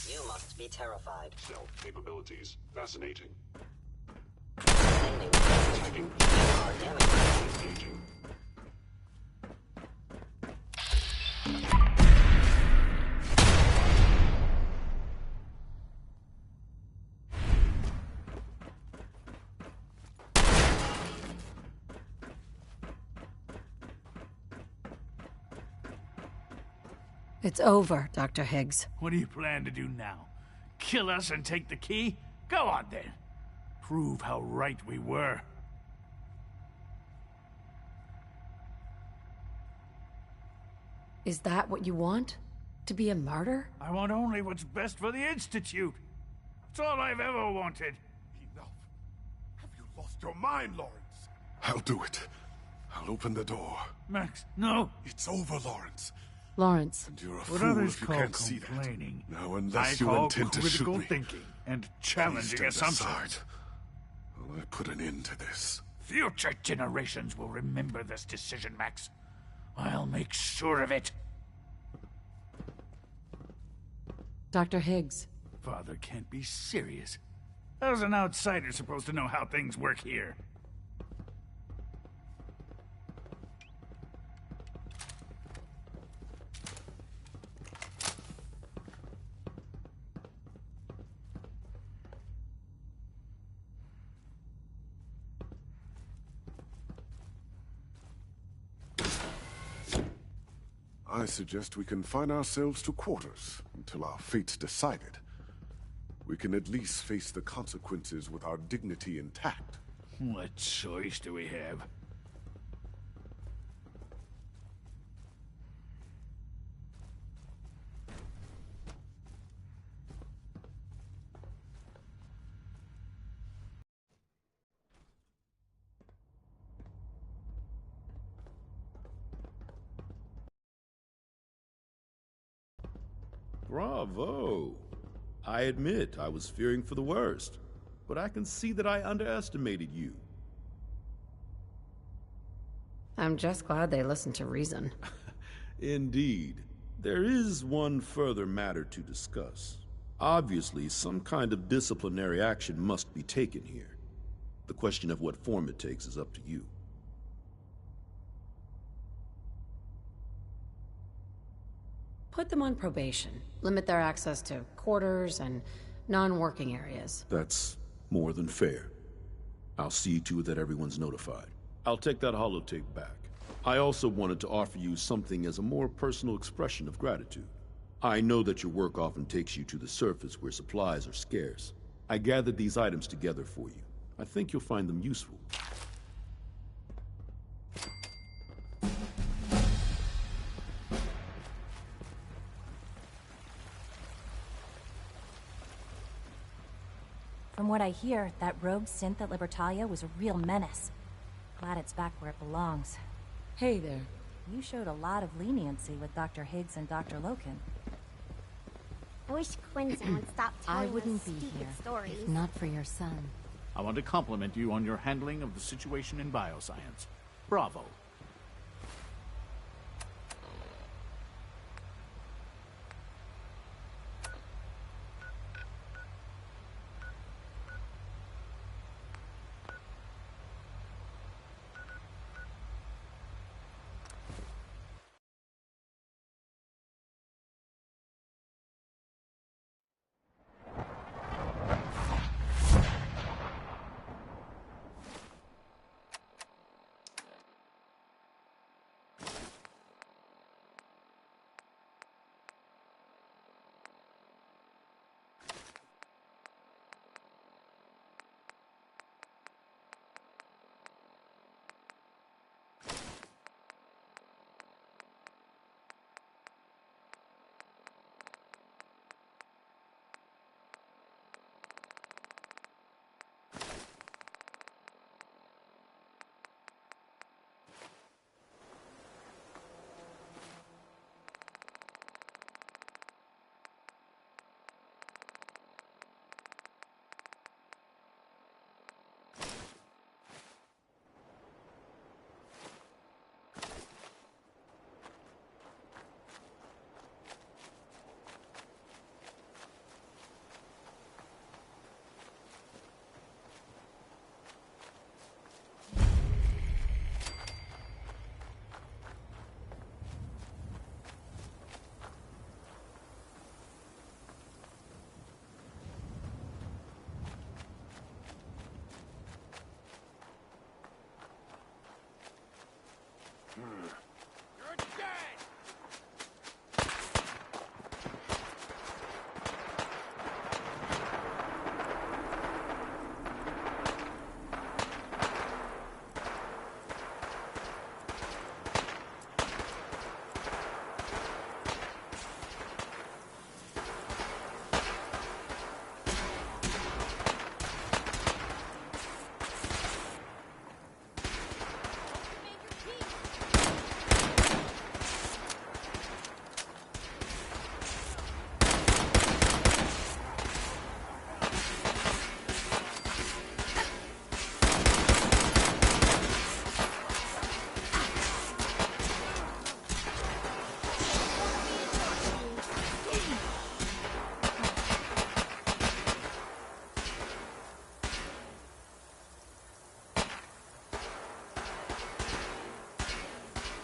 You must Be terrified. Stealth capabilities. Fascinating. Attacking. Engaging. It's over, Dr. Higgs. What do you plan to do now? Kill us and take the key? Go on then. Prove how right we were. Is that what you want? To be a martyr? I want only what's best for the Institute. It's all I've ever wanted. Enough. Have you lost your mind, Lawrence? I'll do it. I'll open the door. Max, no. It's over, Lawrence. Lawrence. And you're a What fool others if you call can't see that. complaining, Now, unless I you call intend to shoot critical me, thinking and challenging please stand assumptions. aside. While I put an end to this. Future generations will remember this decision, Max. I'll make sure of it. Dr. Higgs. Father can't be serious. How's an outsider supposed to know how things work here? I suggest we confine ourselves to quarters until our fate's decided. We can at least face the consequences with our dignity intact. What choice do we have? Bravo! I admit I was fearing for the worst, but I can see that I underestimated you. I'm just glad they listened to reason. Indeed. There is one further matter to discuss. Obviously, some kind of disciplinary action must be taken here. The question of what form it takes is up to you. Put them on probation. Limit their access to quarters and non-working areas. That's more than fair. I'll see to it that everyone's notified. I'll take that holotape back. I also wanted to offer you something as a more personal expression of gratitude. I know that your work often takes you to the surface where supplies are scarce. I gathered these items together for you. I think you'll find them useful. From what I hear, that rogue synth at Libertalia was a real menace. Glad it's back where it belongs. Hey there. You showed a lot of leniency with Dr. Higgs and Dr. Loken. I wish Quincy would stop telling I wouldn't us be stupid here stories. if not for your son. I want to compliment you on your handling of the situation in bioscience. Bravo. You're dead!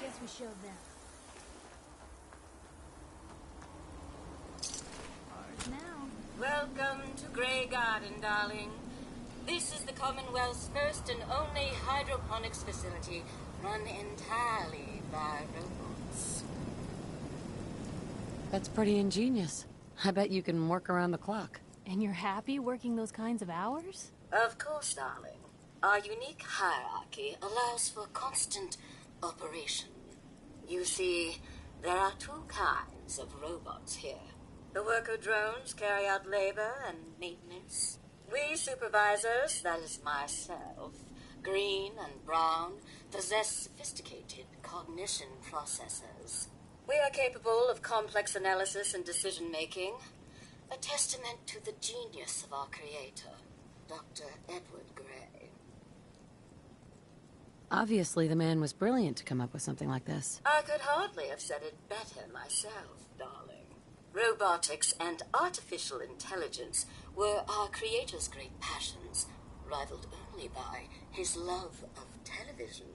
Guess we showed them. Now. Welcome to Grey Garden, darling. This is the Commonwealth's first and only hydroponics facility run entirely by robots. That's pretty ingenious. I bet you can work around the clock. And you're happy working those kinds of hours? Of course, darling. Our unique hierarchy allows for constant operation. You see, there are two kinds of robots here. The worker drones carry out labor and maintenance. We supervisors, that is myself, Green and Brown, possess sophisticated cognition processors. We are capable of complex analysis and decision-making, a testament to the genius of our creator, Dr. Edward Grey. Obviously, the man was brilliant to come up with something like this. I could hardly have said it better myself, darling. Robotics and artificial intelligence were our creator's great passions, rivaled only by his love of television.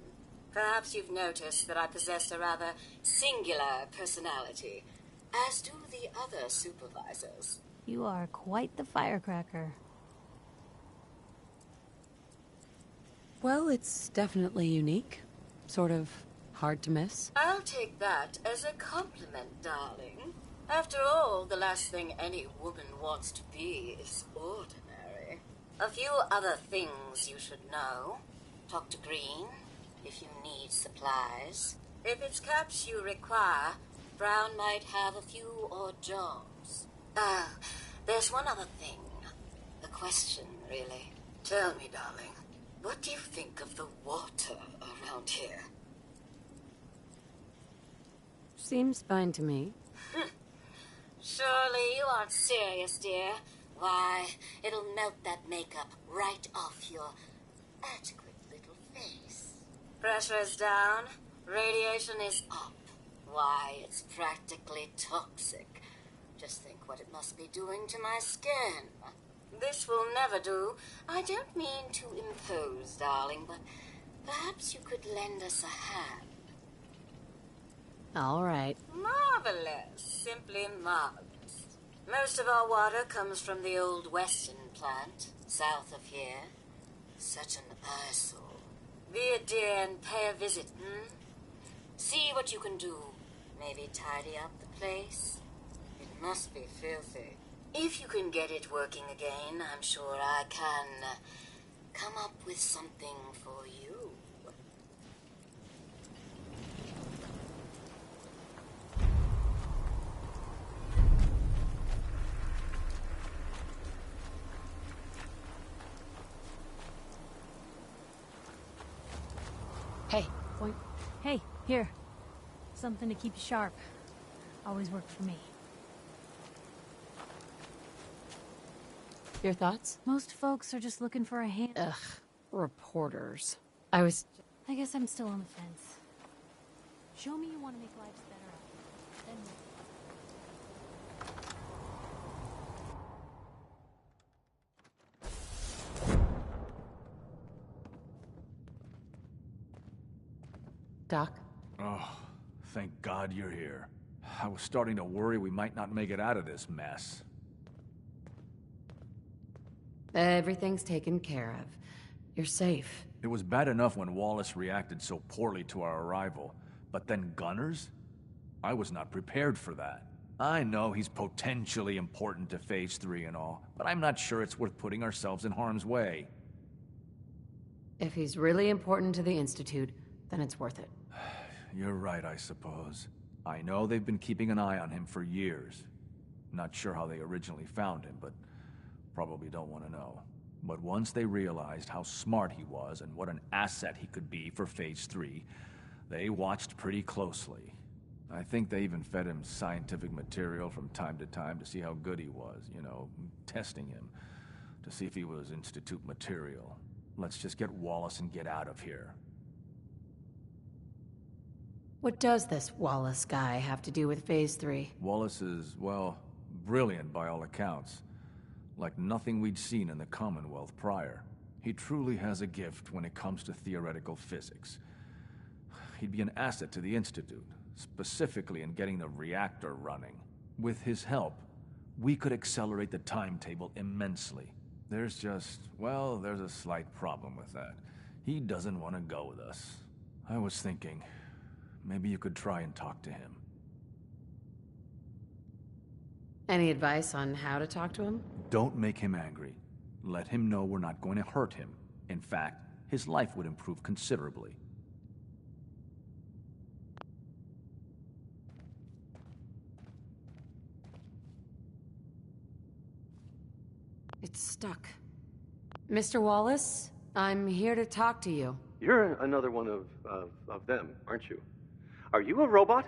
Perhaps you've noticed that I possess a rather singular personality, as do the other supervisors. You are quite the firecracker. Well, it's definitely unique. Sort of hard to miss. I'll take that as a compliment, darling. After all, the last thing any woman wants to be is ordinary. A few other things you should know. Talk to Green if you need supplies. If it's caps you require, Brown might have a few odd jobs. There's one other thing. A question, really. Tell me, darling. What do you think of the water around here? Seems fine to me. Surely you aren't serious, dear. Why, it'll melt that makeup right off your adequate little face. Pressure is down. Radiation is up. Why, it's practically toxic. Just think what it must be doing to my skin. This will never do. I don't mean to impose, darling, but perhaps you could lend us a hand. All right. Marvelous. Simply marvelous. Most of our water comes from the old Weston plant, south of here. Such an eyesore. Be a dear and pay a visit, See what you can do. Maybe tidy up the place. It must be filthy. If you can get it working again, I'm sure I can come up with something for you. Hey. Point. Hey, here. Something to keep you sharp. Always worked for me. Your thoughts? Most folks are just looking for a hand. Ugh, reporters. I guess I'm still on the fence. Show me you want to make lives better. Then Doc? Oh, thank God you're here. I was starting to worry we might not make it out of this mess. Everything's taken care of. You're safe. It was bad enough when Wallace reacted so poorly to our arrival. But then gunners? I was not prepared for that. I know he's potentially important to Phase 3 and all, but I'm not sure it's worth putting ourselves in harm's way. If he's really important to the Institute, then it's worth it. You're right, I suppose. I know they've been keeping an eye on him for years. Not sure how they originally found him, but probably don't want to know. But once they realized how smart he was and what an asset he could be for Phase 3, they watched pretty closely. I think they even fed him scientific material from time to time to see how good he was, you know, testing him, to see if he was Institute material. Let's just get Wallace and get out of here. What does this Wallace guy have to do with Phase 3? Wallace is, well, brilliant by all accounts. Like nothing we'd seen in the Commonwealth prior. He truly has a gift when it comes to theoretical physics. He'd be an asset to the Institute, specifically in getting the reactor running. With his help, we could accelerate the timetable immensely. There's just, well, there's a slight problem with that. He doesn't want to go with us. I was thinking, maybe you could try and talk to him. Any advice on how to talk to him? Don't make him angry. Let him know we're not going to hurt him. In fact, his life would improve considerably. It's stuck. Mr. Wallace, I'm here to talk to you. You're another one of them, aren't you? Are you a robot?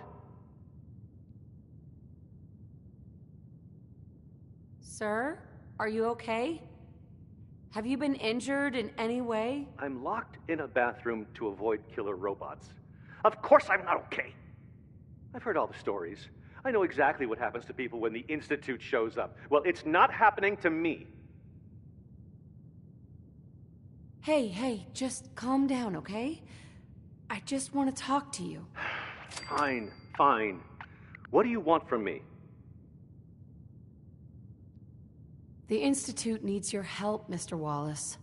Sir, are you okay? Have you been injured in any way? I'm locked in a bathroom to avoid killer robots. Of course I'm not okay. I've heard all the stories. I know exactly what happens to people when the Institute shows up. Well, it's not happening to me. Hey, just calm down, okay? I just want to talk to you. Fine. What do you want from me? The Institute needs your help, Mr. Wallace.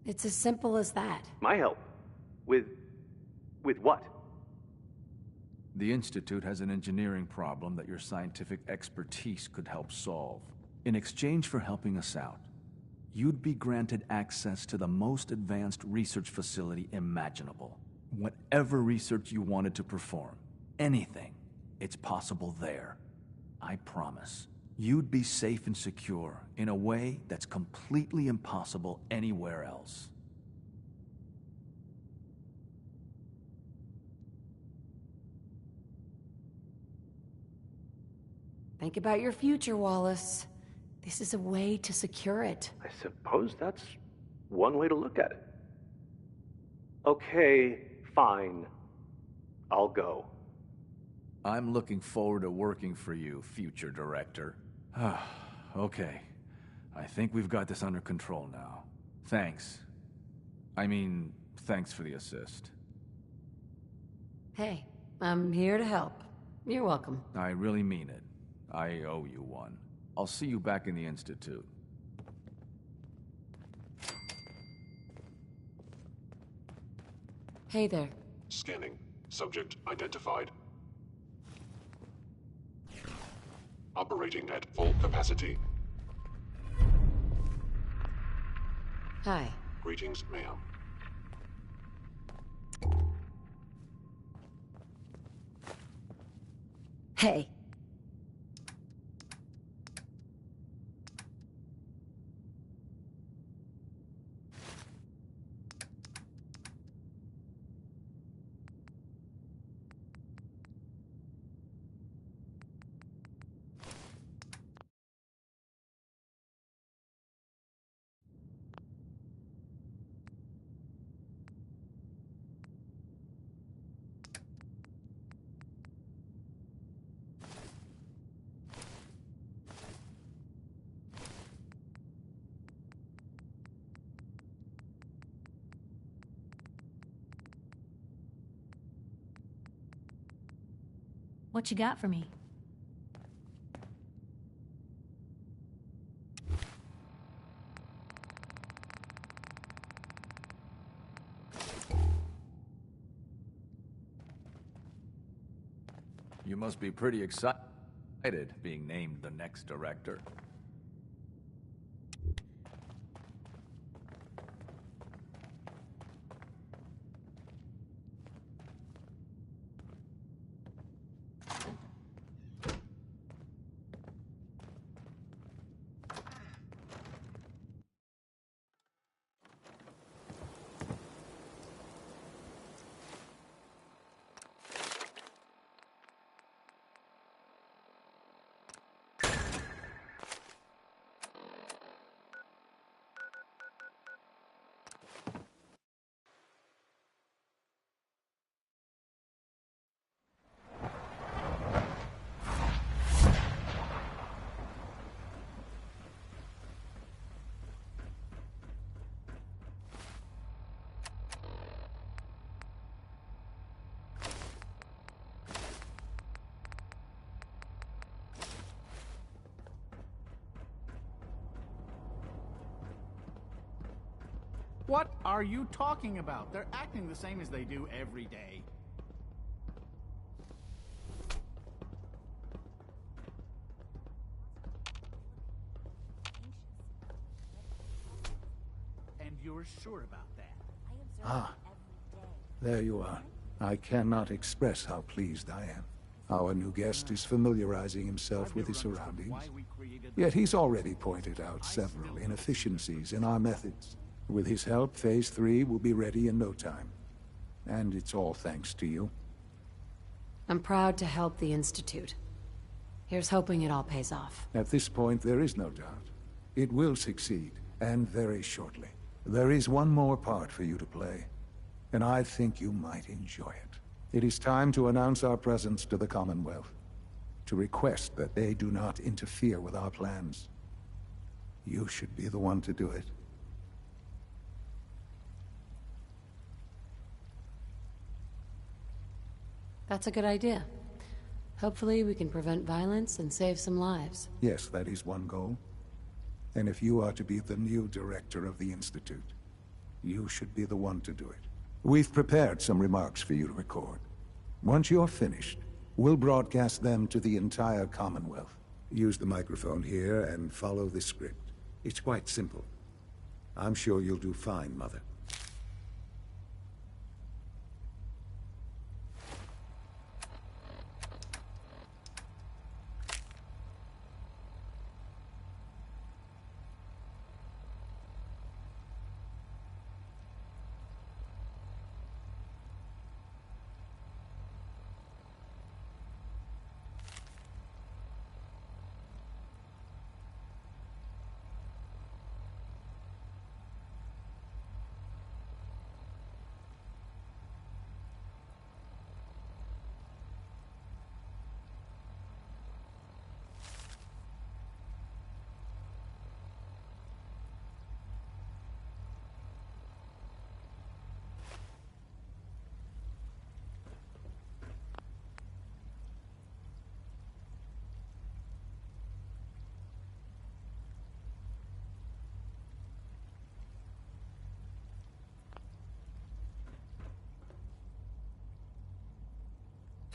It's as simple as that. My help? With what? The Institute has an engineering problem that your scientific expertise could help solve. In exchange for helping us out, you'd be granted access to the most advanced research facility imaginable. Whatever research you wanted to perform, anything, it's possible there. I promise. You'd be safe and secure in a way that's completely impossible anywhere else. Think about your future, Wallace. This is a way to secure it. I suppose that's one way to look at it. Okay, fine. I'll go. I'm looking forward to working for you, future director. Okay. I think we've got this under control now. Thanks. Thanks for the assist. Hey, I'm here to help. You're welcome. I really mean it. I owe you one. I'll see you back in the Institute. Hey there. Scanning. Subject identified. Operating at full capacity. Hi. Greetings, ma'am. Hey. What you got for me? You must be pretty excited being named the next director. What are you talking about? They're acting the same as they do every day. And you're sure about that? Ah, there you are. I cannot express how pleased I am. Our new guest is familiarizing himself with his surroundings. Yet he's already pointed out several inefficiencies in our methods. With his help, Phase 3 will be ready in no time. And it's all thanks to you. I'm proud to help the Institute. Here's hoping it all pays off. At this point, there is no doubt. It will succeed, and very shortly. There is one more part for you to play, and I think you might enjoy it. It is time to announce our presence to the Commonwealth, to request that they do not interfere with our plans. You should be the one to do it. That's a good idea. Hopefully we can prevent violence and save some lives. Yes, that is one goal. And if you are to be the new director of the Institute, you should be the one to do it. We've prepared some remarks for you to record. Once you're finished, we'll broadcast them to the entire Commonwealth. Use the microphone here and follow the script. It's quite simple. I'm sure you'll do fine, Mother.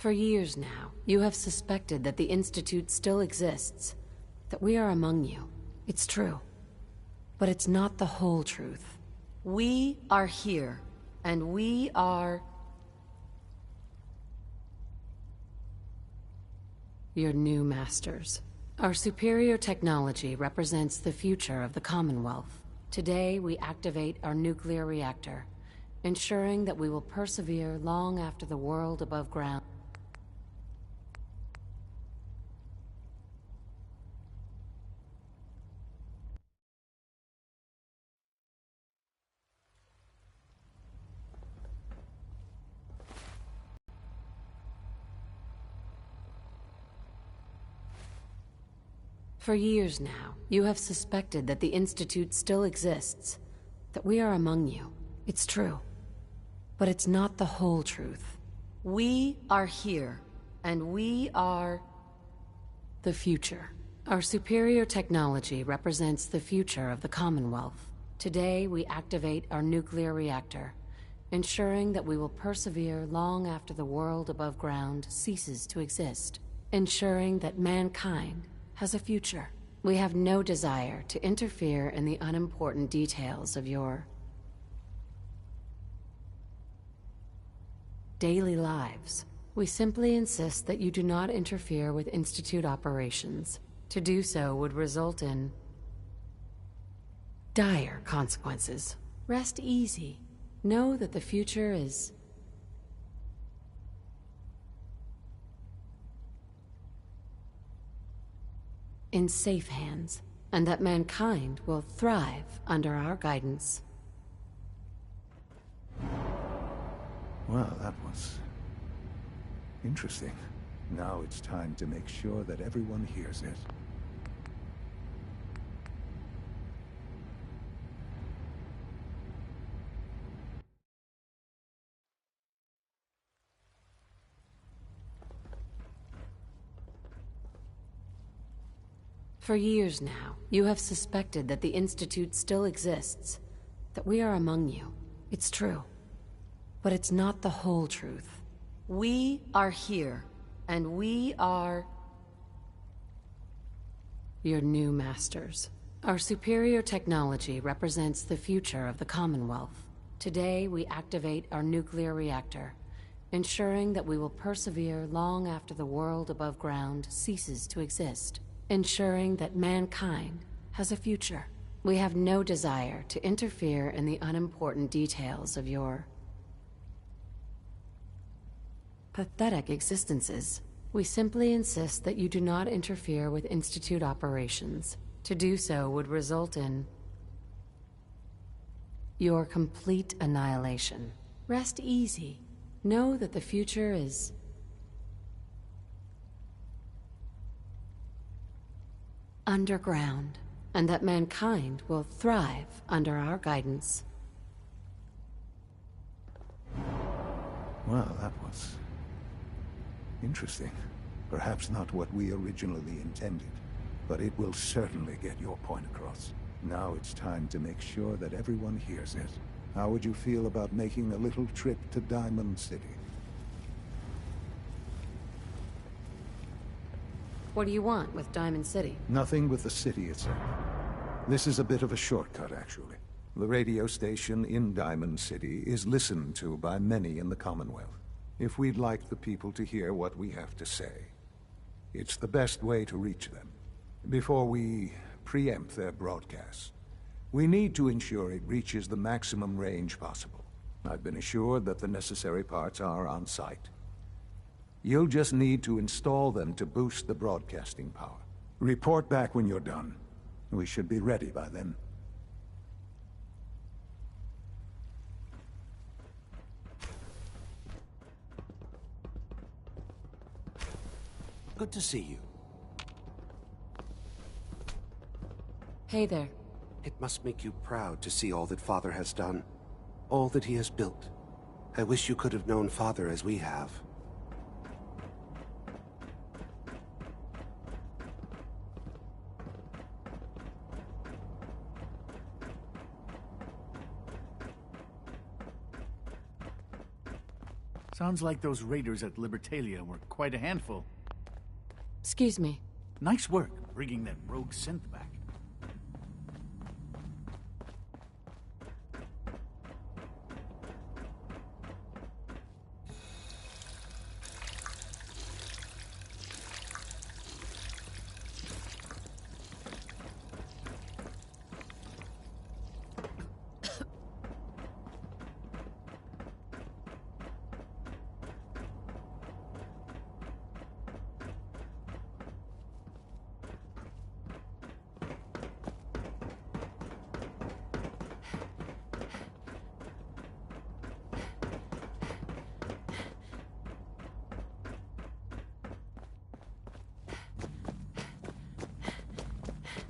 For years now, you have suspected that the Institute still exists, that we are among you. It's true. But it's not the whole truth. We are here, and we are... your new masters. Our superior technology represents the future of the Commonwealth. Today, we activate our nuclear reactor, ensuring that we will persevere long after the world above ground. For years now, you have suspected that the Institute still exists, that we are among you. It's true. But it's not the whole truth. We are here, and we are... the future. Our superior technology represents the future of the Commonwealth. Today, we activate our nuclear reactor, ensuring that we will persevere long after the world above ground ceases to exist, ensuring that mankind has a future. We have no desire to interfere in the unimportant details of your daily lives. We simply insist that you do not interfere with Institute operations. To do so would result in dire consequences. Rest easy. Know that the future is in safe hands, and that mankind will thrive under our guidance. Well, that was interesting. Now it's time to make sure that everyone hears it. For years now, you have suspected that the Institute still exists, that we are among you. It's true. But it's not the whole truth. We are here, and we are your new masters. Our superior technology represents the future of the Commonwealth. Today, we activate our nuclear reactor, ensuring that we will persevere long after the world above ground ceases to exist, ensuring that mankind has a future. We have no desire to interfere in the unimportant details of your pathetic existences. We simply insist that you do not interfere with Institute operations. To do so would result in your complete annihilation. Rest easy. Know that the future is underground, and that mankind will thrive under our guidance. Well, that was interesting. Perhaps not what we originally intended, but it will certainly get your point across. Now it's time to make sure that everyone hears it. How would you feel about making a little trip to Diamond City? What do you want with Diamond City? Nothing with the city itself. This is a bit of a shortcut, actually. The radio station in Diamond City is listened to by many in the Commonwealth. If we'd like the people to hear what we have to say, it's the best way to reach them. Before we preempt their broadcast, we need to ensure it reaches the maximum range possible. I've been assured that the necessary parts are on site. You'll just need to install them to boost the broadcasting power. Report back when you're done. We should be ready by then. Good to see you. Hey there. It must make you proud to see all that Father has done. All that he has built. I wish you could have known Father as we have. Sounds like those raiders at Libertalia were quite a handful. Excuse me. Nice work bringing that rogue synth back.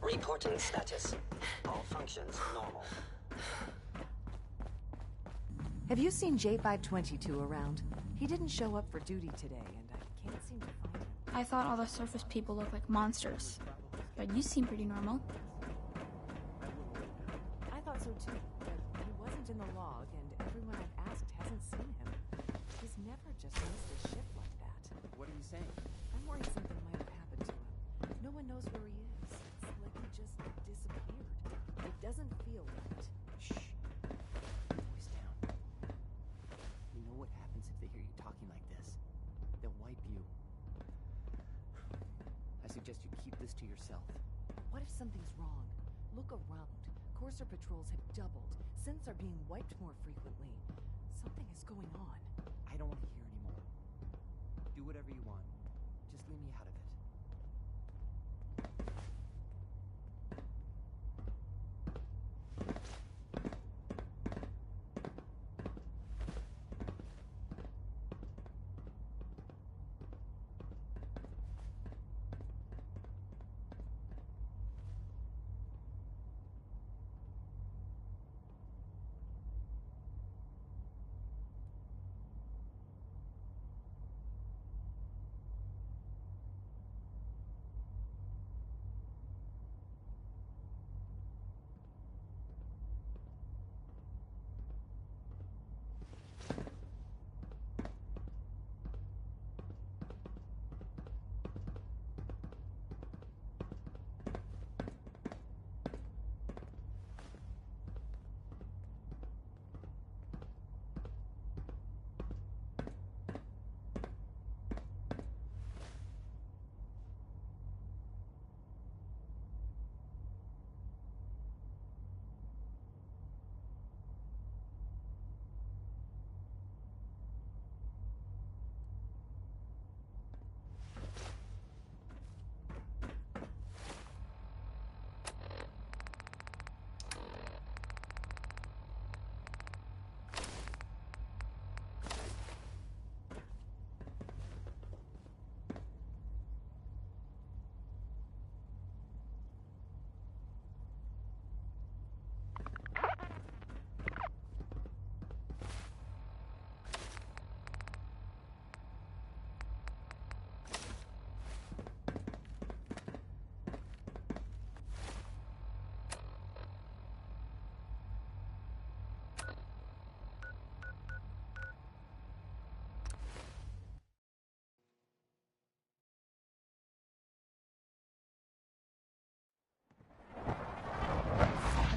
Reporting status. All functions normal. Have you seen J522 around? He didn't show up for duty today, and I can't seem to find him. I thought all the surface people looked like monsters. But you seem pretty normal. I thought so too, but he wasn't in the log, and everyone I've past hasn't seen him. He's never just missed a ship like that. What are you saying? I'm worried something might have happened to him. No one knows where he is. It's like he just disappeared. It doesn't feel right. Shh. Voice down. You know what happens if they hear you talking like this? They'll wipe you. I suggest you keep this to yourself. What if something's wrong? Look around. Courser patrols have doubled. Synths are being wiped more frequently. Something is going on. I don't want to hear anymore. Do whatever you want. Just leave me out of it.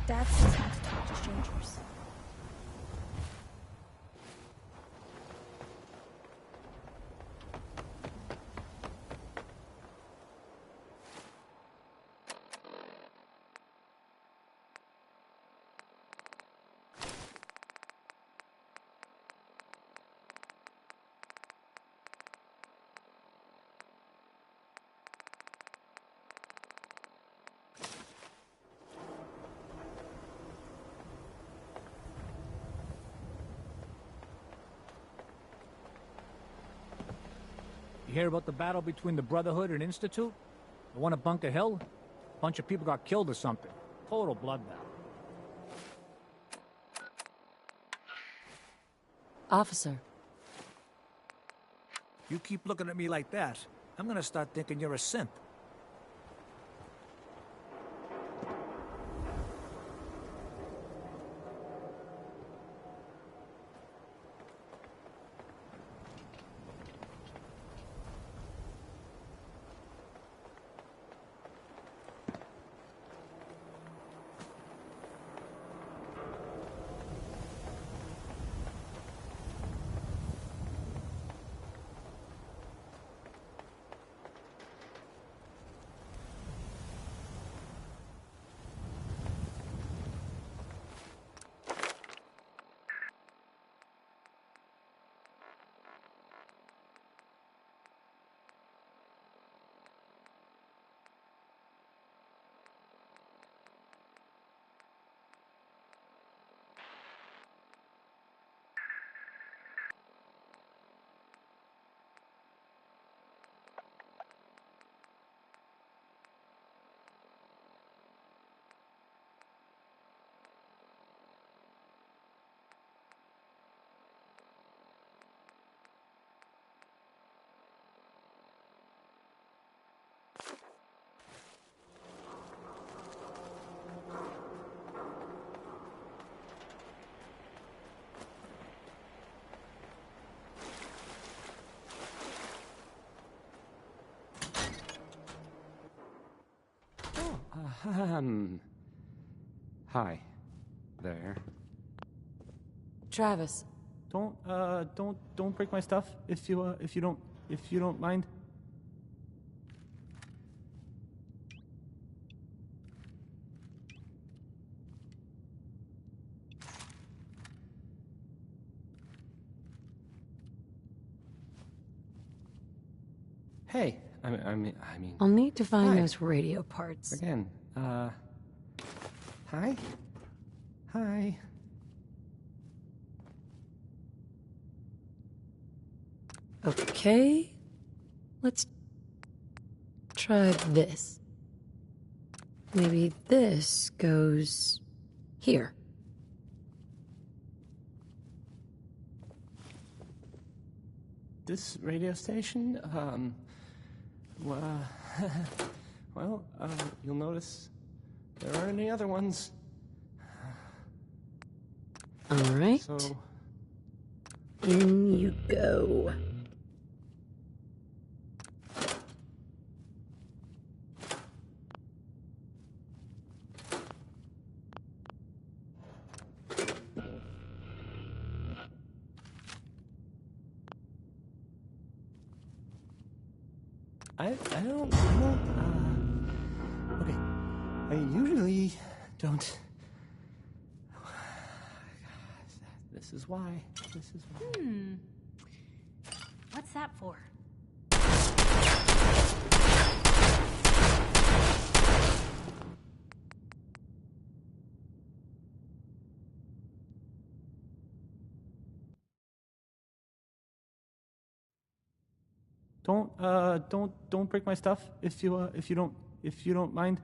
Dad says not to talk to strangers. You hear about the battle between the Brotherhood and Institute? The one at Bunker Hill? A bunch of people got killed or something. Total bloodbath. Officer. You keep looking at me like that, I'm gonna start thinking you're a synth. Hi. There. Travis. Don't break my stuff if you don't mind. Hey, I mean. I'll need to find Hi. those radio parts. Again, hi? Hi. Okay. Let's try this. Maybe this goes here. This radio station, well, you'll notice there aren't any other ones. All right. So, in you go. okay. I usually don't. This is why. What's that for? Don't break my stuff if you don't mind.